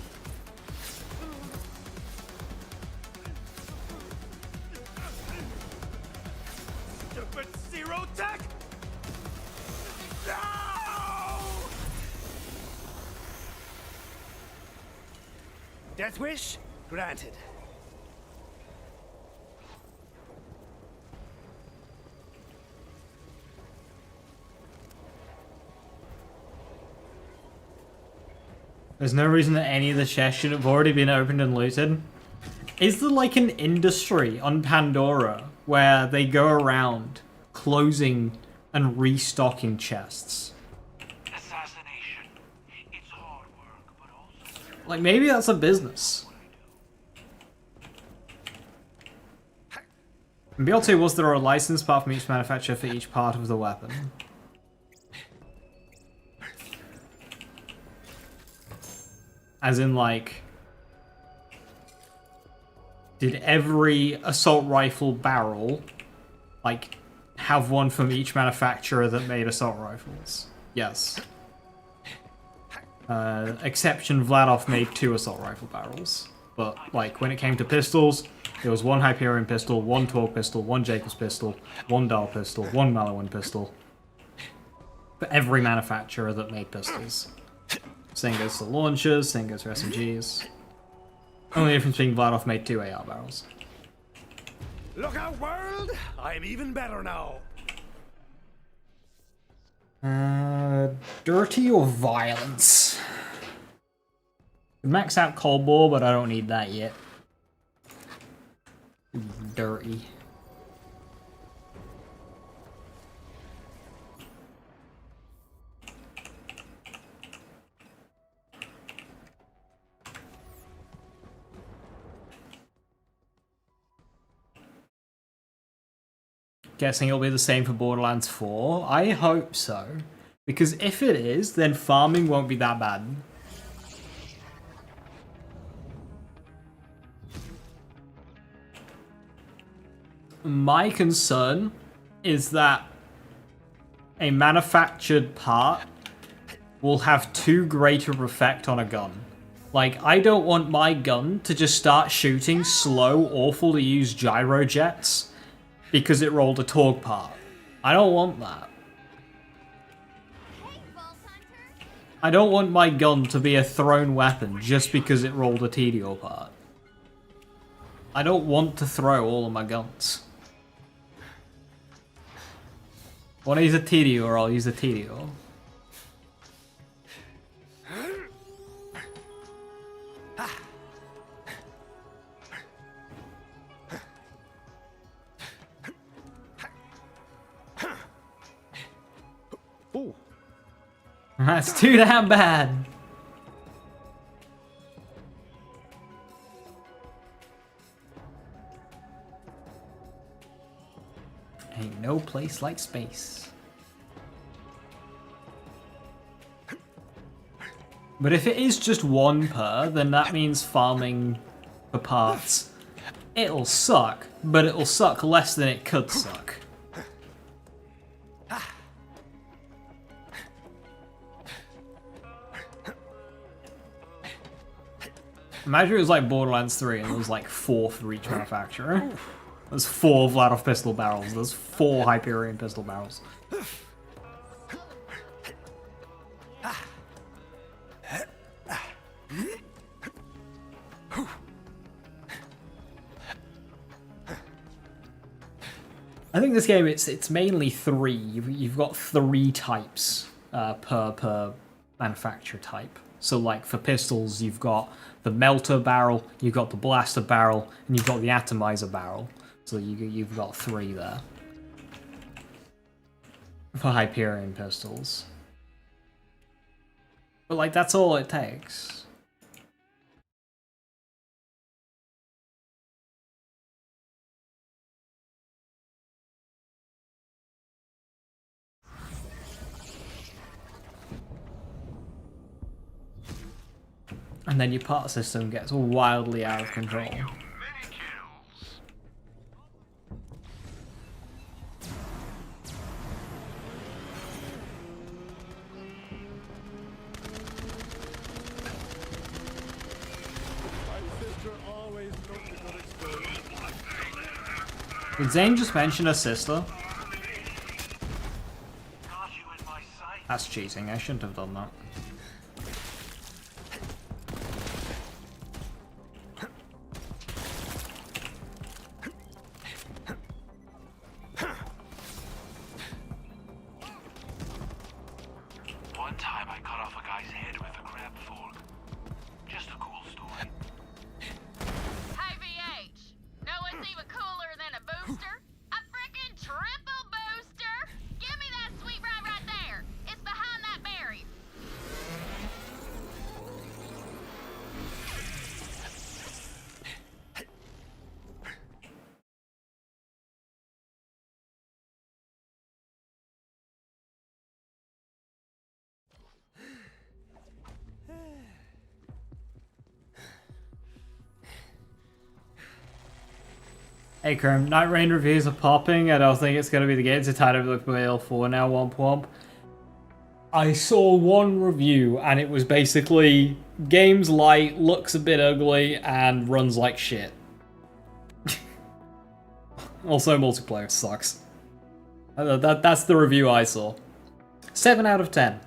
Stupid zero tech. No! Death wish? Granted. There's no reason that any of the chests should have already been opened and looted. Is there like an industry on Pandora where they go around closing and restocking chests? Assassination. It's hard work, but also Like maybe that's a business. In BL2, was there a license part from each manufacturer for each part of the weapon? As in, like, did every assault rifle barrel, like, have one from each manufacturer that made assault rifles? Yes. Exception, Vladov made 2 assault rifle barrels. But, like, when it came to pistols, there was 1 Hyperion pistol, 1 Torque pistol, 1 Jacobs pistol, 1 Dahl pistol, 1 Malowin pistol. For every manufacturer that made pistols. Same goes to launchers, same goes for SMGs. Only difference being Vladov made 2 AR barrels. Look out, world! I'm even better now. Dirty or violence? Max out cold bore, but I don't need that yet. Dirty. Guessing it'll be the same for Borderlands 4. I hope so. Because if it is, then farming won't be that bad. My concern is that a manufactured part will have too great a effect on a gun. Like, I don't want my gun to just start shooting slow, awful to use gyro jets because it rolled a Torgue part. I don't want that. I don't want my gun to be a thrown weapon just because it rolled a TDO part. I don't want to throw all of my guns. Want to use a TDO or I'll use a TDO. Oh, That's too damn bad. Ain't no place like space. But if it is just one per, then that means farming for parts. It'll suck, but it'll suck less than it could suck. Imagine it was like Borderlands 3 and there was like 4 for each manufacturer. There's 4 Vladoff pistol barrels, there's 4 Hyperion pistol barrels. I think this game, it's mainly 3. You've got 3 types per manufacturer type. So like for pistols, you've got the melter barrel, you've got the blaster barrel, and you've got the atomizer barrel. So you've got 3 there. For Hyperion pistols. But like, that's all it takes. And then your part system gets wildly out of control. Did Zane just mention a sister? That's cheating, I shouldn't have done that. One time I cut off a guy's head with a crab fork. Just a cool story. Hey, VH. Know what's even cooler than a booster? A frickin' triple booster! Give me that sweet ride right there. It's behind that barrier. Hey Kerm, Night Rain reviews are popping. I don't think it's going to be the game. It's a title of the 4 now, womp womp. I saw one review and it was basically game's light, looks a bit ugly, and runs like shit. Also, multiplayer sucks. That's the review I saw. 7 out of 10.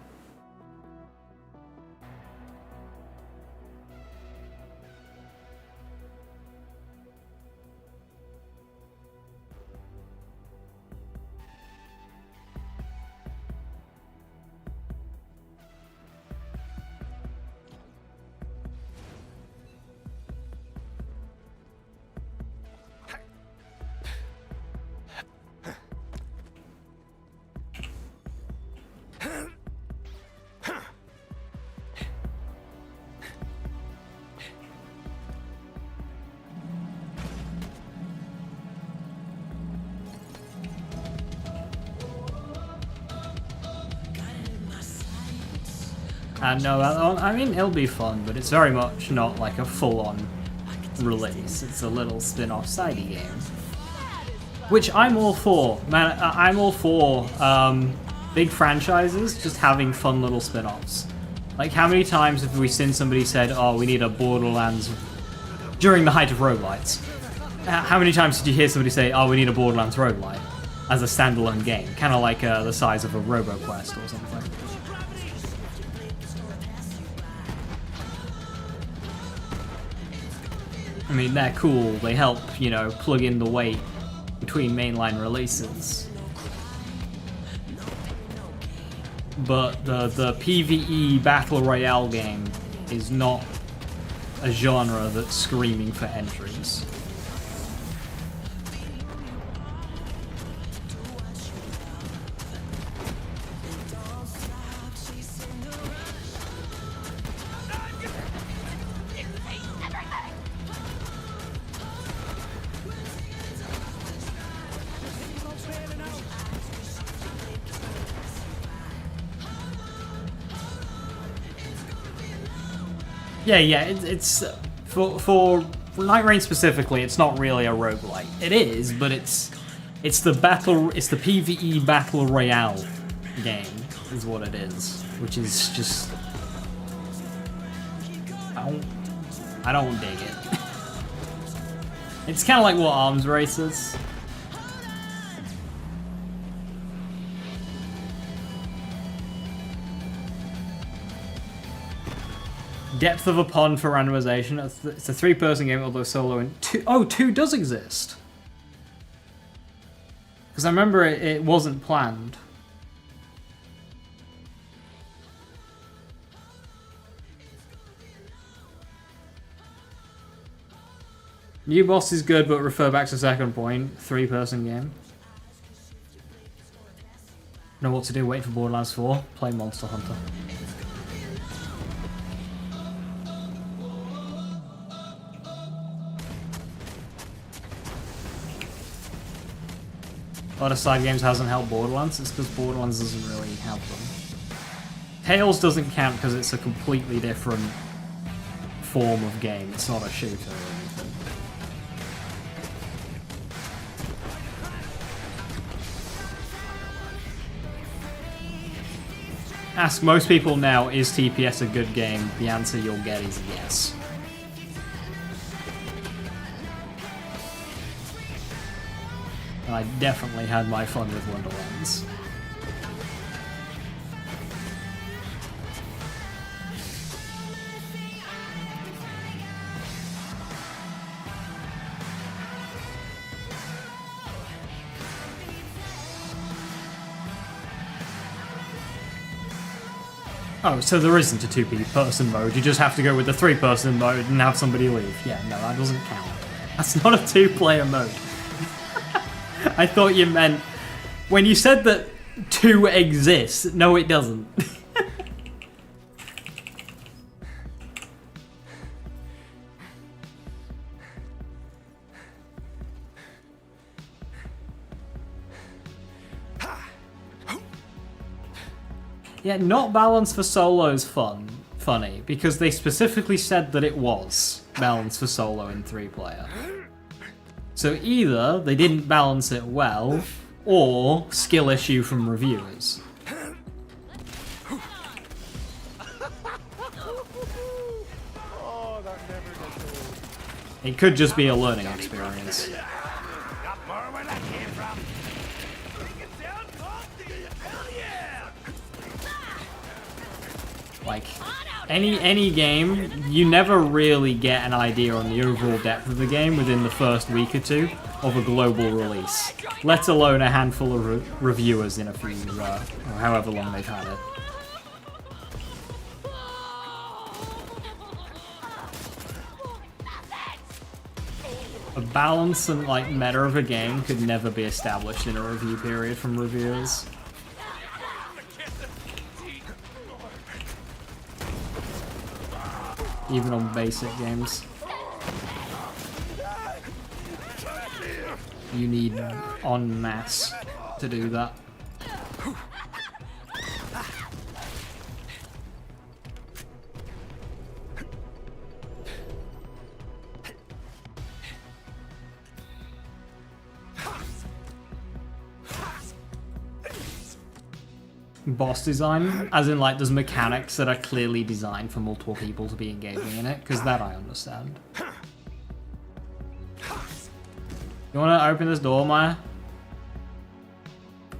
No, I mean, it'll be fun, but it's very much not like a full-on release. It's a little spin-off sidey game. Which I'm all for. Man, I'm all for big franchises just having fun little spin-offs. Like, how many times have we seen somebody said, oh, we need a Borderlands during the height of roguelites? How many times did you hear somebody say, oh, we need a Borderlands roguelite as a standalone game? Kind of like the size of a RoboQuest or something. I mean, they're cool, they help, you know, plug in the weight between mainline releases. but the PvE Battle Royale game is not a genre that's screaming for entries. Yeah, it's for Night Rain specifically, it's not really a roguelike. It is, but it's the PvE Battle Royale game is what it is, which is just I don't dig it. It's kind of like what Arms Race is. Depth of a pond for randomization. It's a 3-person game, although solo and 2. Oh, 2 does exist. Because I remember it wasn't planned. New boss is good, but refer back to second point. 3-person game. Know what to do, wait for Borderlands 4. Play Monster Hunter. A lot of side games hasn't helped Borderlands. It's because Borderlands doesn't really have them. Tales doesn't count because it's a completely different form of game. It's not a shooter or anything. Ask most people now, is TPS a good game? The answer you'll get is yes. I definitely had my fun with Wonderlands. Oh, so there isn't a 2-person mode, you just have to go with the 3-person mode and have somebody leave. Yeah, no, that doesn't count. That's not a 2-player mode. I thought you meant when you said that 2 exists. No, it doesn't. Yeah, not balanced for solo is funny because they specifically said that it was balanced for solo in 3-player. So either they didn't balance it well, or skill issue from reviewers. It could just be a learning experience. Got more where that came from. Bring it down, hell yeah! Like, any game, you never really get an idea on the overall depth of the game within the first week or 2 of a global release, let alone a handful of reviewers in a few, or however long they've had it. A balance and like meta of a game could never be established in a review period from reviewers. Even on basic games. You need en masse to do that. Boss design, as in like there's mechanics that are clearly designed for multiple people to be engaging in it, because that I understand. You want to open this door, Maya?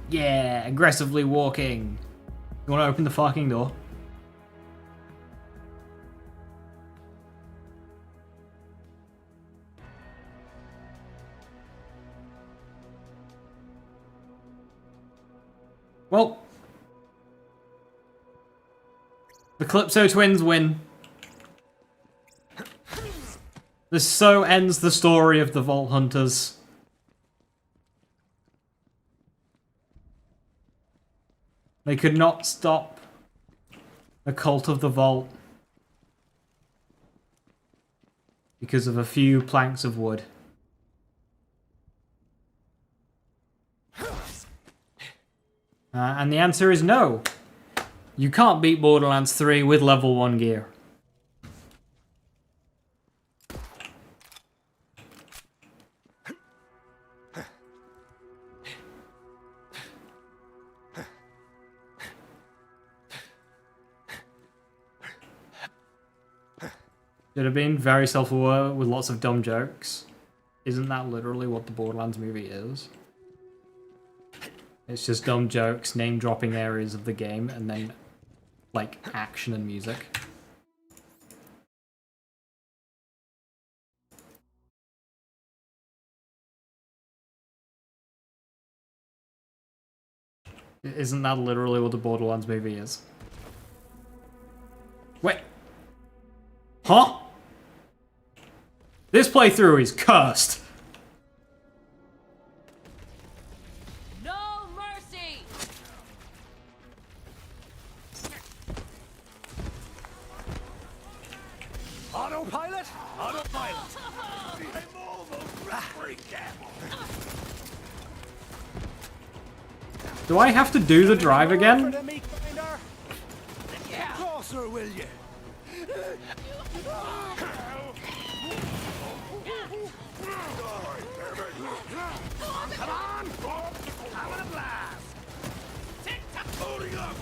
Yeah, aggressively walking. You want to open the fucking door? Well, The Calypso twins win. This so ends the story of the Vault Hunters. They could not stop the cult of the Vault because of a few planks of wood. And the answer is no. You can't beat Borderlands 3 with level 1 gear. Should have been very self-aware with lots of dumb jokes. Isn't that literally what the Borderlands movie is? It's just dumb jokes, name-dropping areas of the game, and then, like, action and music. Isn't that literally what the Borderlands movie is? Wait. Huh? This playthrough is cursed. No mercy! Autopilot? Autopilot. I'm almost freaked out. Do I have to do the drive For again? the meat grinder? Yeah. Closer, will you? Come on! Having a blast! Tick-tock, loading up.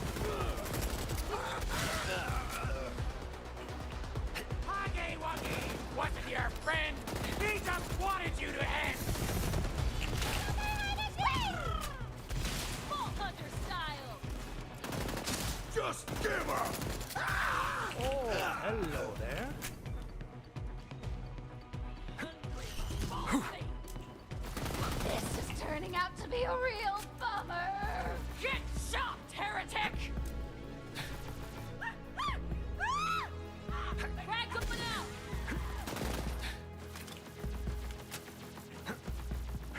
Huggy Wuggy wasn't your friend. He just wanted you to end. Vault Hunter style! Just give her. Oh, hello there. This is turning out to be a real bummer! Get shot, heretic! Frag going out!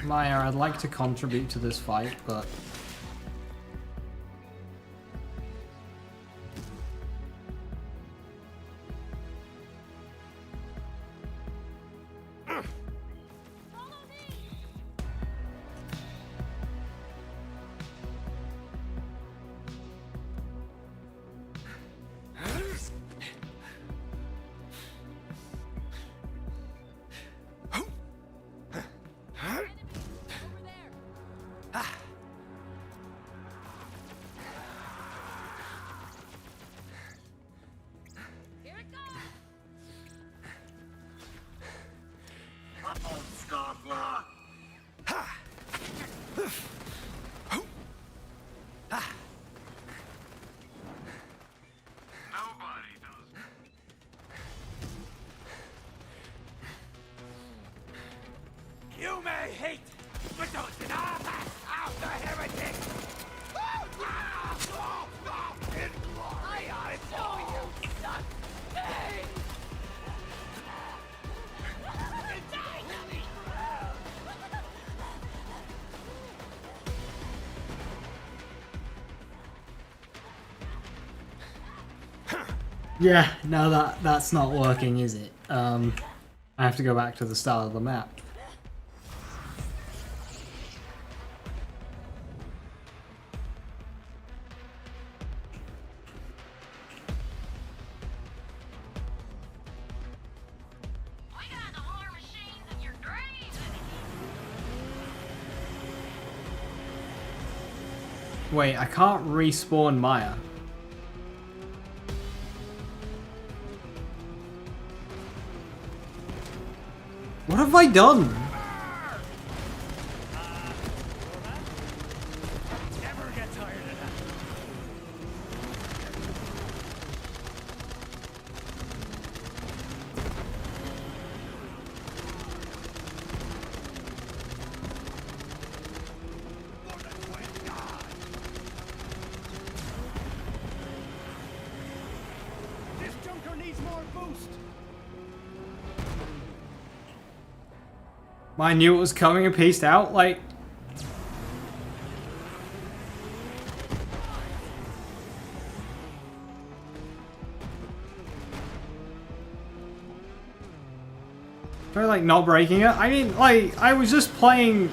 Maya, I'd like to contribute to this fight, but... Here it goes! Uh-oh, scofflaw. Nobody does. You may hate, but don't deny that out the heretic. In glory, I know you suck. Hey! Yeah, no, that's not working, is it? I have to go back to the start of the map. We got the war machines in your grave! Wait, I can't respawn Maya. What have I done? Never get tired of that. I knew it was coming and pieced out, like... Try, like, not breaking it? I mean, like, I was just playing...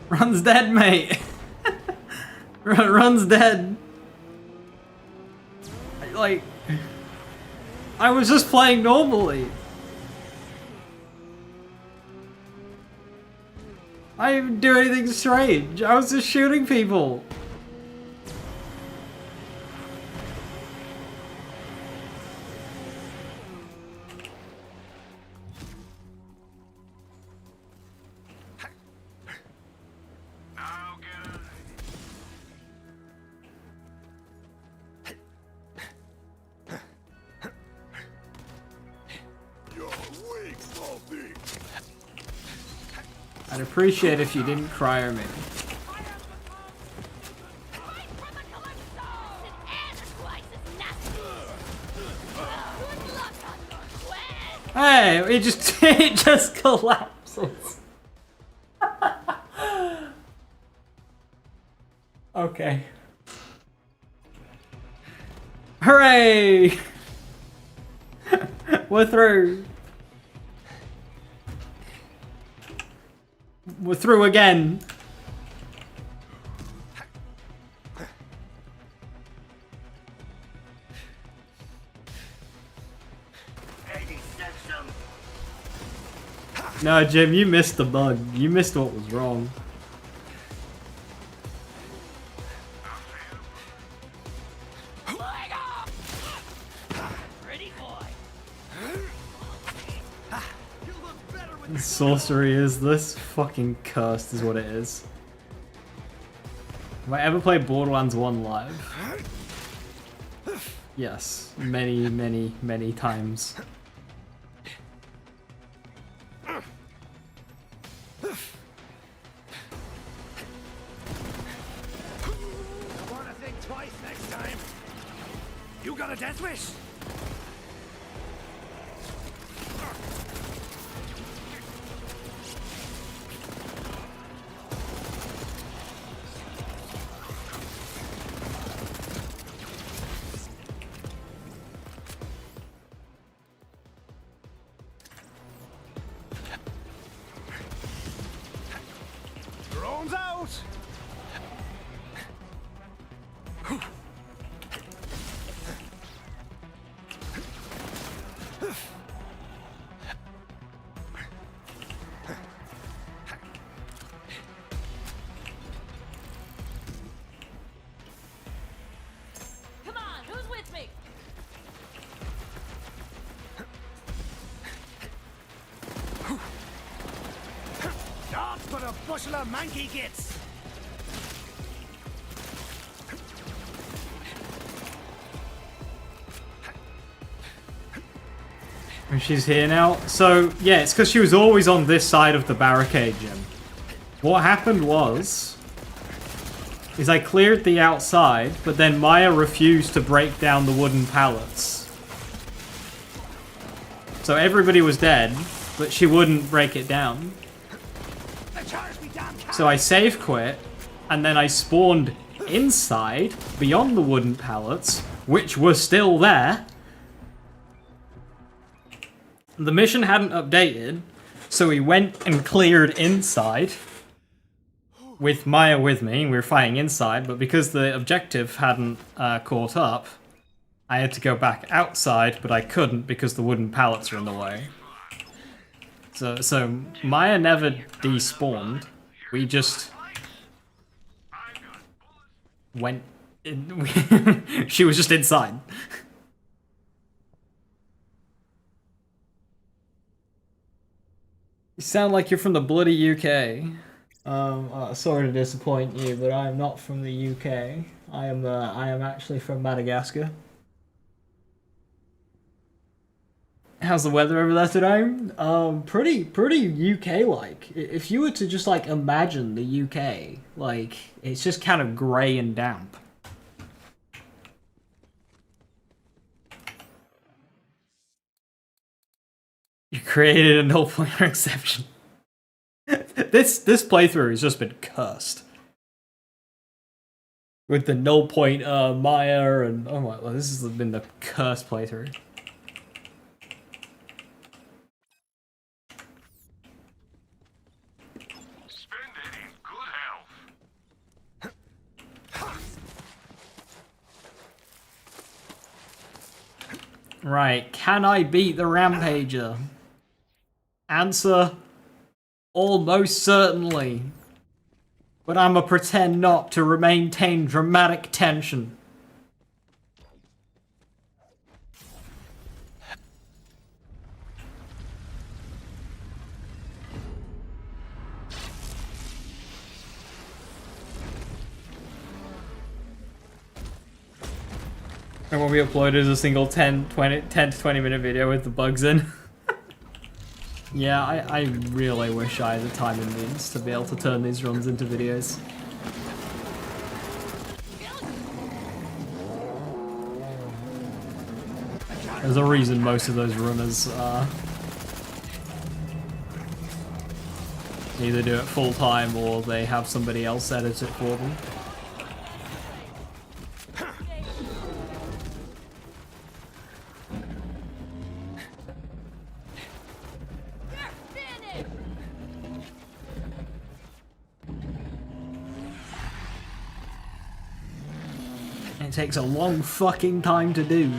Run's dead, mate. Run's dead. Like... I was just playing normally. I didn't do anything strange. I was just shooting people. I'd appreciate if you didn't cryo me. Hey, it just it just collapses. Okay. Hooray! We're through. We're through again. No, Jim, you missed the bug. You missed what was wrong. Sorcery is this fucking cursed is what it is. Have I ever played Borderlands 1 live? Yes. Many, many, many times. I wanna think twice next time. You got a death wish? Drones out! Come on, who's with me? Not but a bushel of manky gits! And she's here now. So, yeah, it's because she was always on this side of the barricade, Jim. What happened was... is I cleared the outside, but then Maya refused to break down the wooden pallets. So everybody was dead, but she wouldn't break it down. So I save quit, and then I spawned inside, beyond the wooden pallets, which were still there. The mission hadn't updated, so we went and cleared inside. With Maya with me, we were fighting inside, but because the objective hadn't caught up, I had to go back outside, but I couldn't because the wooden pallets are in the way. So Maya never despawned. We just went in. She was just inside. You sound like you're from the bloody UK. Sorry to disappoint you, but I'm not from the UK. I am actually from Madagascar. How's the weather over there today? Pretty UK-like. If you were to just, like, imagine the UK, like, it's just kind of grey and damp. You created a null pointer exception. This playthrough has just been cursed. With the null point Maya and oh my god, this has been the cursed playthrough. Spend it in good health. Right, can I beat the Rampager? Answer, almost certainly. But I'ma pretend not to maintain dramatic tension. And what we uploaded is a single 10 to 20 minute video with the bugs in. Yeah, I really wish I had the time and means to be able to turn these runs into videos. There's a reason most of those runners either do it full time or they have somebody else edit it for them. It takes a long fucking time to do.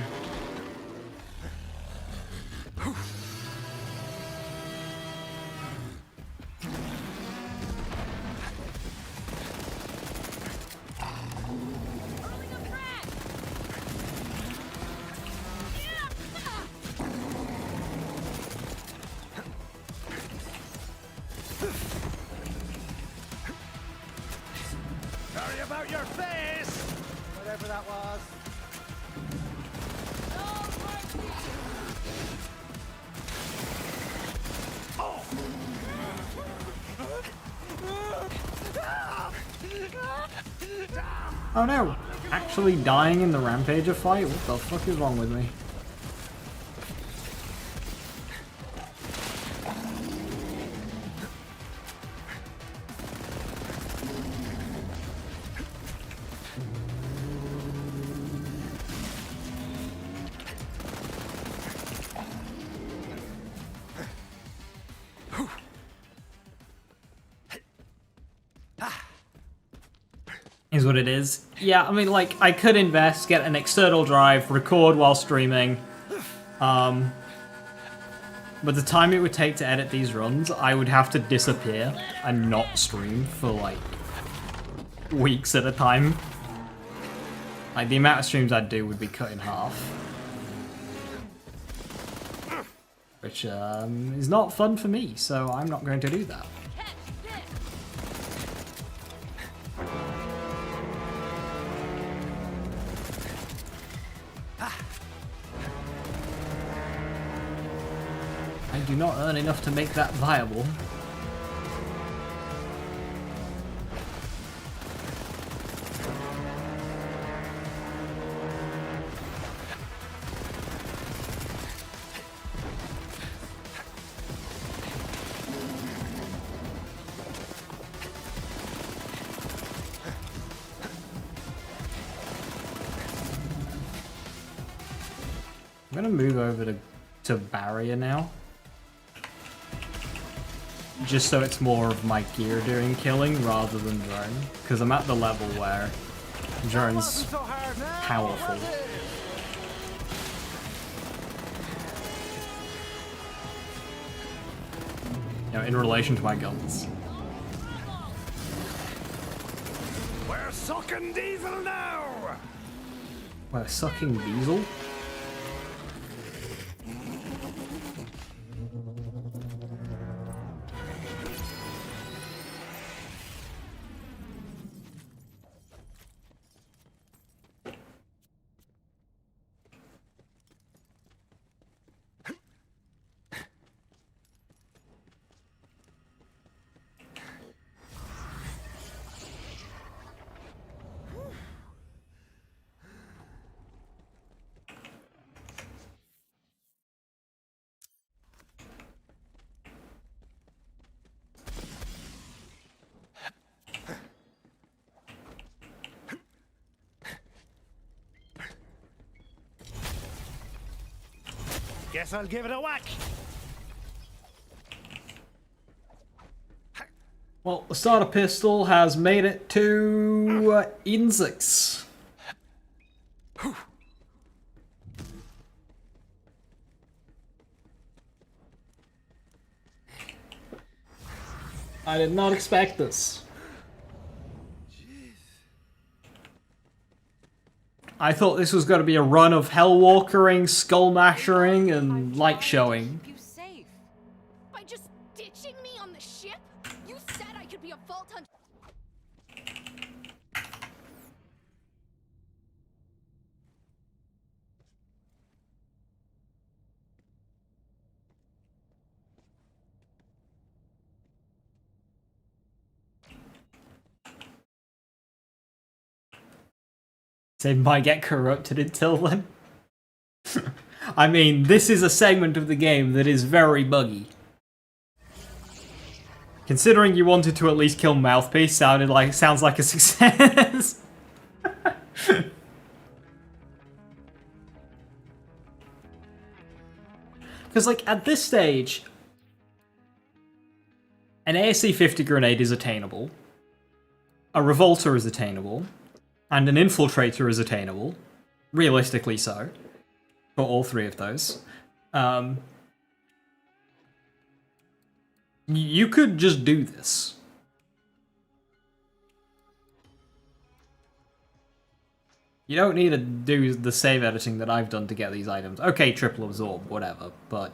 Sorry about your face! Whatever that was. Oh no! Actually dying in the Rampager fight? What the fuck is wrong with me? Is what it is. Yeah, I mean, like, I could invest, get an external drive, record while streaming. But the time it would take to edit these runs, I would have to disappear and not stream for, like, weeks at a time. Like, the amount of streams I'd do would be cut in half. Which, is not fun for me, so I'm not going to do that. I do not earn enough to make that viable. I'm gonna move over to barrier now. Just so it's more of my gear doing killing rather than drone. Because I'm at the level where drone's powerful. You know, in relation to my guns. We're sucking diesel now! We're sucking diesel? Guess I'll give it a whack. Well, the starter pistol has made it to Eden 6. I did not expect this. I thought this was going to be a run of hellwalkering, skull mashering, and light showing. You safe by just ditching me on the ship. You said I could be a vault hunter. They might get corrupted until then. I mean, this is a segment of the game that is very buggy. Considering you wanted to at least kill Mouthpiece, sounds like a success. Because, like, at this stage, an ASC 50 grenade is attainable, a revolter is attainable, and an infiltrator is attainable, realistically so, for all three of those. You could just do this. You don't need to do the save editing that I've done to get these items. Okay, triple absorb, whatever, but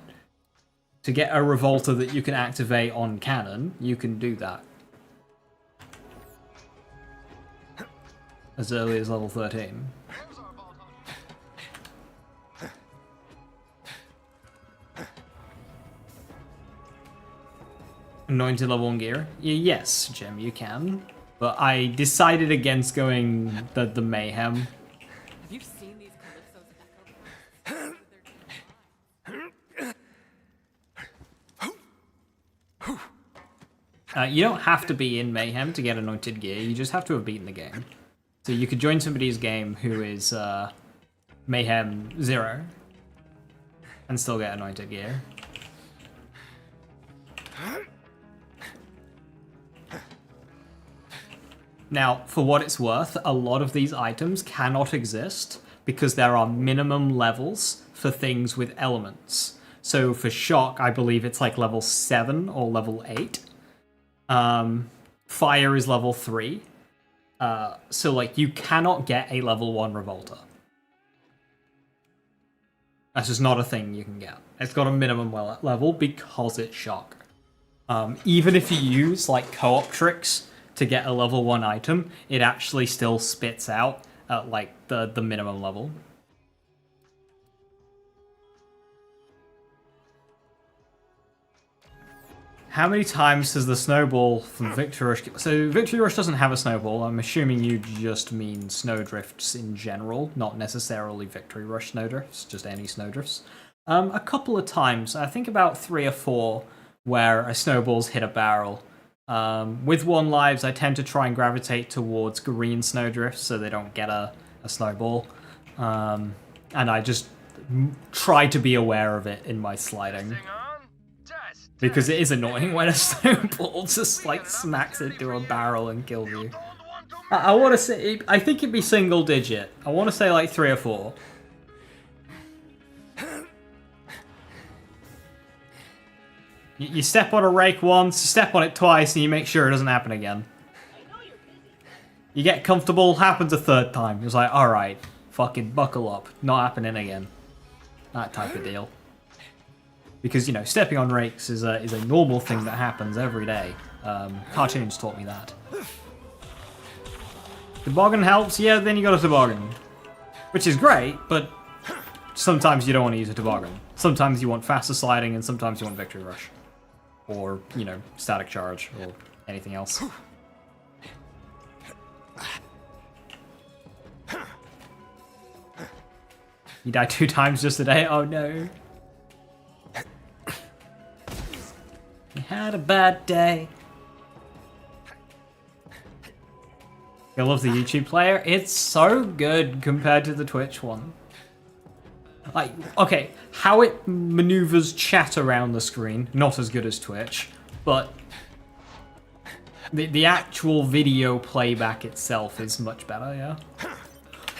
to get a revolter that you can activate on cannon, you can do that. As early as level 13. Anointed level 1 gear? Yes, Jim, you can. But I decided against going the Mayhem. Have you seen these Calypso's echo? You don't have to be in Mayhem to get Anointed gear, you just have to have beaten the game. So you could join somebody's game who is Mayhem 0 and still get Anointed gear. Now, for what it's worth, a lot of these items cannot exist because there are minimum levels for things with elements. So for Shock, I believe it's like level 7 or level 8. Fire is level 3. So, like, you cannot get a level 1 Revolter. That's just not a thing you can get. It's got a minimum level because it's Shock. Even if you use, like, co-op tricks to get a level 1 item, it actually still spits out at, like, the minimum level. How many times does the snowball from Victory Rush... So Victory Rush doesn't have a snowball. I'm assuming you just mean snowdrifts in general, not necessarily Victory Rush snowdrifts, just any snowdrifts. A couple of times, I think about 3 or 4, where a snowball's hit a barrel. With 1 lives, I tend to try and gravitate towards green snowdrifts so they don't get a snowball. And I just try to be aware of it in my sliding. Because it is annoying when a snowball just, like, smacks into a barrel and kills you. I want to say, I think it'd be single digit. I want to say, like, 3 or 4. You step on a rake once, you step on it twice, and you make sure it doesn't happen again. You get comfortable, happens a 3rd time. It's like, alright, fucking buckle up. Not happening again. That type of deal. Because, you know, stepping on rakes is a normal thing that happens every day. Cartoons taught me that. Toboggan helps, yeah, then you got a toboggan. Which is great, but sometimes you don't want to use a toboggan. Sometimes you want faster sliding, and sometimes you want Victory Rush. Or, you know, Static Charge, or anything else. You died 2 times just today? Oh no. You had a bad day. I love the YouTube player. It's so good compared to the Twitch one. Like, okay, how it maneuvers chat around the screen, not as good as Twitch, but the actual video playback itself is much better, yeah.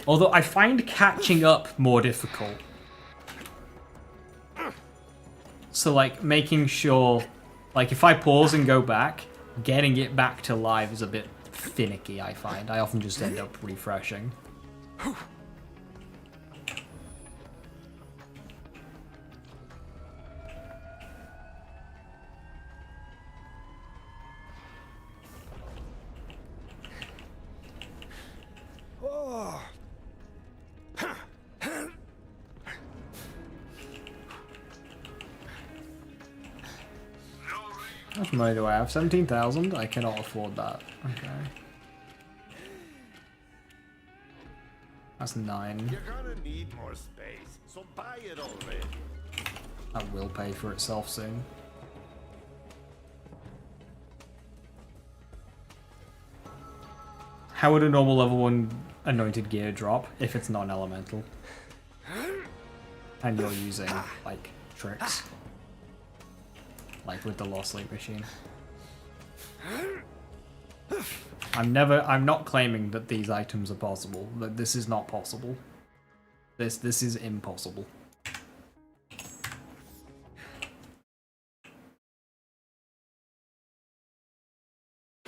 Although I find catching up more difficult. So like making sure, like if I pause and go back, getting it back to live is a bit finicky, I find. I often just end up refreshing. Oh. How much money do I have? 17,000? I cannot afford that. Okay. That's 9. You're gonna need more space, so buy it already. That will pay for itself soon. How would a normal level 1 anointed gear drop if it's not an elemental? And you're using, like, tricks. Like with the Lost Link machine. I'm not claiming that these items are possible. That this is not possible. This is impossible.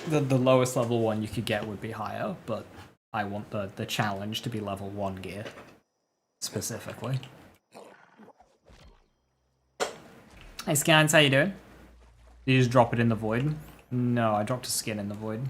The lowest level 1 you could get would be higher, but I want the challenge to be level 1 gear. Specifically. Hey Scans, how you doing? Did you just drop it in the void? No, I dropped a skin in the void.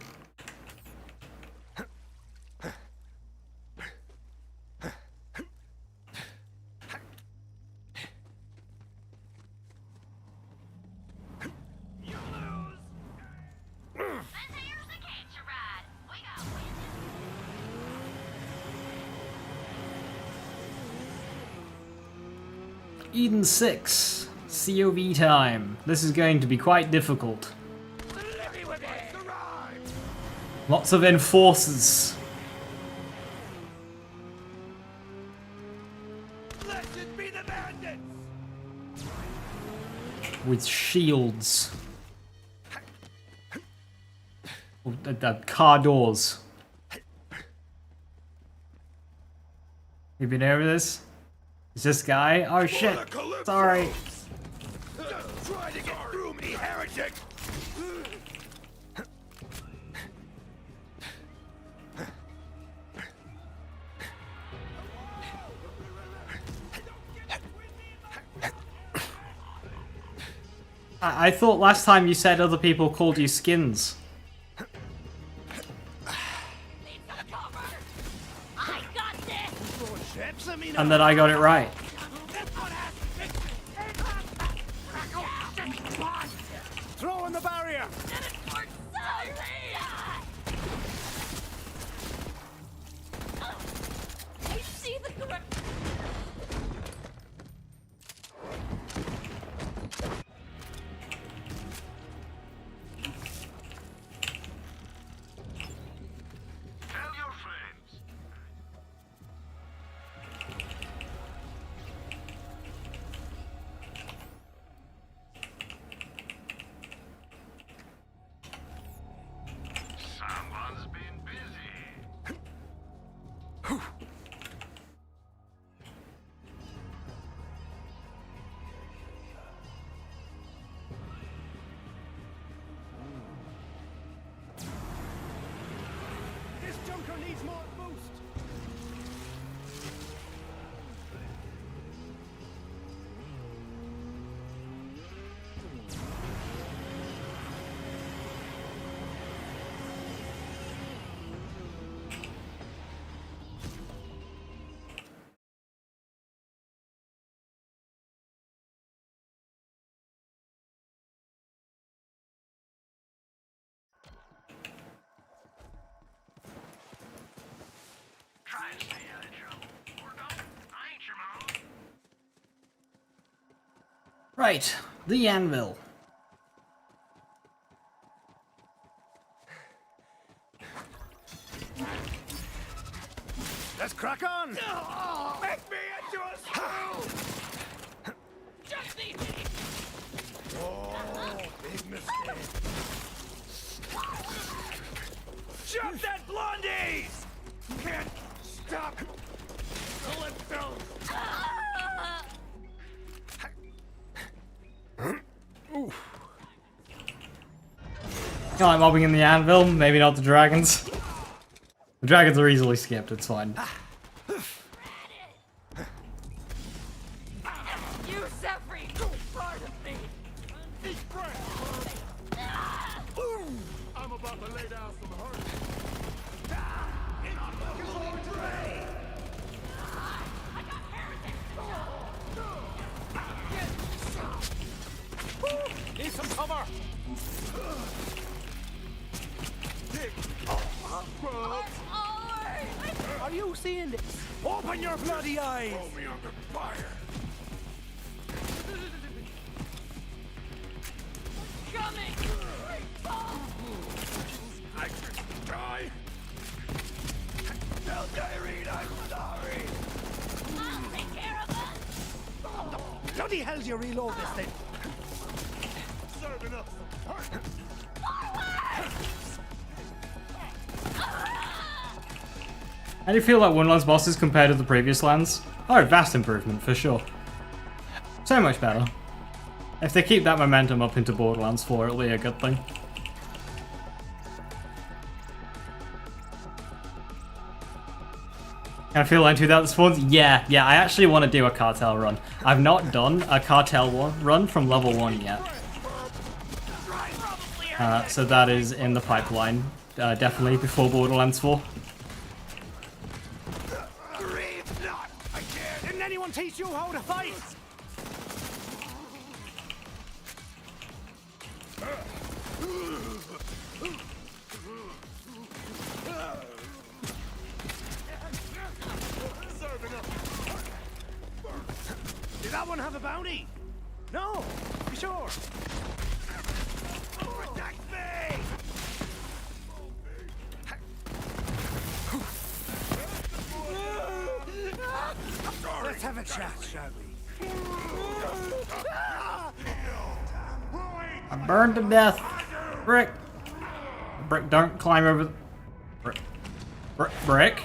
Eden 6. COV time. This is going to be quite difficult. Lots of enforcers. Blessed be the bandits! With shields. Car doors. You been over this? Is this guy? Oh shit! Sorry. Try to get through me, heretic! I thought last time you said other people called you skins. And that I got it right. Throw in the barrier! I see the correct. Tell your friends. Someone's been busy. This junker needs more boost! Try and stay out of trouble. Or don't. I ain't your mom. Right, the anvil. The Let's crack on! Make me into a stew! Just eat me! Oh, big mistake. Jump that blondies! Can't stop Calypso! I like mobbing in the anvil, maybe not the dragons. The dragons are easily skipped, it's fine. You set free part of me! Deep breath! I'm about to lay down some hurt. Need some cover! Are you seeing this? Open your bloody eyes! Throw me under fire! Coming! I could die! Tell Tyrene I'm sorry! I'll take care of us. Bloody hell do you reload this thing? Serving up some hurt! How do you feel about Wonderlands bosses compared to the previous lands? Oh, vast improvement, for sure. So much better. If they keep that momentum up into Borderlands 4, it'll be a good thing. Can I feel like 2000 spawns? Yeah, I actually want to do a cartel run. I've not done a cartel run from level 1 yet. So that is in the pipeline, definitely before Borderlands 4. Didn't anyone teach you how to fight? Did that one have a bounty? No, be sure. Protect me! Let's have a chat, shall we? I'm burned to death. Brick. Brick, don't climb over the... Brick. Brick? Brick?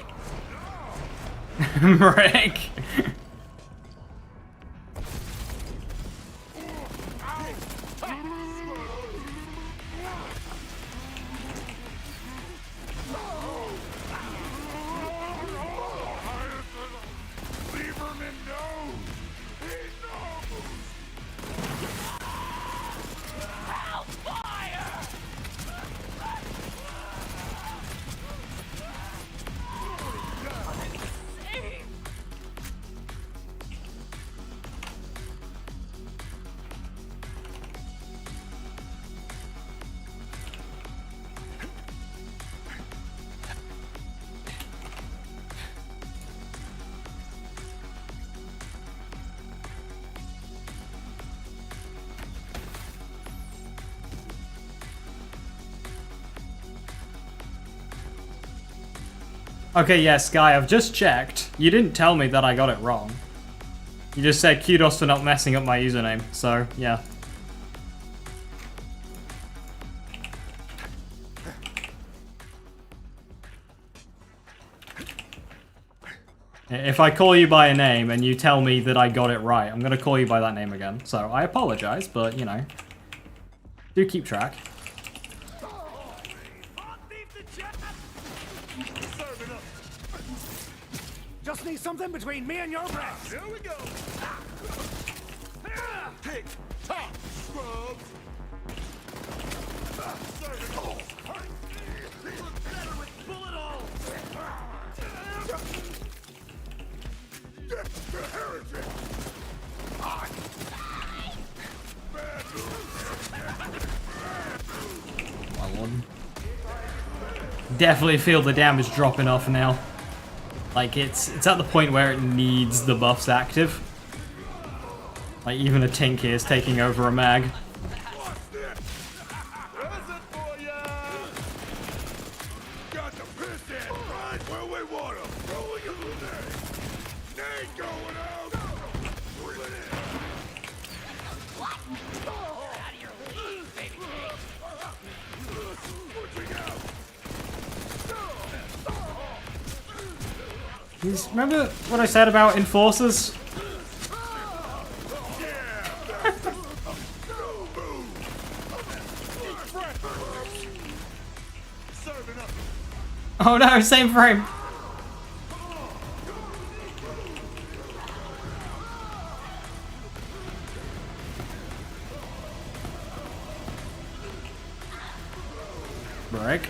Okay, yeah, Sky, I've just checked. You didn't tell me that I got it wrong. You just said kudos for not messing up my username, so, yeah. If I call you by a name and you tell me that I got it right, I'm gonna call you by that name again. So, I apologize, but, you know, do keep track. Just need something between me and your breath. Here we go! Tick tock, scrubs! Serving all! You look better with bullet all! The heretic! My lord. Definitely feel the damage dropping off now. Like, it's at the point where it needs the buffs active. Like, even a Tink here is taking over a mag. Got the piston right where we want 'em. Rolling ain't going out! Bring it in! Out of your league, baby cake. Pushing out! Remember what I said about enforcers? Oh no, same frame. Break.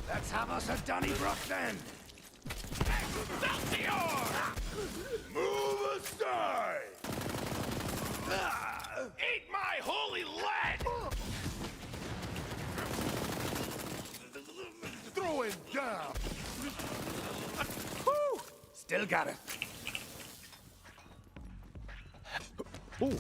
Let's have us a Donnybrook then. Move aside! Eat my holy lead! Throw him down! Whew. Still got it. Ooh.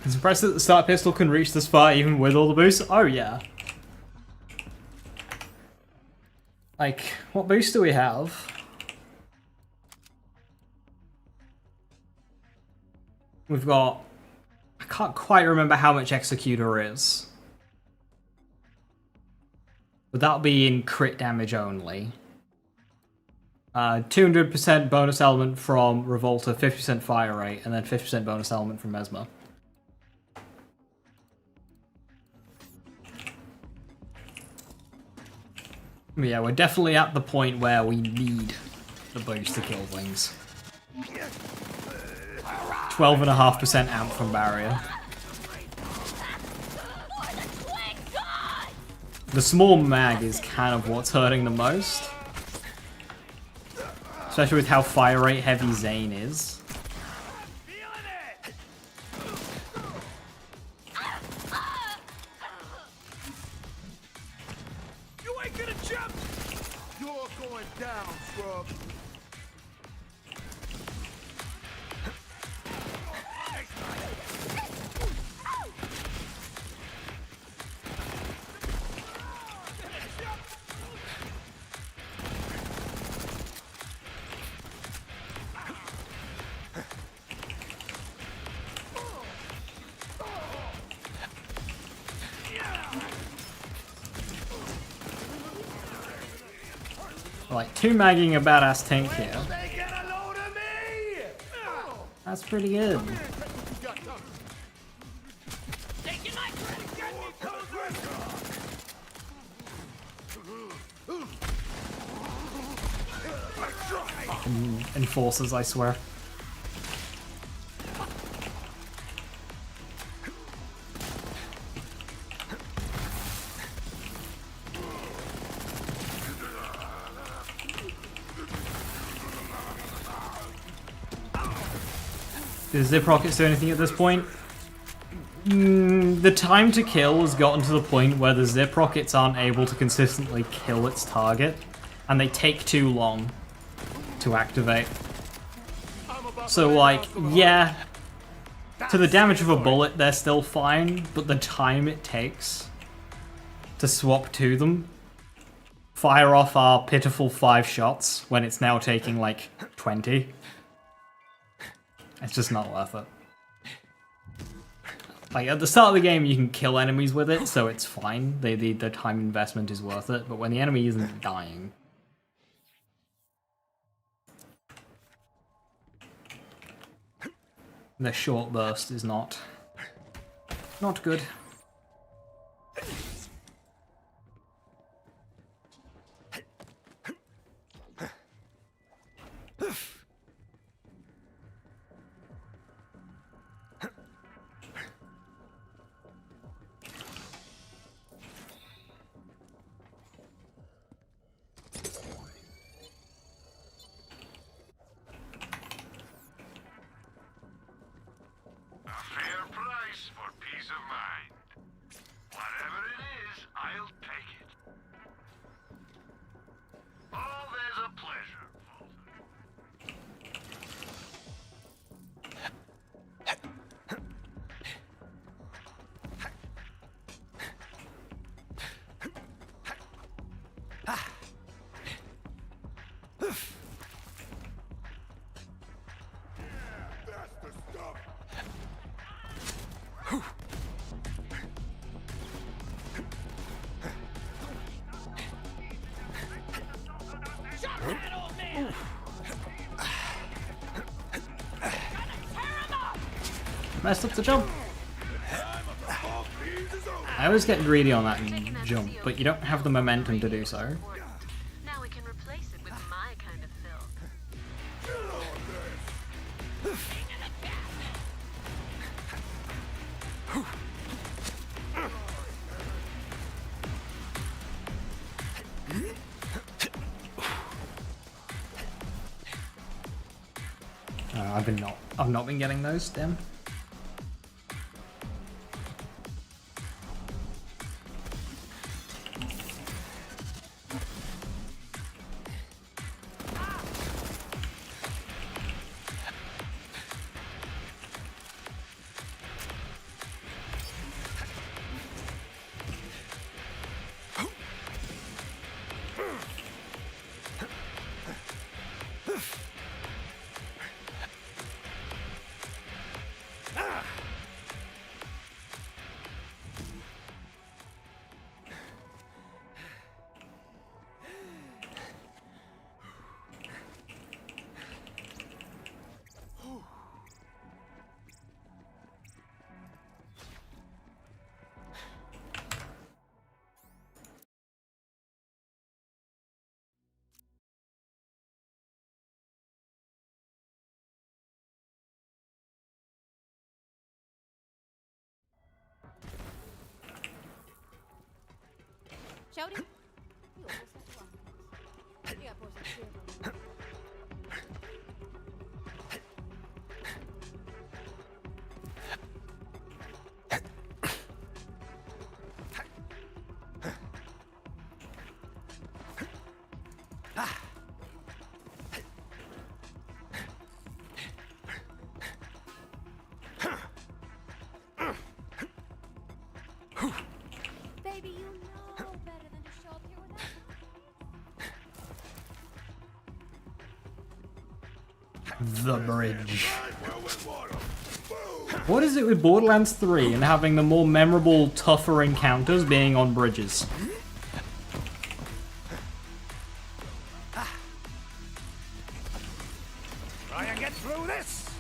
I'm surprised that the start pistol can reach this far even with all the boosts. Oh yeah. Like, what boost do we have? We've got... I can't quite remember how much Executor is. But that'll be in crit damage only. 200% bonus element from Revolta, 50% fire rate, and then 50% bonus element from Mesmer. Yeah, we're definitely at the point where we need the boost to kill things. 12.5% amp from barrier. The small mag is kind of what's hurting the most. Especially with how fire rate heavy Zane is. You ain't gonna jump! You're going down, scrub! Like, 2 magging a badass tank here. They get a load of me! That's pretty good. Taking my credit card. Enforcers, I swear. Does Zip Rockets do anything at this point? The time to kill has gotten to the point where the Zip Rockets aren't able to consistently kill its target, and they take too long to activate. So, like, yeah, to the damage of a bullet, they're still fine, but the time it takes to swap to them, fire off our pitiful 5 shots when it's now taking, like, 20. It's just not worth it. Like, at the start of the game, you can kill enemies with it, so it's fine. The time investment is worth it, but when the enemy isn't dying... the short burst is not good. that old man! Messed up the jump. I always get greedy on that jump, but you don't have the momentum to do so. Now we can replace it with my kind of film. I've not been getting those, Tim. Shouty? You almost got the wrong. Yeah, boys, I'm sure. Baby, you know better than to show up here without. The bridge. What is it with Borderlands 3 and having the more memorable, tougher encounters being on bridges? Try and get through this!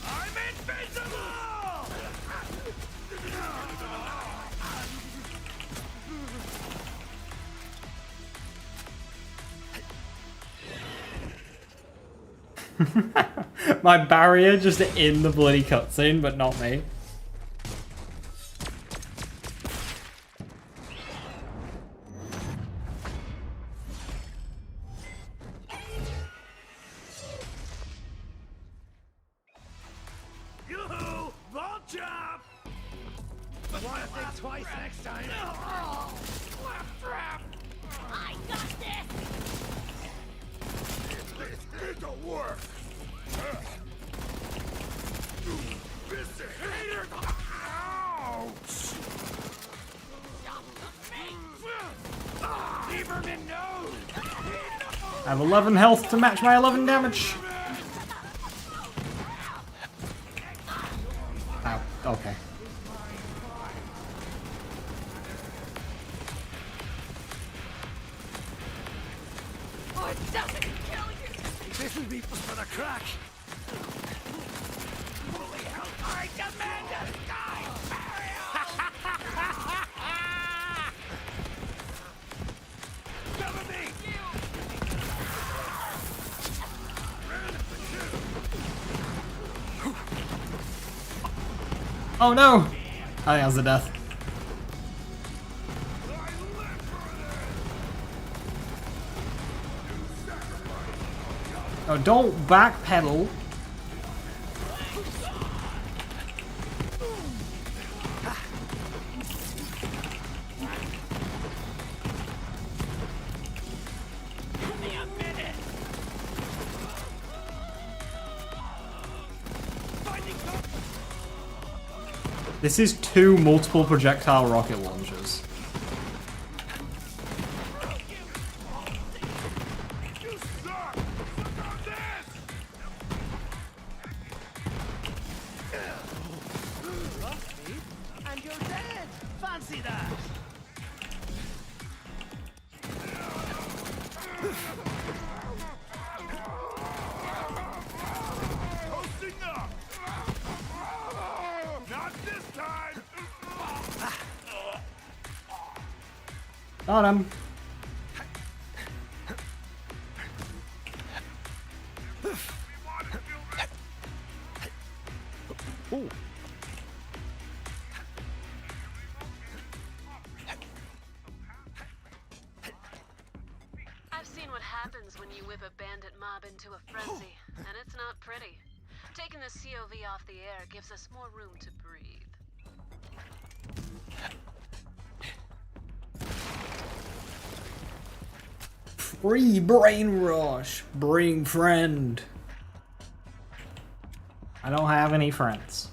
I'm invincible! My barrier just in the bloody cutscene, but not me. Yoo-hoo! Vault jump! Wanna think twice next time? Claptrap! I got this! It'll work! This hater! Ouch! Lieberman knows! I have 11 health to match my 11 damage. Ow, okay. Oh, it doesn't kill you! This will be for the crack! Holy hell! I demand to die! Cover me! Oh no! I think that was a death. Oh, don't backpedal. Give me a minute! This is 2 multiple projectile rocket launchers. And you're dead! Fancy that! Got him. Ooh. I've seen what happens when you whip a bandit mob into a frenzy, and it's not pretty. Taking the COV off the air gives us more room to breathe. Free brain rush. Bring friend. I don't have any friends.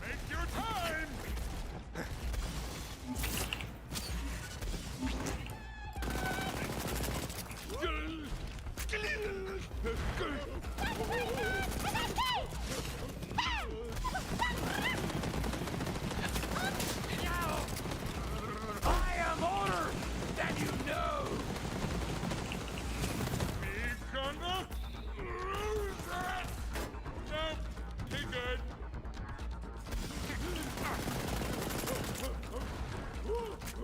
Take your time! I am older than you know! He's gonna lose it! No, he good.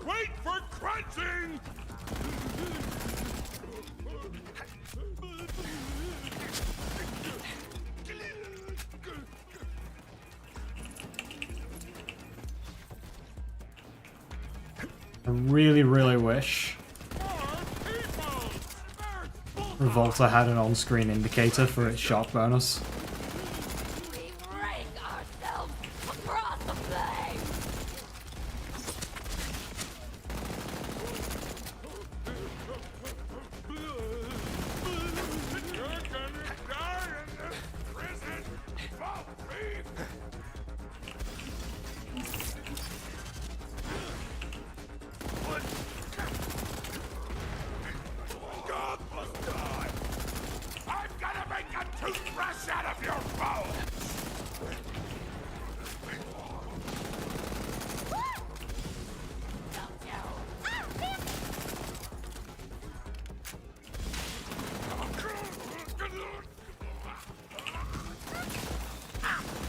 Wait for crunching! I really, really wish Revolta had an on-screen indicator for its shock bonus. We rake ourselves across the flame! You're gonna die in this prison! Fuck me! God must die! I'm gonna make a toothbrush out of your bones!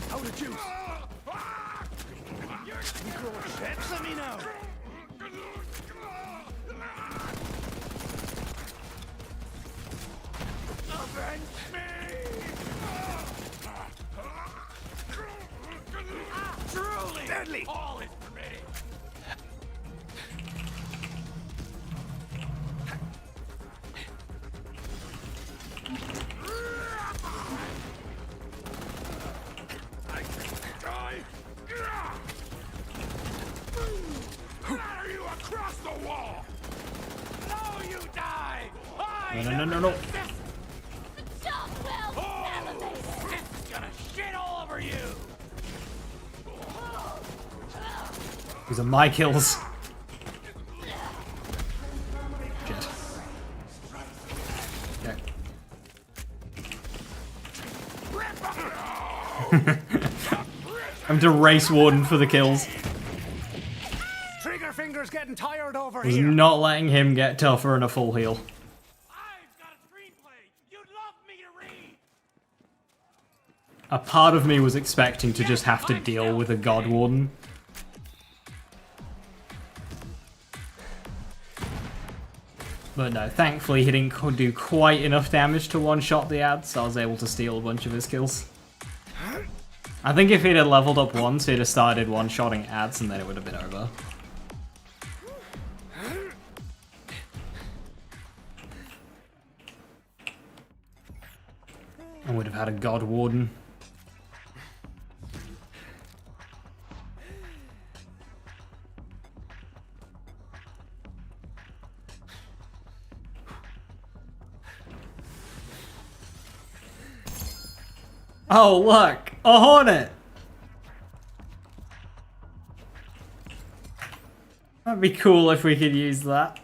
Out of juice. You grow shits at me now. Avenge me! Truly! Deadly. All is permitted! I can die! Are you across the wall? No, you die! No. Job well elevated! This is gonna shit all over you! These are my kills. Shit. Okay. I'm to race Warden for the kills. Trigger finger's getting tired over Was here. not letting him get tougher and a full heal. I've got a screenplay you'd love me to read! A part of me was expecting to just have to deal with a God Warden. But no, thankfully he didn't do quite enough damage to one-shot the ad, so I was able to steal a bunch of his kills. I think if he'd have leveled up once, he'd have started one-shotting ads and then it would have been over. I would have had a God Warden. Oh, look! A hornet! That'd be cool if we could use that.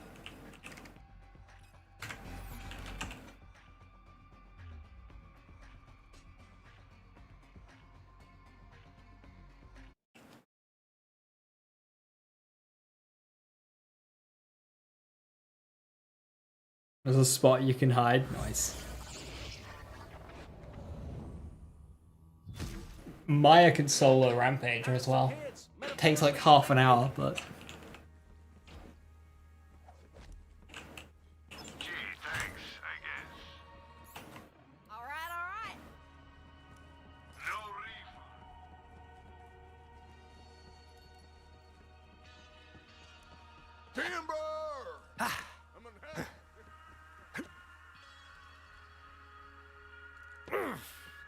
There's a spot you can hide. Nice. Maya can solo Rampager as well. Takes like half an hour, but... Gee, thanks, I guess. Alright, alright. No refund. Timber!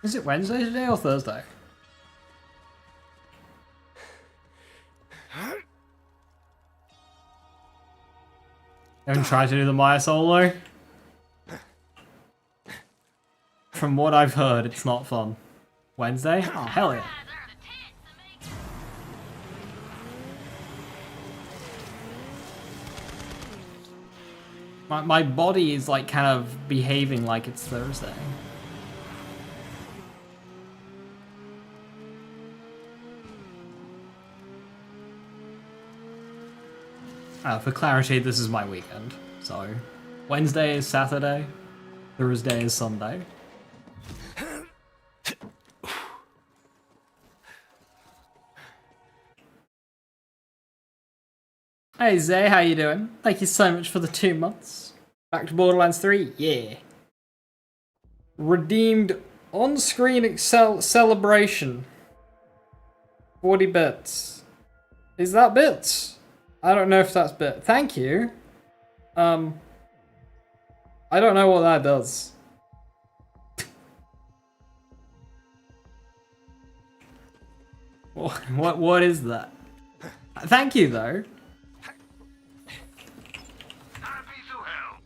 Is it Wednesday today or Thursday? Haven't tried to do the Maya solo. From what I've heard, it's not fun. Wednesday? Oh, hell yeah. My body is like kind of behaving like it's Thursday. For clarity, this is my weekend. So, Wednesday is Saturday, Thursday is Sunday. Hey Zay, how you doing? Thank you so much for the 2 months. Back to Borderlands 3? Yeah. Redeemed on-screen celebration. 40 bits. Is that bits? I don't know if that's bit. Thank you. I don't know what that does. What is that? Thank you though. Happy to help.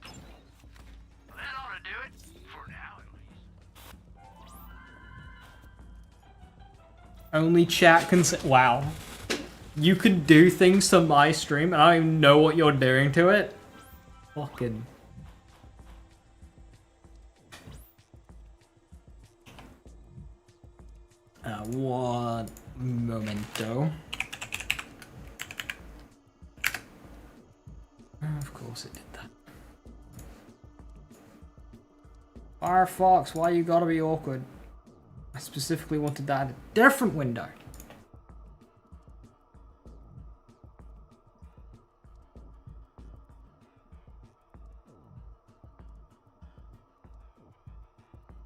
That ought to do it. For now, at least. Only chat can say. Wow. You could do things to my stream and I don't even know what you're doing to it. Fucking. One momento. Of course it did that. Firefox, why you gotta be awkward? I specifically wanted that in a different window.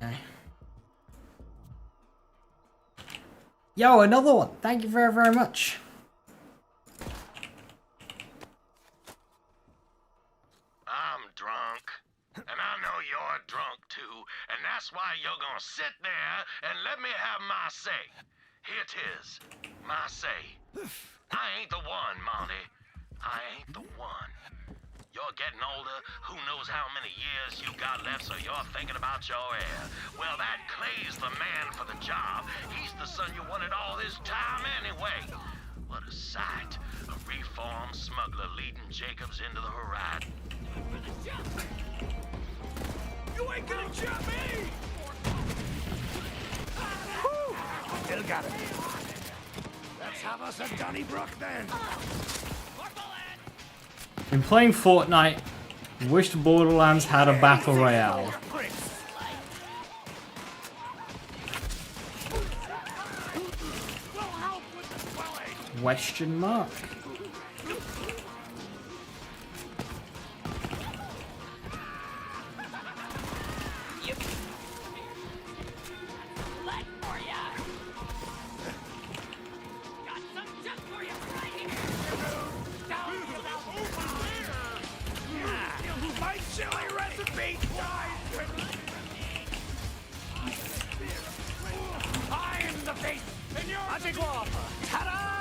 Okay. Yo, another one. Thank you very, very much. I'm drunk, and I know you're drunk too, and that's why you're gonna sit there and let me have my say. Here it is, my say. I ain't the one, Monty. I ain't the one. You're getting older, who knows how many years you got left, so you're thinking about your heir. Well, that Clay's the man for the job. He's the son you wanted all this time anyway. What a sight. A reformed smuggler leading Jacobs into the horizon. You ain't gonna jump me! Whew. Still got it. Let's have us a Donnybrook then. Been playing Fortnite. Wished Borderlands had a battle royale. Question mark. My chili recipe dies with me. I'm the beast, and you're the guapa. Ta-da!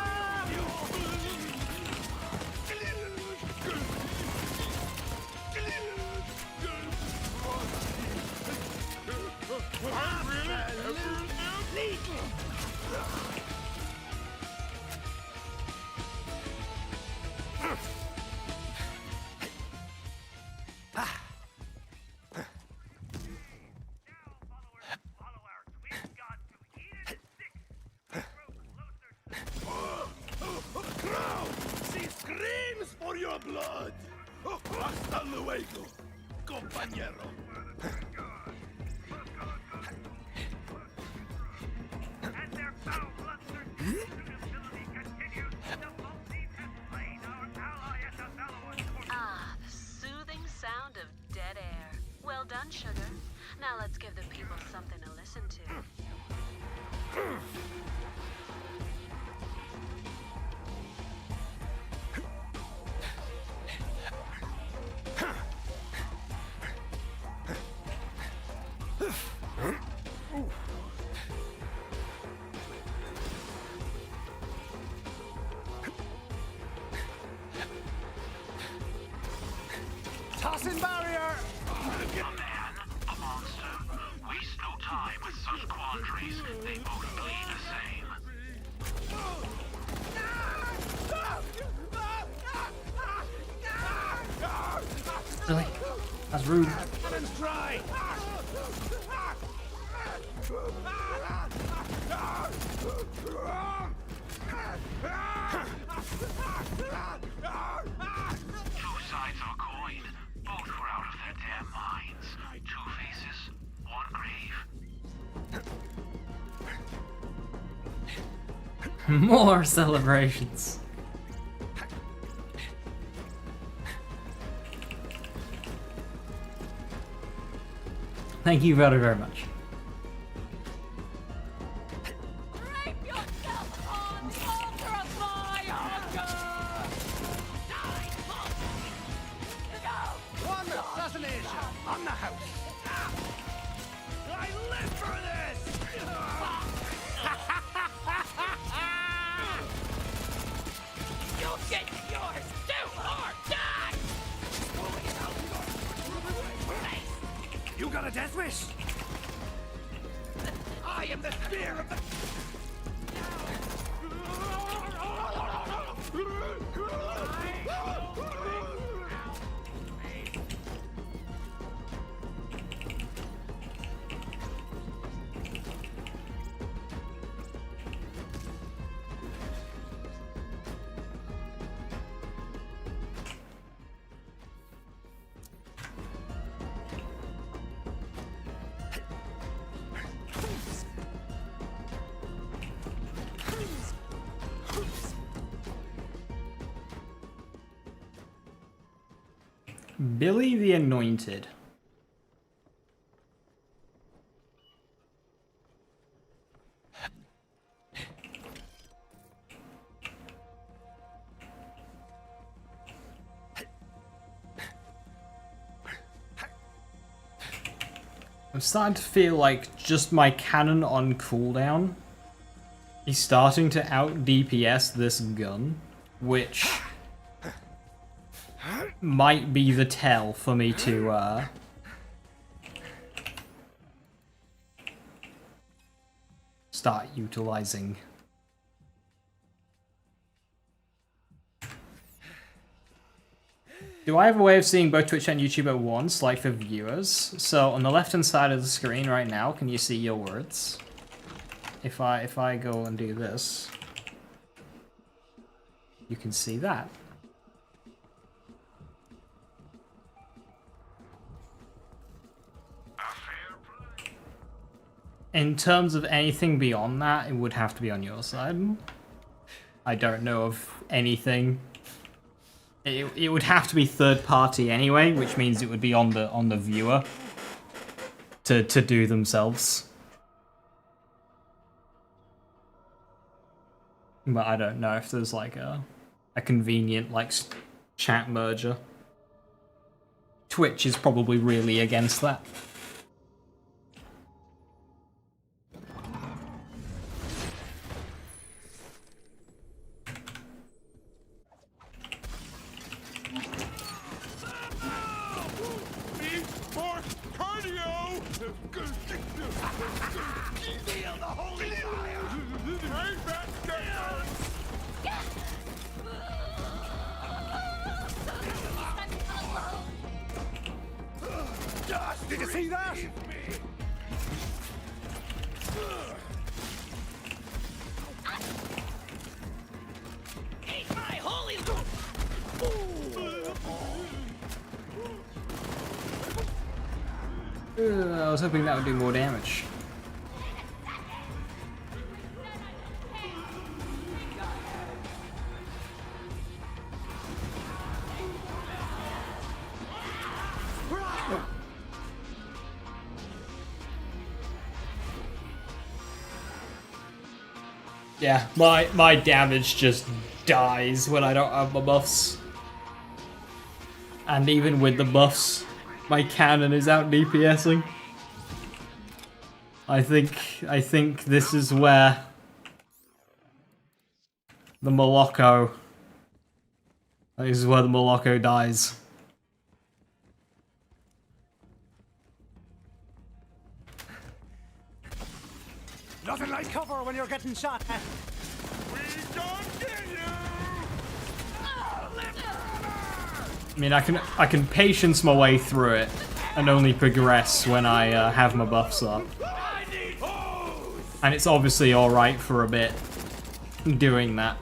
She screams for your blood! Hasta luego, compañero. And their foul bloodthirsty ability continues, the Maltese has slain our ally at the Bellows. Ah, the soothing sound of dead air. Well done, sugar. Now let's give the people something to listen to. Tossing barrier! A man, a monster. Waste no time with such quandaries. They both bleed the same. Really? That's rude. Cannon's dry! Two sides of a coin. Both were out of their damn minds. Two faces, one grave. More celebrations. Thank you very, very much. Drape yourself on the altar of my hunger! One assassination on the house! I live for this! You'll get yours too, or die! You got a death wish? I am the spear of the... Billy the Anointed. I'm starting to feel like just my cannon on cooldown is starting to out DPS this gun, which might be the tell for me to start utilizing. Do I have a way of seeing both Twitch and YouTube at once, like for viewers? So on the left-hand side of the screen right now, can you see your words? If I go and do this, you can see that. In terms of anything beyond that, it would have to be on your side. I don't know of anything. It would have to be third party anyway, which means it would be on the viewer to do themselves. But I don't know if there's like a convenient like chat merger. Twitch is probably really against that. Feel the holy fire! Did you see that? Eat my holy... I was hoping that would do more damage. Yeah, my damage just dies when I don't have my buffs. And even with the buffs, my cannon is out DPSing. I think this is where the Moloko. This is where the Moloko dies. Nothing like cover when you're getting shot. We don't get you! I mean, I can patience my way through it, and only progress when I have my buffs up. And it's obviously all right for a bit doing that.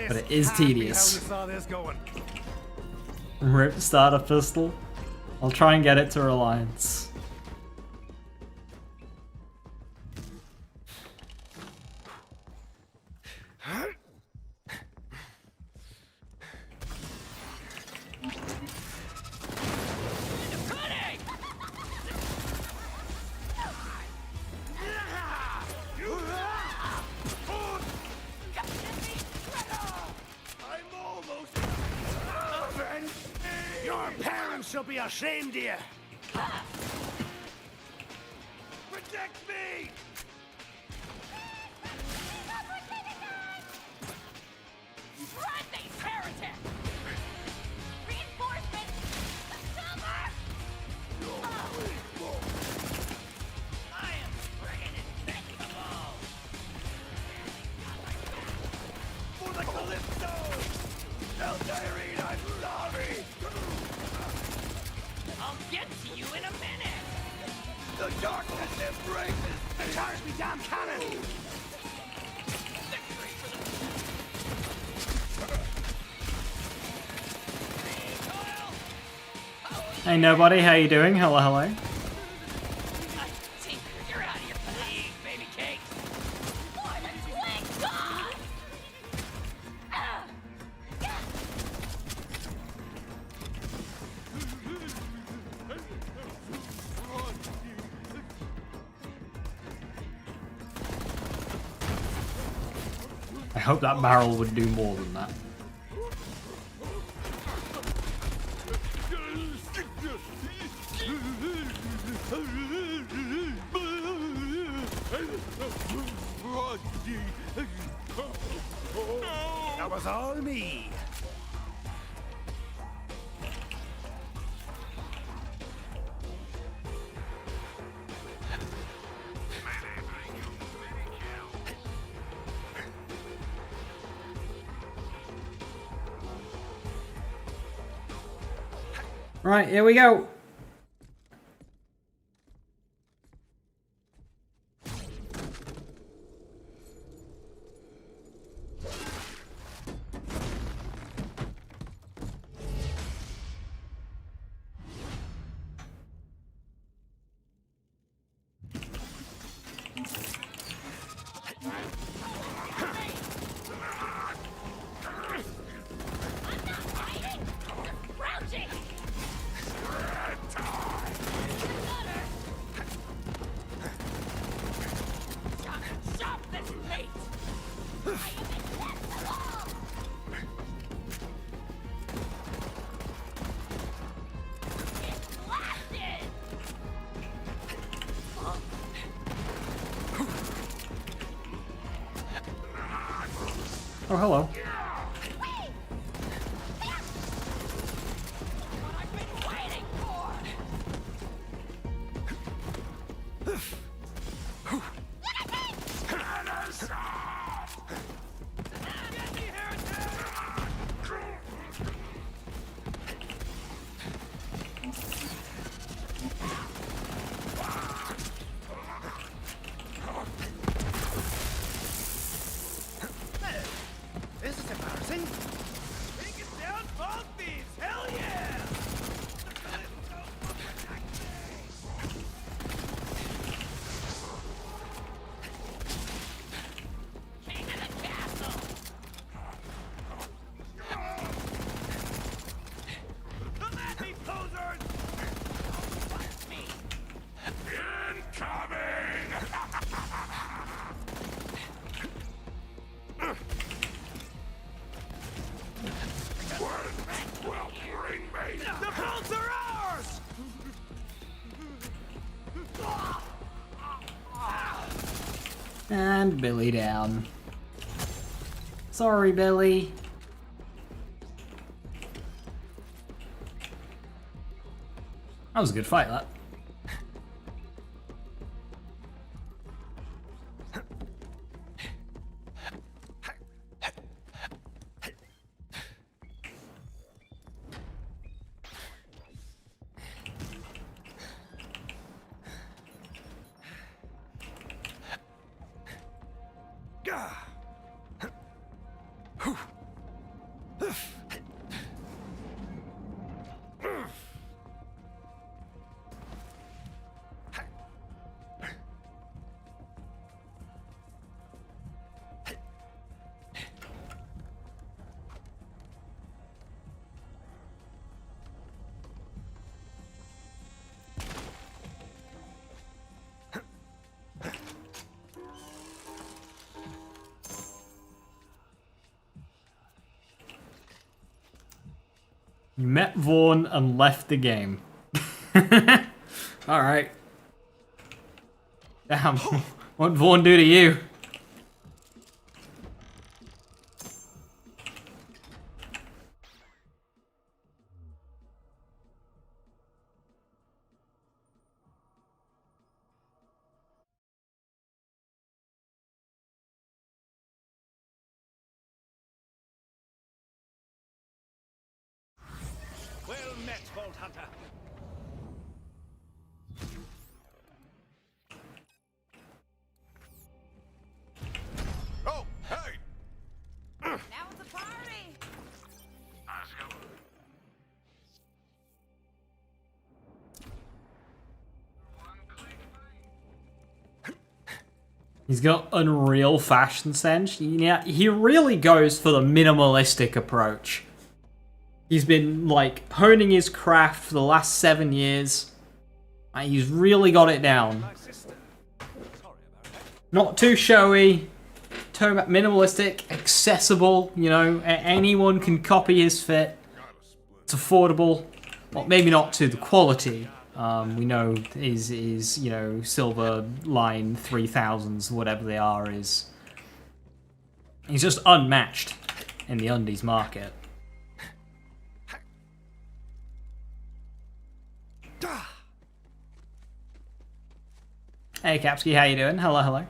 But it is tedious. Rip starter pistol. I'll try and get it to Reliance. Your parents should be ashamed of you. Protect me! Run these heretics! Reinforcements! Silver! I am friggin' invincible! For the Calypso! El Diary, I'm sorry! I'll get to you in a minute! The darkness embraces! Charge me, damn cannon! Hey nobody, how you doing? Hello, hello. Tinker, you're out of your league, baby cakes! For the twin god! I hope that barrel would do more than that. That was all me. Right, here we go. Oh, hello. And Billy down. Sorry, Billy. That was a good fight, that. You met Vaughn and left the game. Alright. Damn. What'd Vaughn do to you? Well met, Vault Hunter. Oh, hey! Now it's a party! He's got unreal fashion sense. Yeah, he really goes for the minimalistic approach. He's been, like, honing his craft for the last 7 years. And he's really got it down. Not too showy. Minimalistic, accessible, you know. Anyone can copy his fit. It's affordable. Well, maybe not to the quality. We know is you know, Silver Line 3000s, whatever they are, is... He's just unmatched in the undies market. Hey Kapsky, how you doing? Hello, hello.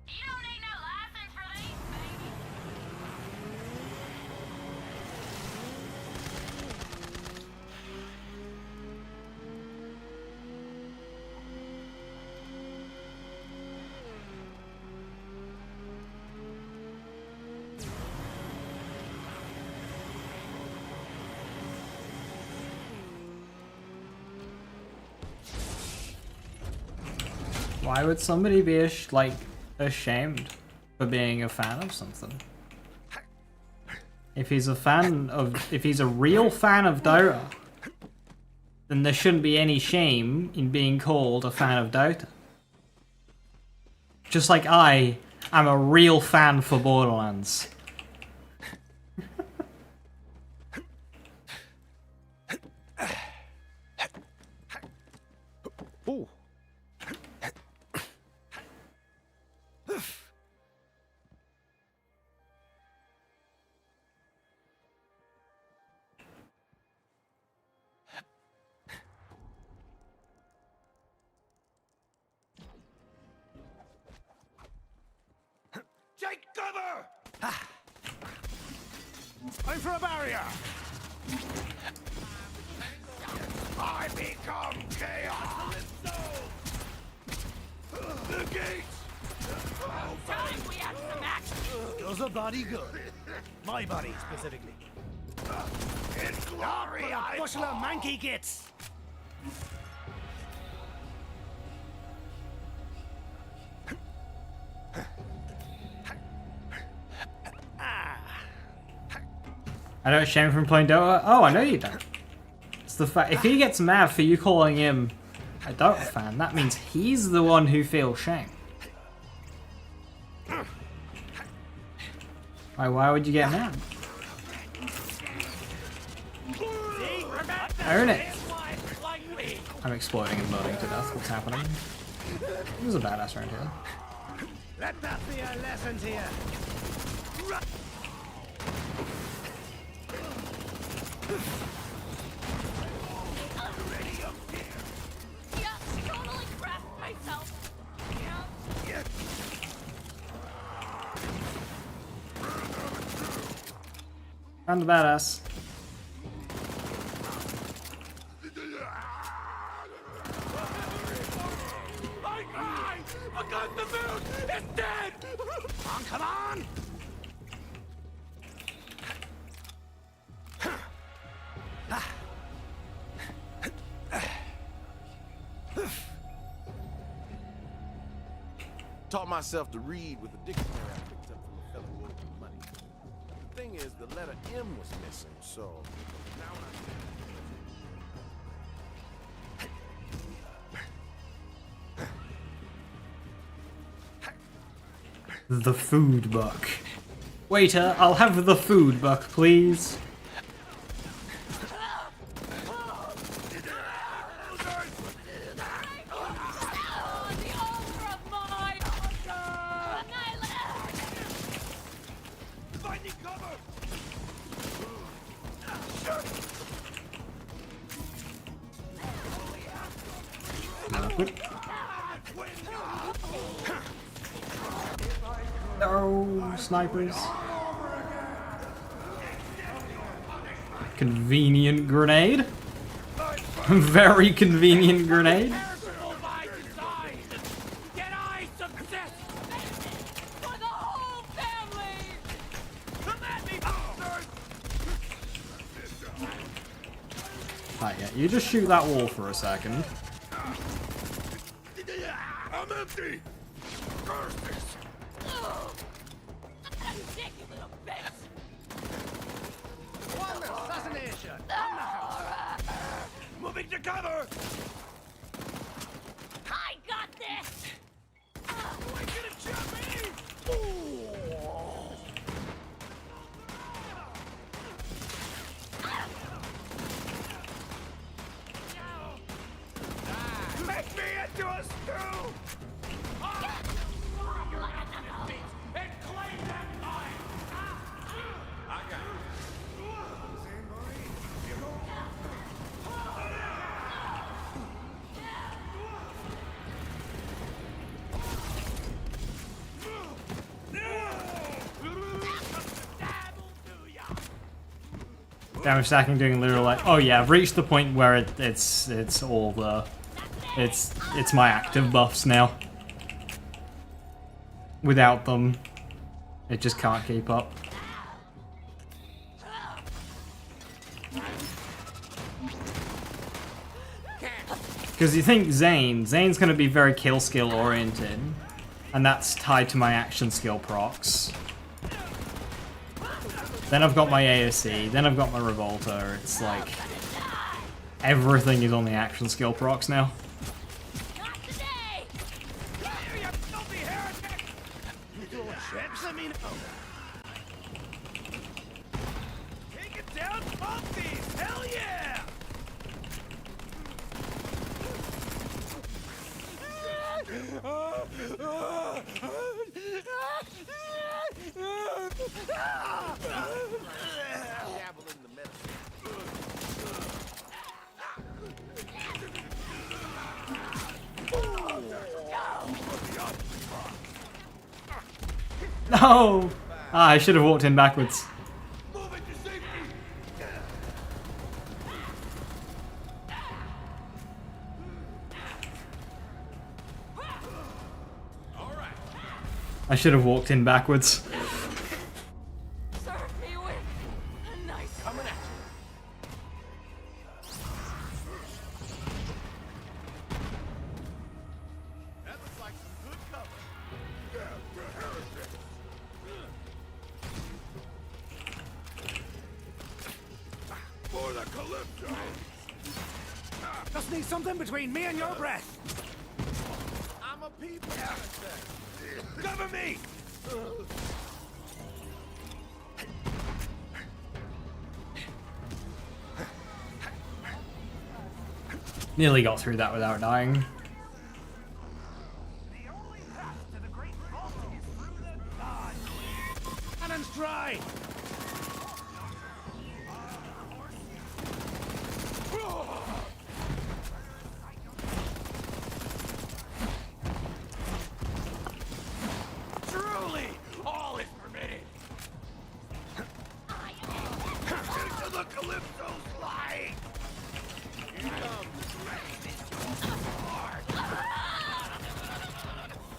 You don't need no license for these, baby. Why would somebody be ashamed for being a fan of something? If he's a real fan of Dota, then there shouldn't be any shame in being called a fan of Dota. Just like I am a real fan for Borderlands. Ooh. Take cover! I'm for a barrier! I become chaos! The gates! Time we have some action. Does a body good? My body, specifically. In glory, I Bushel of manky gits! I don't shame from playing Dota. Oh, I know you don't. It's the fact if he gets mad for you calling him a Dota fan, that means he's the one who feels shame. Why would you get mad? Earn it! I'm exploding and burning to death. What's happening? He was a badass around here. Let that be a lesson to you. Yeah, totally crapped myself. Yeah. I'm the badass. I got the moon! It's dead! Come on! Taught myself to read with a dictionary I picked up from a fellow who owed me money. The thing is, the letter M was missing, so now The food buck. Waiter, I'll have the food buck, please. No, snipers. Convenient grenade. Very convenient grenade. Right, yeah, you just shoot that wall for a second. I'm empty! Curse this! One assassination! Moving to cover! I got this! Why gonna jump me? Make me into a stew! And claim that mine! I got it. Damage stacking doing literal like, oh yeah, I've reached the point where it's all the it's my active buffs now. Without them, it just can't keep up. Because you think Zane's gonna be very kill skill oriented, and that's tied to my action skill procs. Then I've got my ASC, then I've got my Revolter. It's like everything is on the action skill procs now. Not today! You filthy heretic! You throw chips at me now? Take it down, puppies! Hell yeah! dabble in the medicine. No! Ah, I should have walked in backwards. I should have walked in backwards. Serve me with a nice Coming at you. That looks like some good cover. Yeah, for heretic. For the Calypso. Just need something between me and your breath. I'm a people. Cover me! Nearly got through that without dying. Cannons dry! Truly, all is permitted. Into the Calypso's light.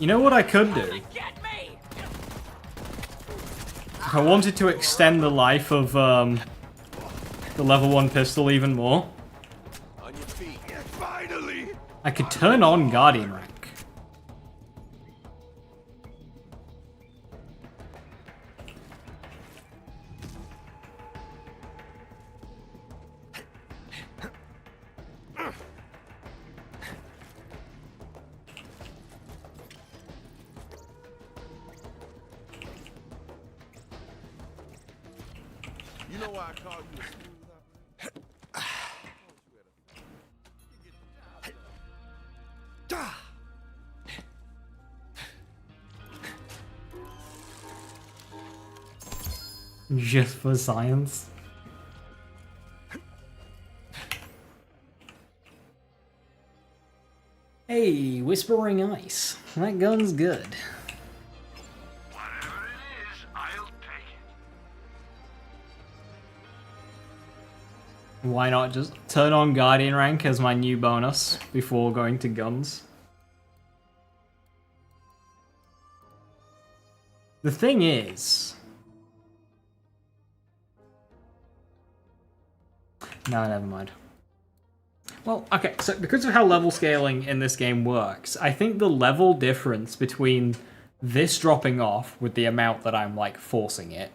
You know what I could do? Get me! If I wanted to extend the life of the level 1 pistol even more, On your feet. Finally. I could turn on Guardian rank. You know why I call you a smooth operator? Just for science. Hey, Whispering Ice. That gun's good. Whatever it is, I'll take it. Why not just turn on Guardian rank as my new bonus before going to guns? The thing is... No, never mind. Well, okay, so because of how level scaling in this game works, I think the level difference between this dropping off with the amount that I'm, like, forcing it,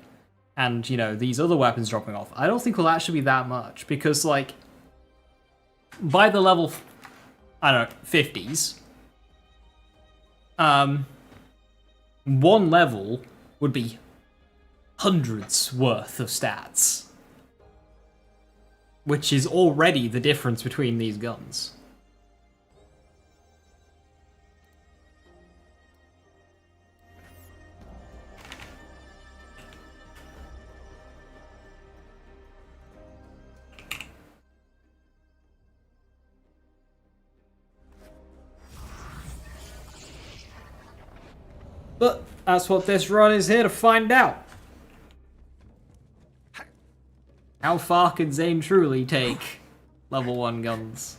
and, you know, these other weapons dropping off, I don't think will actually be that much, because, like, by the level, I don't know, 50s, one level would be hundreds worth of stats. Which is already the difference between these guns. But that's what this run is here to find out. How far can Zane truly take level 1 guns?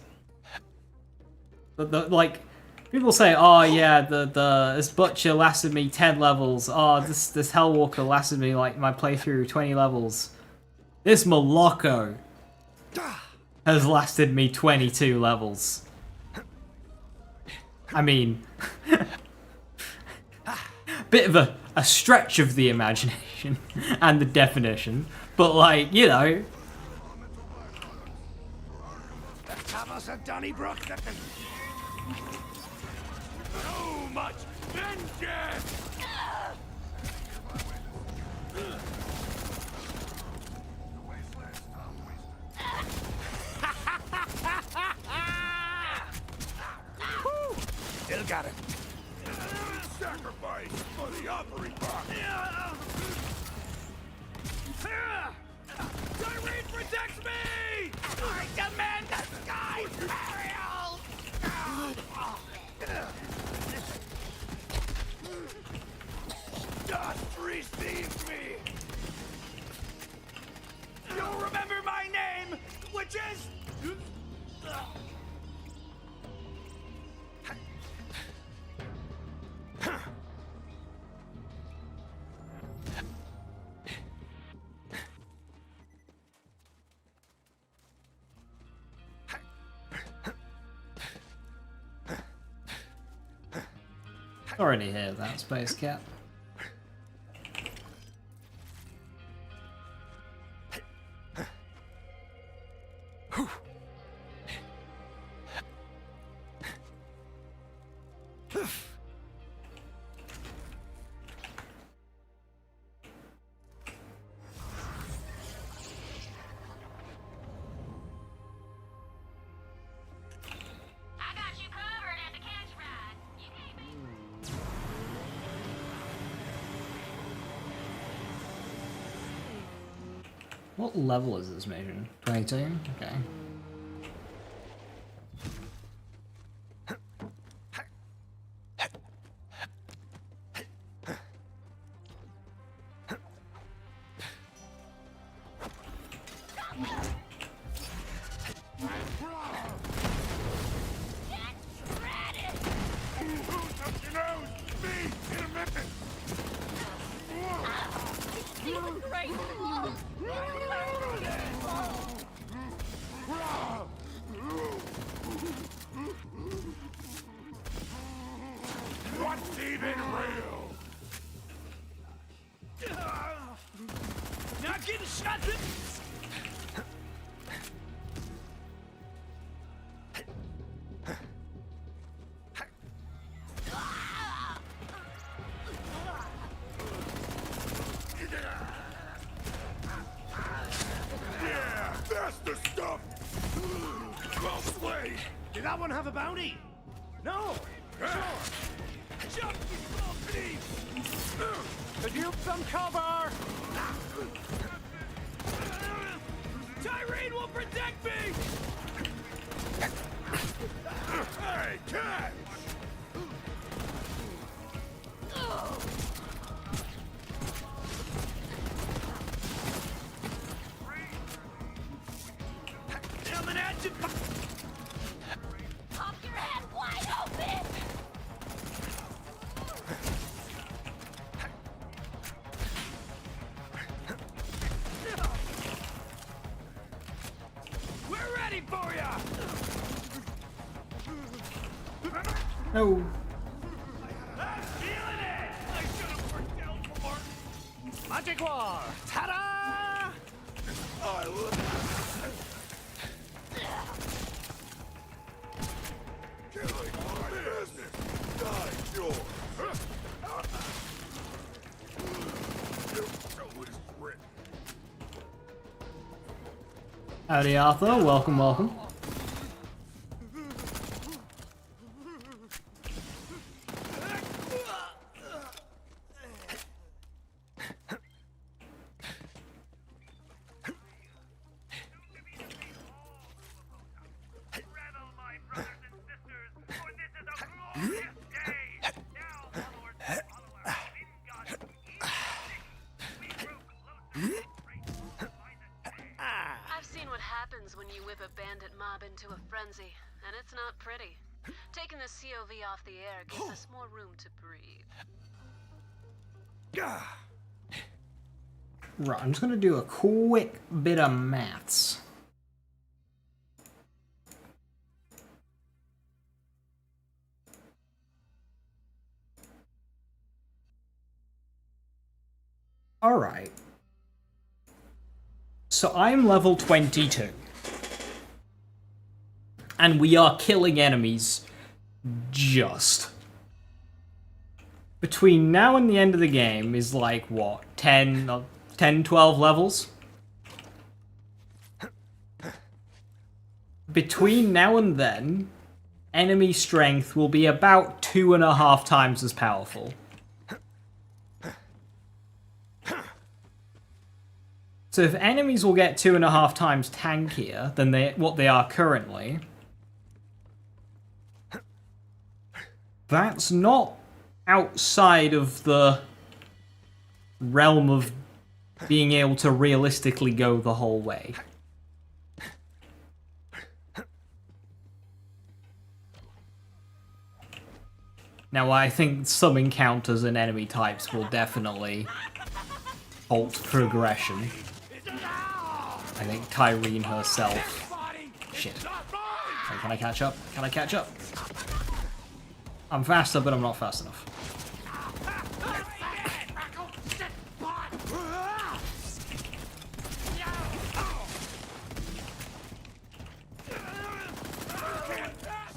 Like, people say, oh yeah, this Butcher lasted me 10 levels. Oh, this Hellwalker lasted me, like, my playthrough 20 levels. This Moloko has lasted me 22 levels. I mean, bit of a stretch of the imagination and the definition, but like, you know. Let's have us a Donnybrook that can... So much vengeance. Still got it. Sacrifice for the offering box. Tyrene protects me! I demand the sky burial! Dust receives me! You'll remember my name, which is... Already hear that, Space Cat. What level is this mission? 22? Okay. What's even real? Not getting shot. Yeah, that's the stuff. Well played. Did that one have a bounty? No. Sure. Jump, you small thief! Could you some cover? Tyrene will protect me. Hey, catch! I'm an engine. Pop your head wide open! We're ready for ya. No. Magic war! Ta-da! I love killing my business, not yours. You know it's written. Howdy, Arthur. Welcome, welcome. I've seen what happens when you whip a bandit mob into a frenzy, and it's not pretty. Taking the COV off the air gives us more room to breathe. Right, I'm just gonna do a quick bit of maths. Alright. So I'm level 22. And we are killing enemies just. Between now and the end of the game is like, what, 10, 12 levels? Between now and then, enemy strength will be about 2.5 times as powerful. So if enemies will get 2.5 times tankier than what they are currently, that's not outside of the realm of being able to realistically go the whole way. Now, I think some encounters and enemy types will definitely halt progression. I think Tyrene herself... Shit. Okay, can I catch up? Can I catch up? I'm faster, but I'm not fast enough.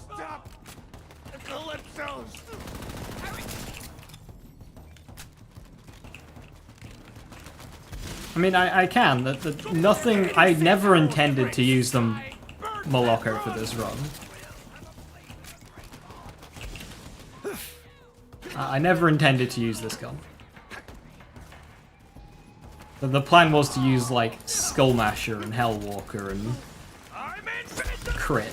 Stop! The Calypsos! I mean, I can. Nothing... I never intended to use them Moloko for this run. I never intended to use this gun. The plan was to use like Skullmasher and Hellwalker and crit,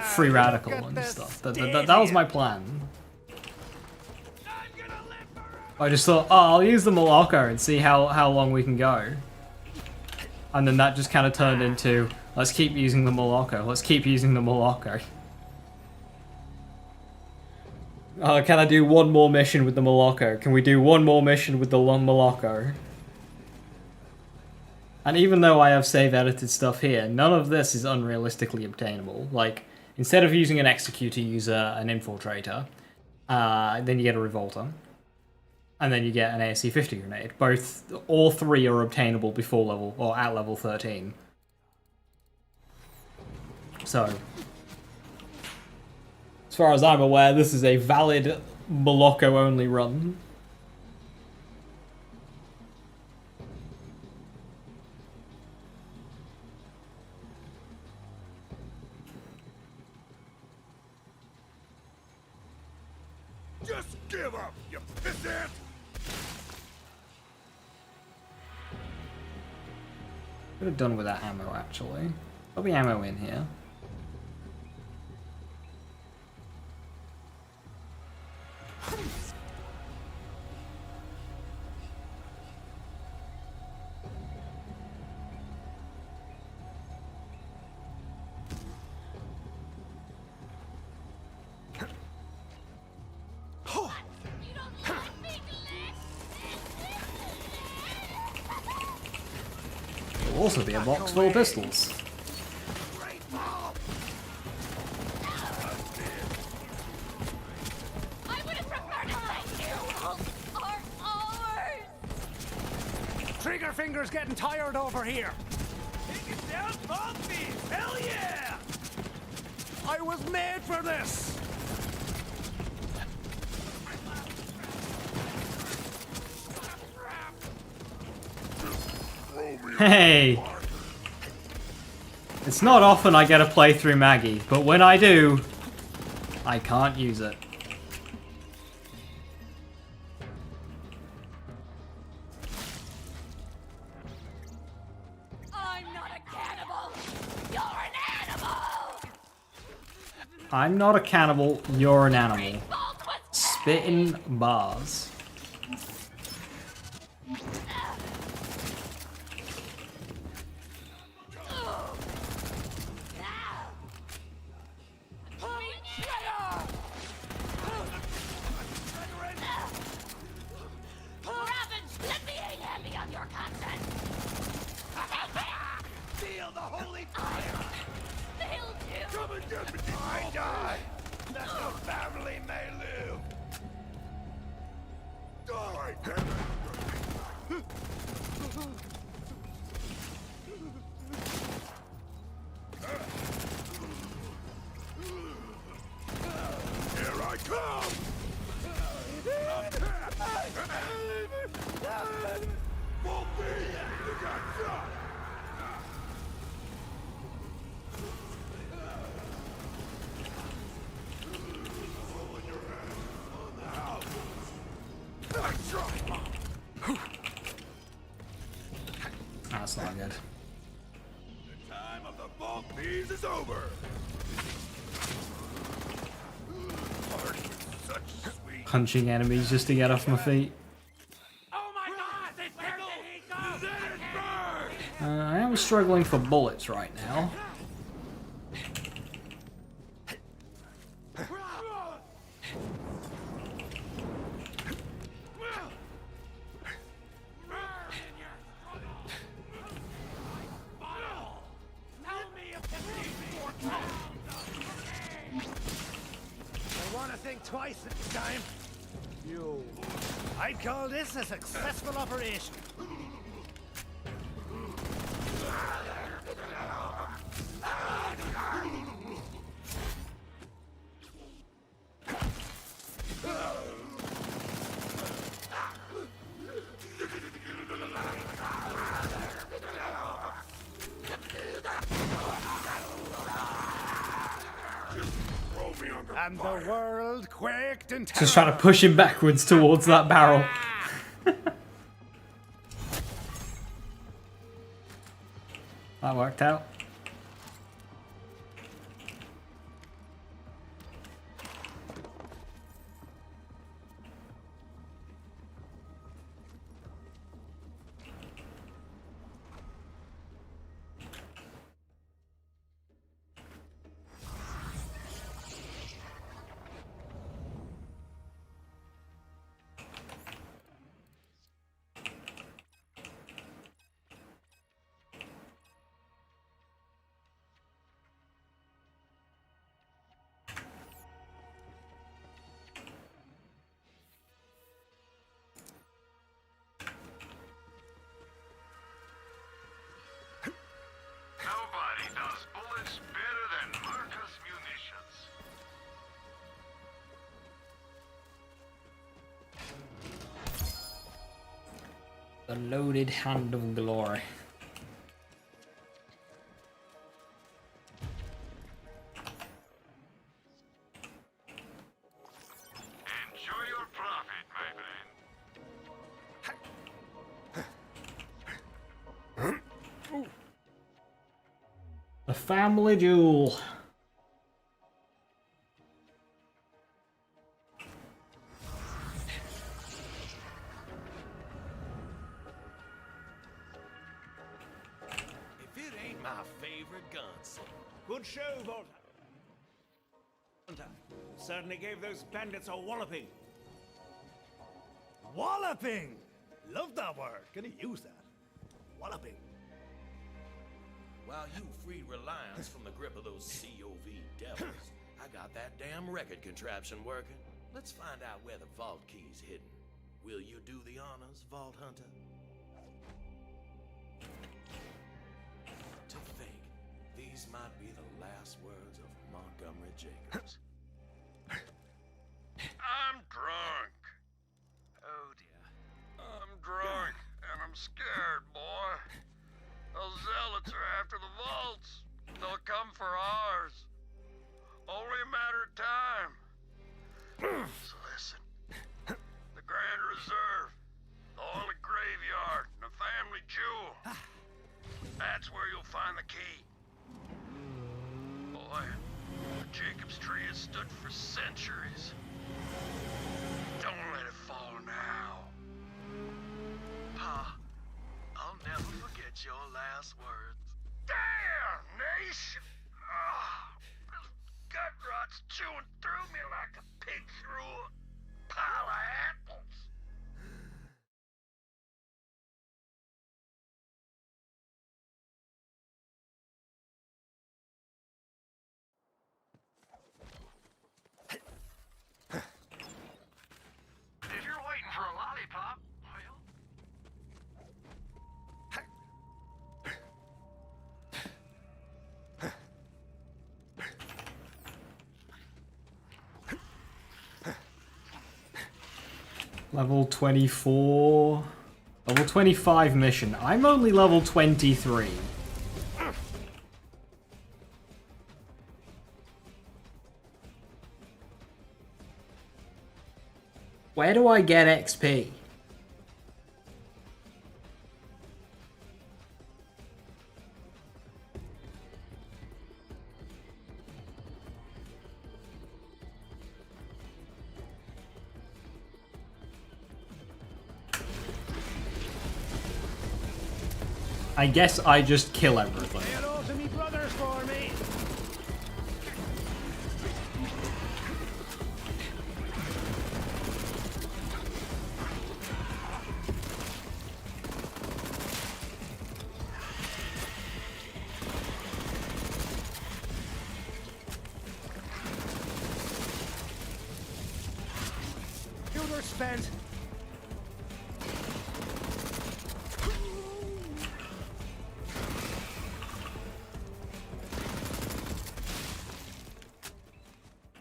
free radical and stuff. That was my plan. I just thought, oh, I'll use the Moloko and see how long we can go. And then that just kind of turned into, let's keep using the Moloko. Let's keep using the Moloko. Can I do one more mission with the Moloko? Can we do one more mission with the long Moloko? And even though I have save edited stuff here, none of this is unrealistically obtainable. Like, instead of using an Executor, use an Infiltrator. Then you get a Revolter. And then you get an ASC 50 grenade. All three are obtainable before level, or at level 13. So, as far as I'm aware, this is a valid Moloko only run. Just give up, you pissant! Could have done with that ammo, actually. There'll be ammo in here. There'll also be a box full of pistols. Trigger finger's getting tired over here. Take it down, Bumpy! Hell yeah! I was made for this. Hey! It's not often I get a playthrough Maggie, but when I do, I can't use it. I'm not a cannibal! You're an animal! I'm not a cannibal, you're an animal. Spitting bars. Feel the holy fire! Come and get me! I die! That the family may live! Die, damn it! Here I come! Wolfie! You got shot! That's not good. The time of the bulk bees is over! Such sweet... Punching enemies just to get off my feet. Oh my god! Where did he go? I am struggling for bullets right now. I want to think twice this time. I'd call this a successful operation. And the world quaked in terror. Just trying to push him backwards towards that barrel. That worked out. Nobody does bullets better than Marcus Munitions. The loaded hand of glory. Enjoy your profit, my friend. The family jewel. If it ain't my favorite gunslinger. Good show, Volta. Certainly gave those bandits a walloping. Walloping! Love that word. Gonna use that. Walloping. While you freed Reliance from the grip of those COV devils, I got that damn record contraption working. Let's find out where the vault key's hidden. Will you do the honors, Vault Hunter? To think, these might be the last words of Montgomery Jacobs. I'm drunk. Oh dear. I'm drunk and I'm scared, boy. Those zealots are after the vaults. They'll come for ours. Only a matter of time. So listen. The Grand Reserve, the Holy Graveyard, and the Family Jewel. That's where you'll find the key. Boy, the Jacobs tree has stood for centuries. Don't let it fall now. Pa, I'll never forget your last words. Damnation! This gut rot's chewing through me like a pig through a pile of apples. If you're waiting for a lollipop, well... Level 24. Level 25 mission. I'm only level 23. Where do I get XP? I guess I just kill everything. Say hello to me brothers for me. Shooter spent.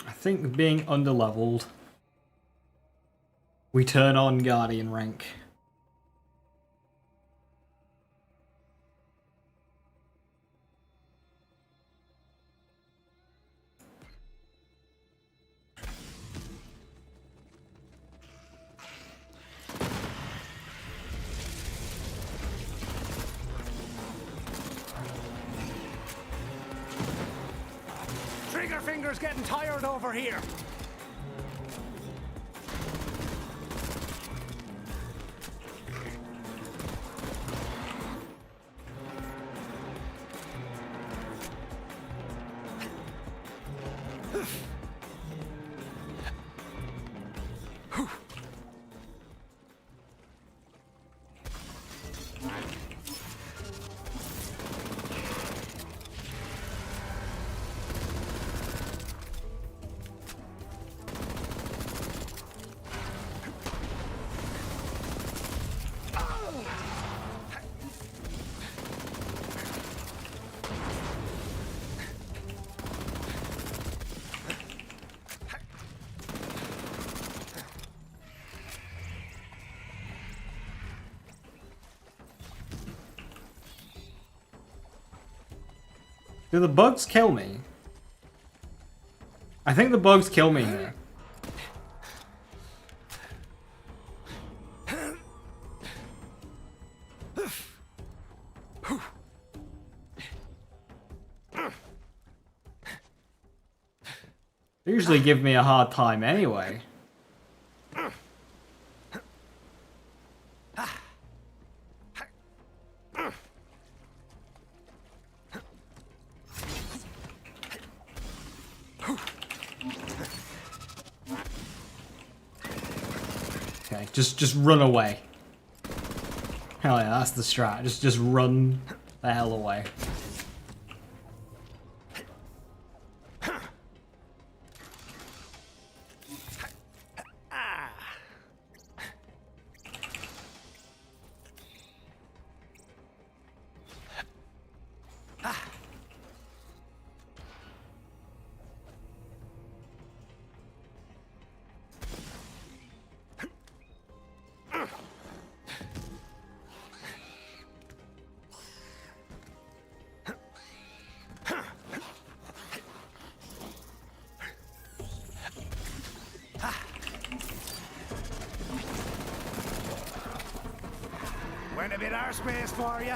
I think being underleveled, we turn on Guardian rank. finger's getting tired over here. Do the bugs kill me? I think the bugs kill me here. They usually give me a hard time anyway. Okay, just run away. Hell yeah, that's the strat. Just run the hell away. Went a bit airspace for you.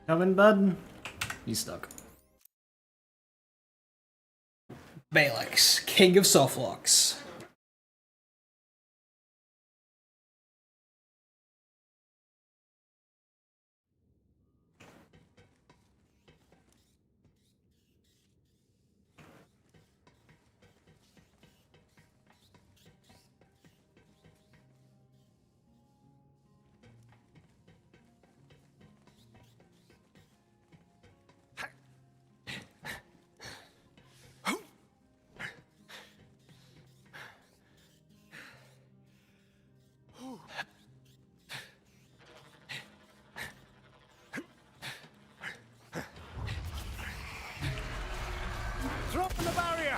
Coming, bud. He's stuck. Balex, King of Softlocks. Dropping the barrier.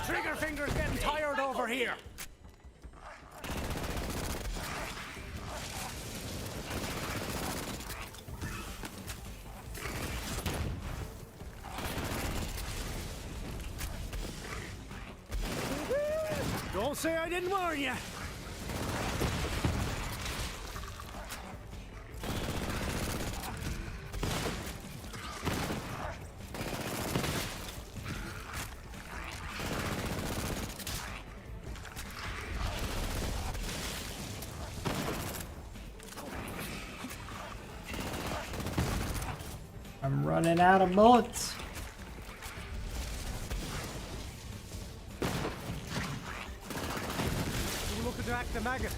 Trigger finger's getting tired over here. Don't say I didn't warn you. Running out of bullets. Look at act the maggot.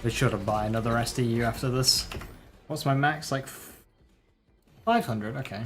They should have buy another SDU after this. What's my max? Like 500, okay.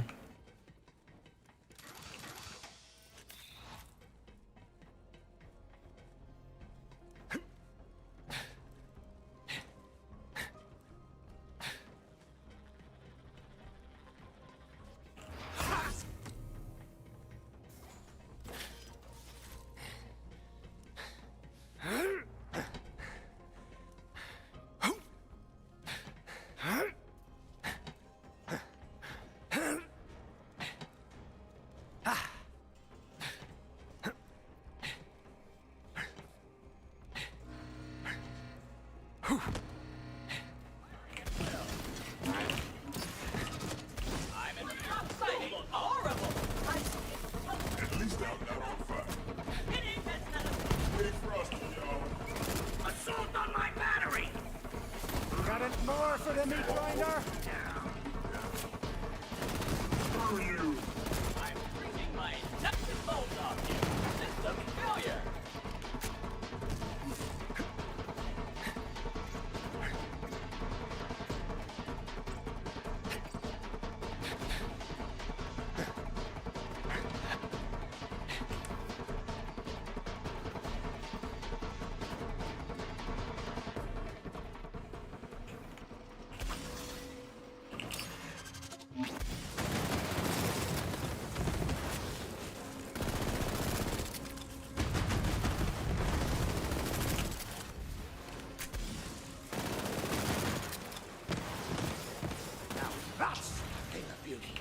Assault on my battery! Got it more for the meat grinder? Screw you! I'm freezing my induction bolts off you. System failure. That's a thing of beauty.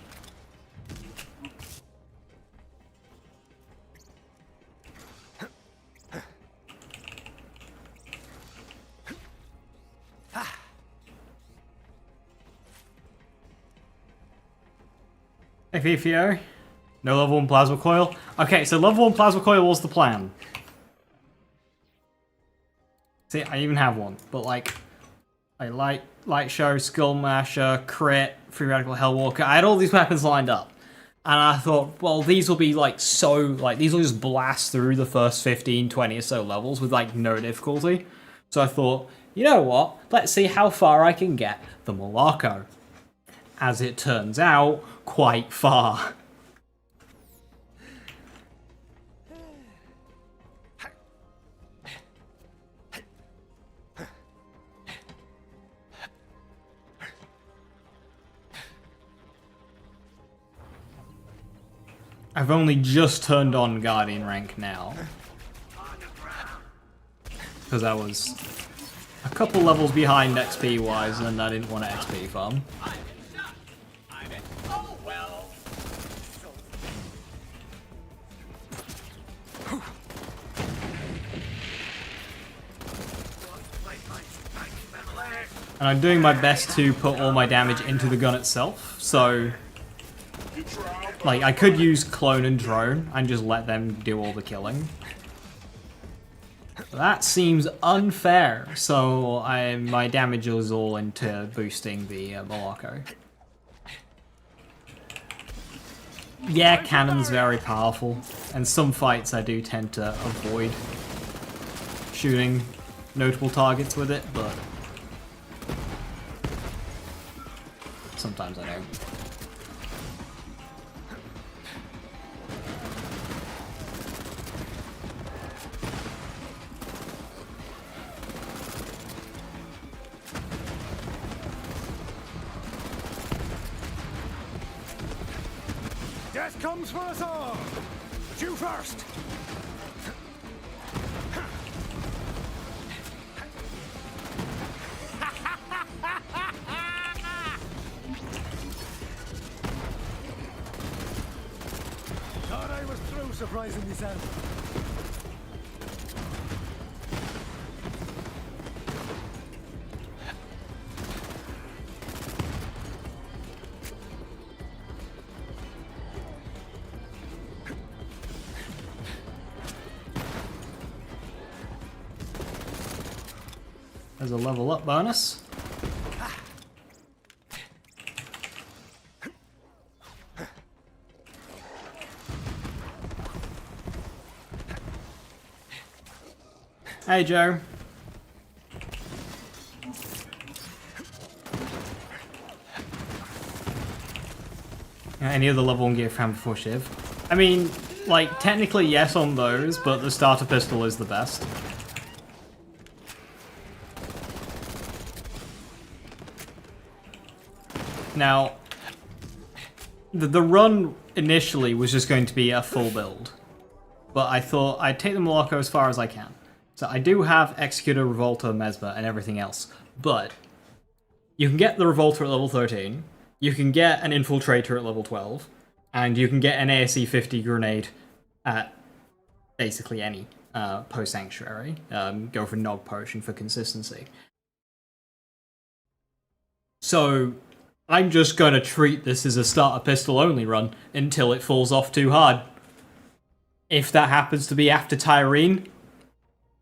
Hey Fifio, no level 1 plasma coil. Okay, so level 1 plasma coil was the plan. See, I even have one, but like, light show, skull masher, crit, free radical hellwalker. I had all these weapons lined up, and I thought, well, these will be like so, like these will just blast through the first 15, 20 or so levels with like no difficulty. So I thought, you know what? Let's see how far I can get the Morocco. As it turns out, quite far. I've only just turned on Guardian rank now. Because I was a couple levels behind XP wise and I didn't want to XP farm. Oh well. And I'm doing my best to put all my damage into the gun itself, so like I could use clone and drone and just let them do all the killing. That seems unfair, so my damage is all into boosting the Morocco. Yeah, cannon's very powerful, and some fights I do tend to avoid shooting notable targets with it, but sometimes I don't. Death comes for us all! But you first! Thought I was through surprising myself. as a level up bonus. Hey, Joe. Any other level 1 gear found before Shiv? I mean, like, technically yes on those, but the starter pistol is the best. Now, the run initially was just going to be a full build, but I thought I'd take the Morocco as far as I can. So I do have Executor, Revolter, Mesmer, and everything else, but you can get the Revolter at level 13, you can get an Infiltrator at level 12, and you can get an ASE 50 grenade at basically any post-Sanctuary. Go for Nog Potion for consistency. So I'm just gonna treat this as a starter pistol only run until it falls off too hard. If that happens to be after Tyrene,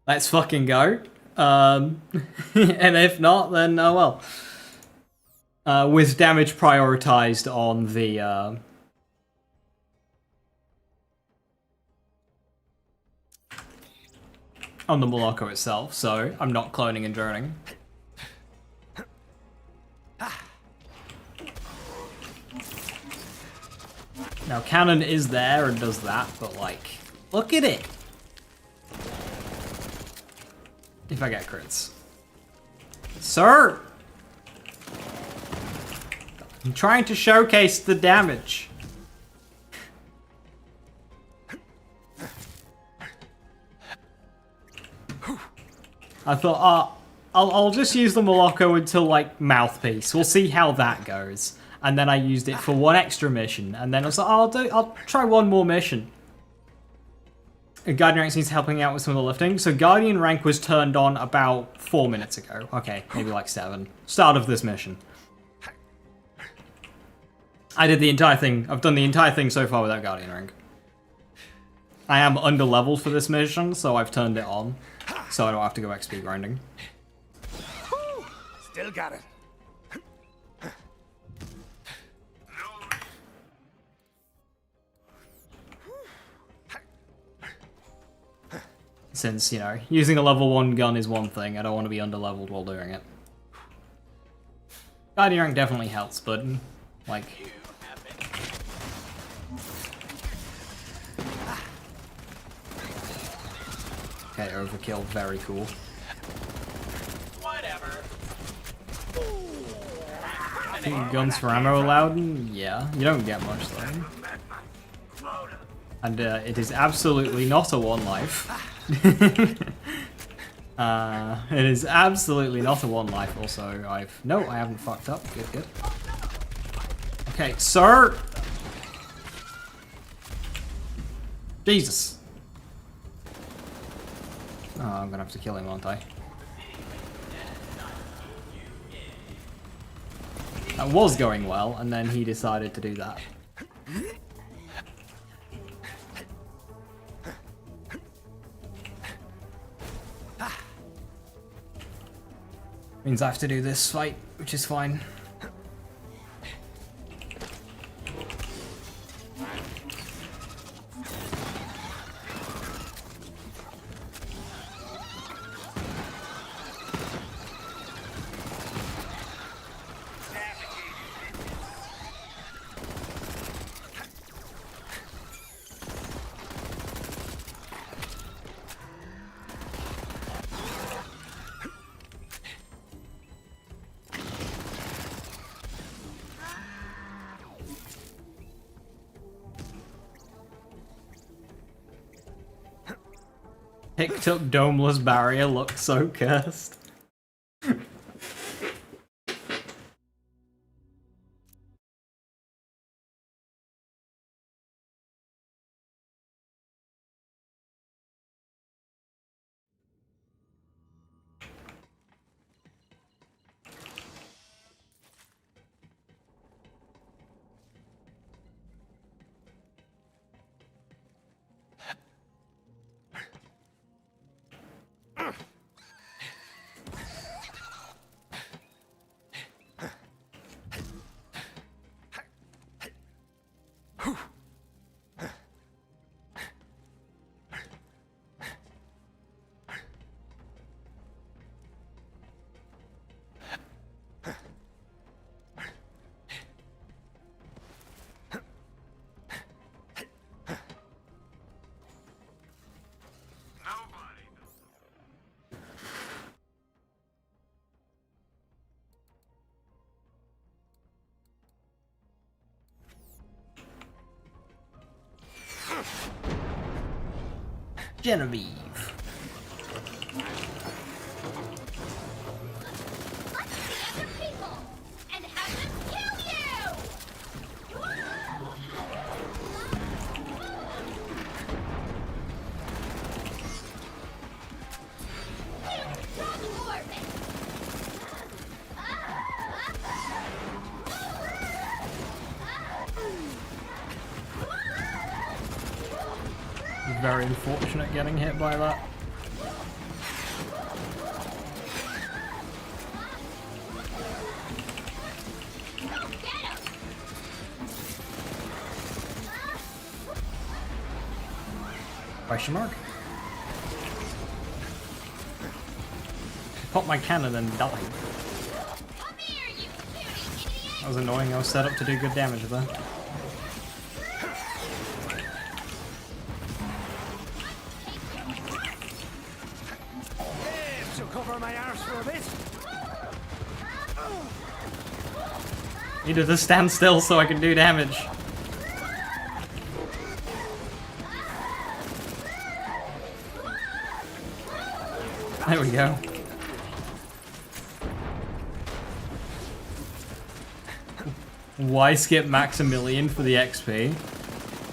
let's fucking go. And if not, then oh well. With damage prioritized on the Morocco itself, so I'm not cloning and droning. Now, cannon is there and does that, but like, look at it! If I get crits. Sir! I'm trying to showcase the damage. I thought, I'll just use the Morocco until, like, Mouthpiece. We'll see how that goes. And then I used it for one extra mission, and then I was like, I'll try one more mission. Guardian rank needs helping out with some of the lifting. So Guardian rank was turned on about 4 minutes ago. Okay, maybe like 7. Start of this mission. I did the entire thing. I've done the entire thing so far without Guardian rank. I am under leveled for this mission, so I've turned it on. So I don't have to go XP grinding. Still got it. Since, you know, using a level 1 gun is one thing, I don't want to be under-leveled while doing it. Guardian rank definitely helps, but, like... Okay, overkill, very cool. Whatever. 2 guns for ammo allowed? Yeah, you don't get much though. And it is absolutely not a 1 life. It is absolutely not a 1 life also. No, I haven't fucked up. Good, good. Okay, sir! Jesus. Oh, I'm gonna have to kill him, aren't I? That was going well, and then he decided to do that. Means I have to do this fight, which is fine. Picked up domeless barrier, looks so cursed. Genevieve. Very unfortunate getting hit by that. Question mark? Pop my cannon and die. That was annoying. I was set up to do good damage there. Cover my arse for a bit. Needed to stand still so I can do damage. There we go. Why skip Maximilian for the XP?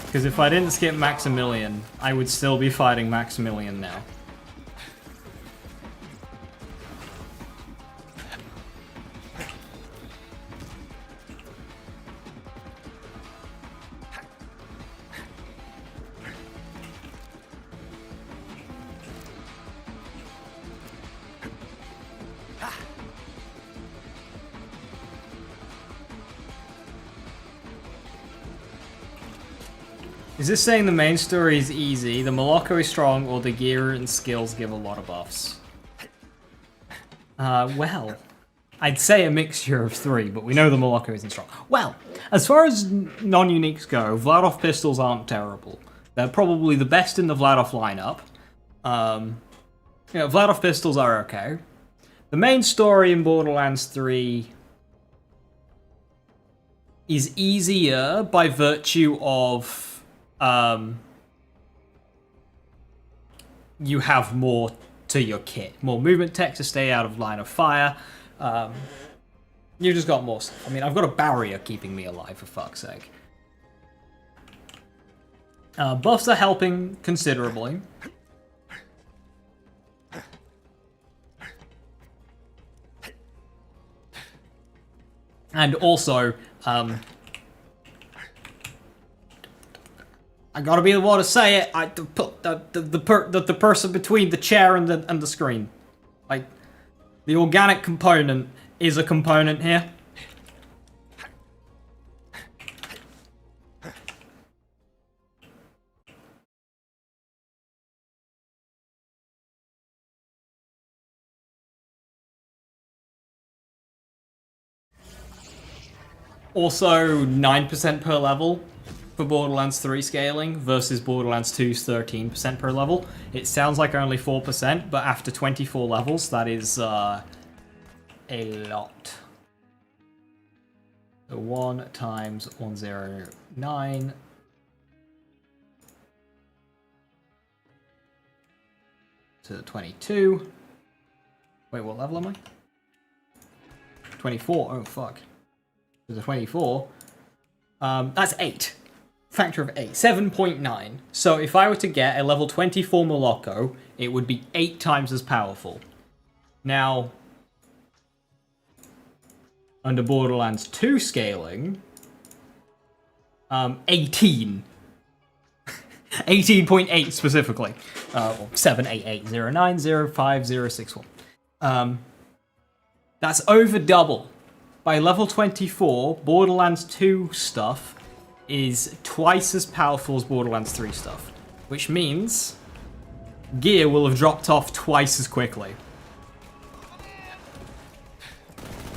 Because if I didn't skip Maximilian, I would still be fighting Maximilian now. Is this saying the main story is easy, the Moloko is strong, or the gear and skills give a lot of buffs? Well, I'd say a mixture of three, but we know the Moloko isn't strong. Well, as far as non-uniques go, Vladov pistols aren't terrible. They're probably the best in the Vladov lineup. Vladov pistols are okay. The main story in Borderlands 3 is easier by virtue of you have more to your kit. More movement tech to stay out of line of fire. You've just got more stuff. I mean, I've got a barrier keeping me alive, for fuck's sake. Buffs are helping considerably. And also, I gotta be the one to say it. The person between the chair and the screen, like the organic component is a component here. Also, 9% per level for Borderlands 3 scaling versus Borderlands 2's 13% per level. It sounds like only 4%, but after 24 levels, that is a lot. So 1 times 109 to 22. Wait, what level am I? 24. Oh, fuck. To the 24. That's 8. Factor of 8. 7.9. So if I were to get a level 24 Moloko, it would be 8 times as powerful. Now, under Borderlands 2 scaling, 18. 18.8 specifically. 78809056061. That's over double. By level 24, Borderlands 2 stuff is twice as powerful as Borderlands 3 stuff. Which means gear will have dropped off twice as quickly.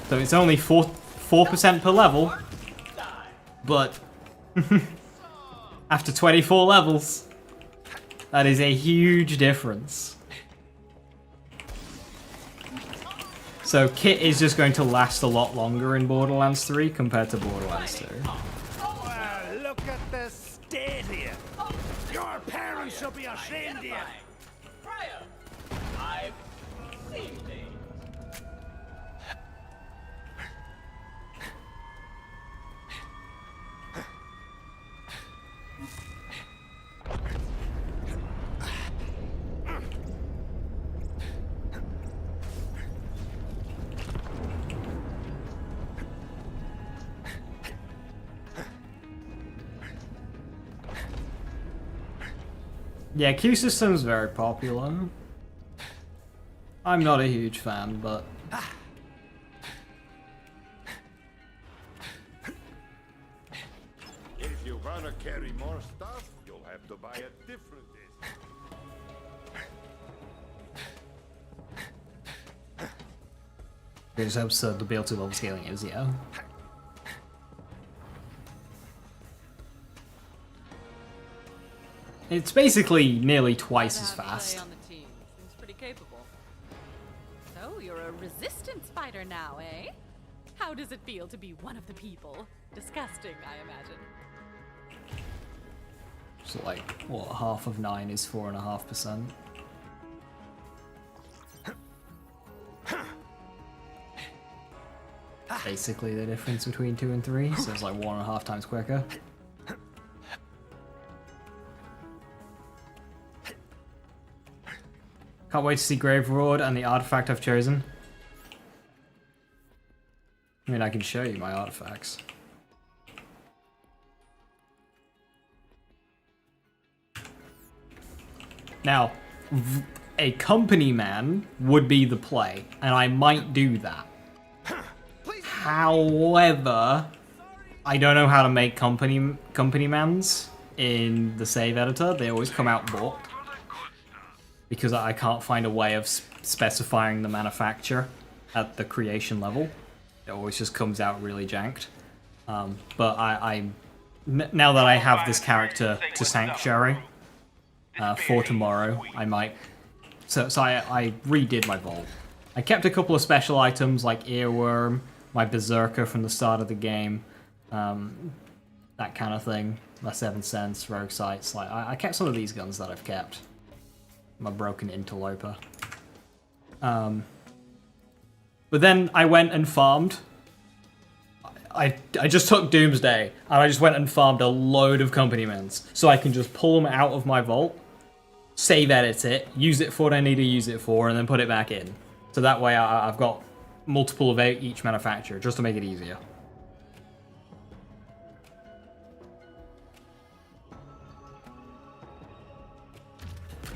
So it's only 4% per level, but after 24 levels, that is a huge difference. So kit is just going to last a lot longer in Borderlands 3 compared to Borderlands 2. Well, look at the state here. Your parents should be ashamed of you. Yeah, Q system's very popular. I'm not a huge fan, but If you wanna carry more stuff, you'll have to buy a different it just helps the build to level scaling is, yeah. It's basically nearly twice as fast. On the team. Seems pretty capable. So you're a resistance fighter now, eh? How does it feel to be one of the people? Disgusting, I imagine. So like, what, half of 9 is 4.5%. Basically the difference between 2 and 3, so it's like 1.5 times quicker. Can't wait to see Grave Roared and the artifact I've chosen. I mean, I can show you my artifacts. Now, a company man would be the play, and I might do that. However, I don't know how to make company mans in the save editor. They always come out balked because I can't find a way of specifying the manufacturer at the creation level. It always just comes out really janked. But now that I have this character to Sanctuary for tomorrow, I might. So I redid my vault. I kept a couple of special items like Earworm, my Berserker from the start of the game, that kind of thing. My 7 Sense, Rogue Sights. Like I kept some of these guns that I've kept. My Broken Interloper. But then I went and farmed. I just took Doomsday and I just went and farmed a load of company mans, so I can just pull them out of my vault, save edit it, use it for what I need to use it for, and then put it back in. So that way I've got multiple of each manufacturer, just to make it easier.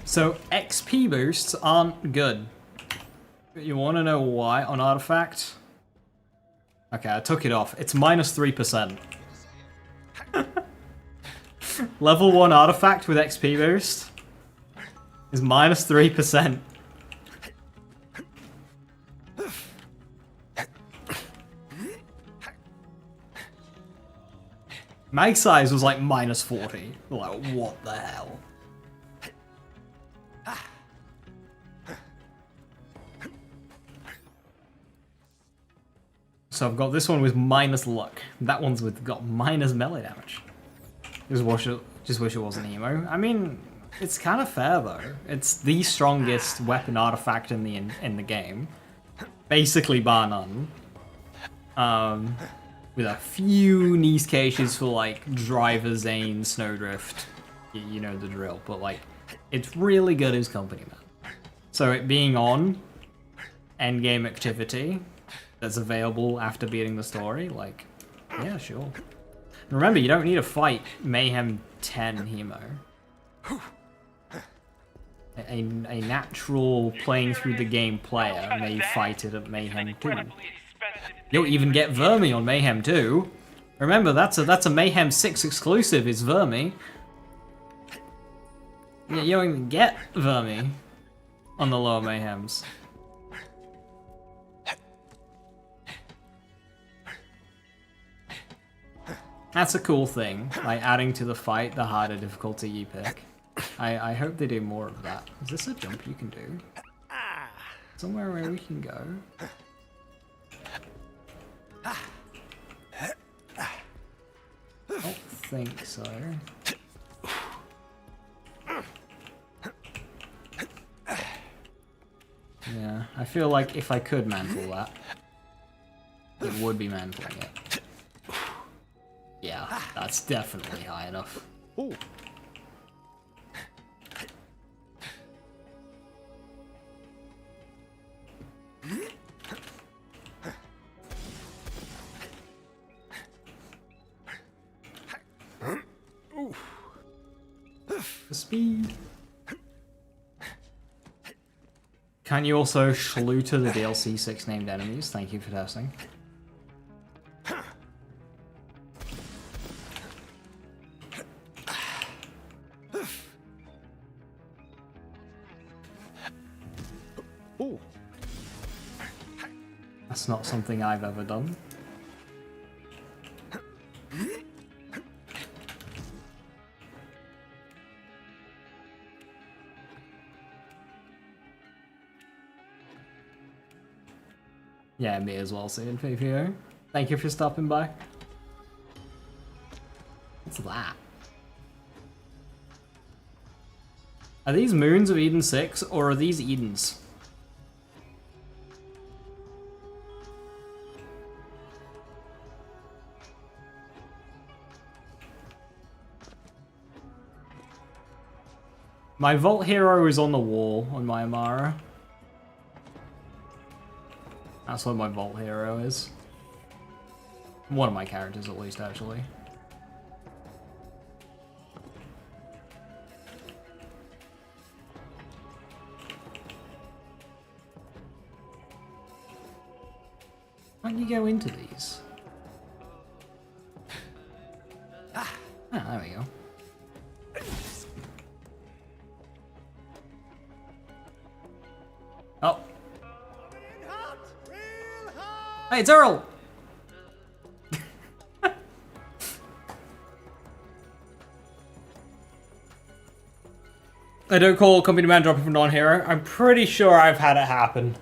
So XP boosts aren't good. You want to know why on Artifact? Okay, I took it off. It's minus 3%. Level 1 Artifact with XP boost is minus 3%. Mag size was like minus 40. Like, what the hell? So I've got this one with minus luck. That one's got minus melee damage. Just wish it wasn't emo. I mean, it's kind of fair though. It's the strongest weapon artifact in the game, basically bar none. With a few niche cases for like Driver, Zane, Snowdrift, you know the drill. But like, it's really good as company man. So it being on endgame activity that's available after beating the story, like, yeah, sure. And remember, you don't need to fight Mayhem 10 Hemo. A natural playing through the game player may fight it at Mayhem 2. You'll even get Vermi on Mayhem 2. Remember, that's a Mayhem 6 exclusive, is Vermi. Yeah, you don't even get Vermi on the lower Mayhems. That's a cool thing, like adding to the fight the harder difficulty you pick. I hope they do more of that. Is this a jump you can do? Somewhere where we can go? I don't think so. Yeah, I feel like if I could mantle that, it would be mantling it. Yeah, that's definitely high enough. Ooh. The speed. Can you also slaughter the DLC 6 named enemies? Thank you for testing. Ooh. That's not something I've ever done. Yeah, me as well, soon, PPO. Thank you for stopping by. What's that? Are these moons of Eden 6, or are these Edens? My Vault Hero is on the wall on my Amara. That's what my Vault Hero is. One of my characters, at least, actually. Why don't you go into these? Ah, there we go. Oh. Hey, it's Earl! I don't call company man dropping from non-hero. I'm pretty sure I've had it happen.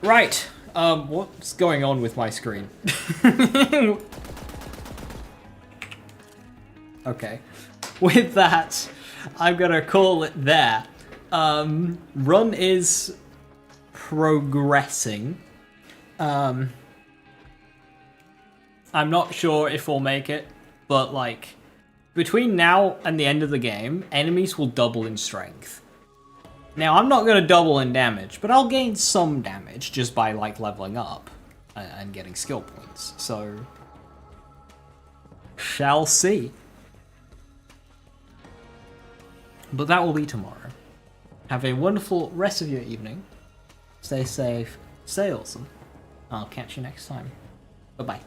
Right. What's going on with my screen? Okay. With that, I'm gonna call it there. Run is progressing. I'm not sure if we'll make it, but like, between now and the end of the game, enemies will double in strength. Now, I'm not gonna double in damage, but I'll gain some damage just by like leveling up and getting skill points, so shall see. But that will be tomorrow. Have a wonderful rest of your evening. Stay safe, stay awesome. I'll catch you next time. Bye-bye.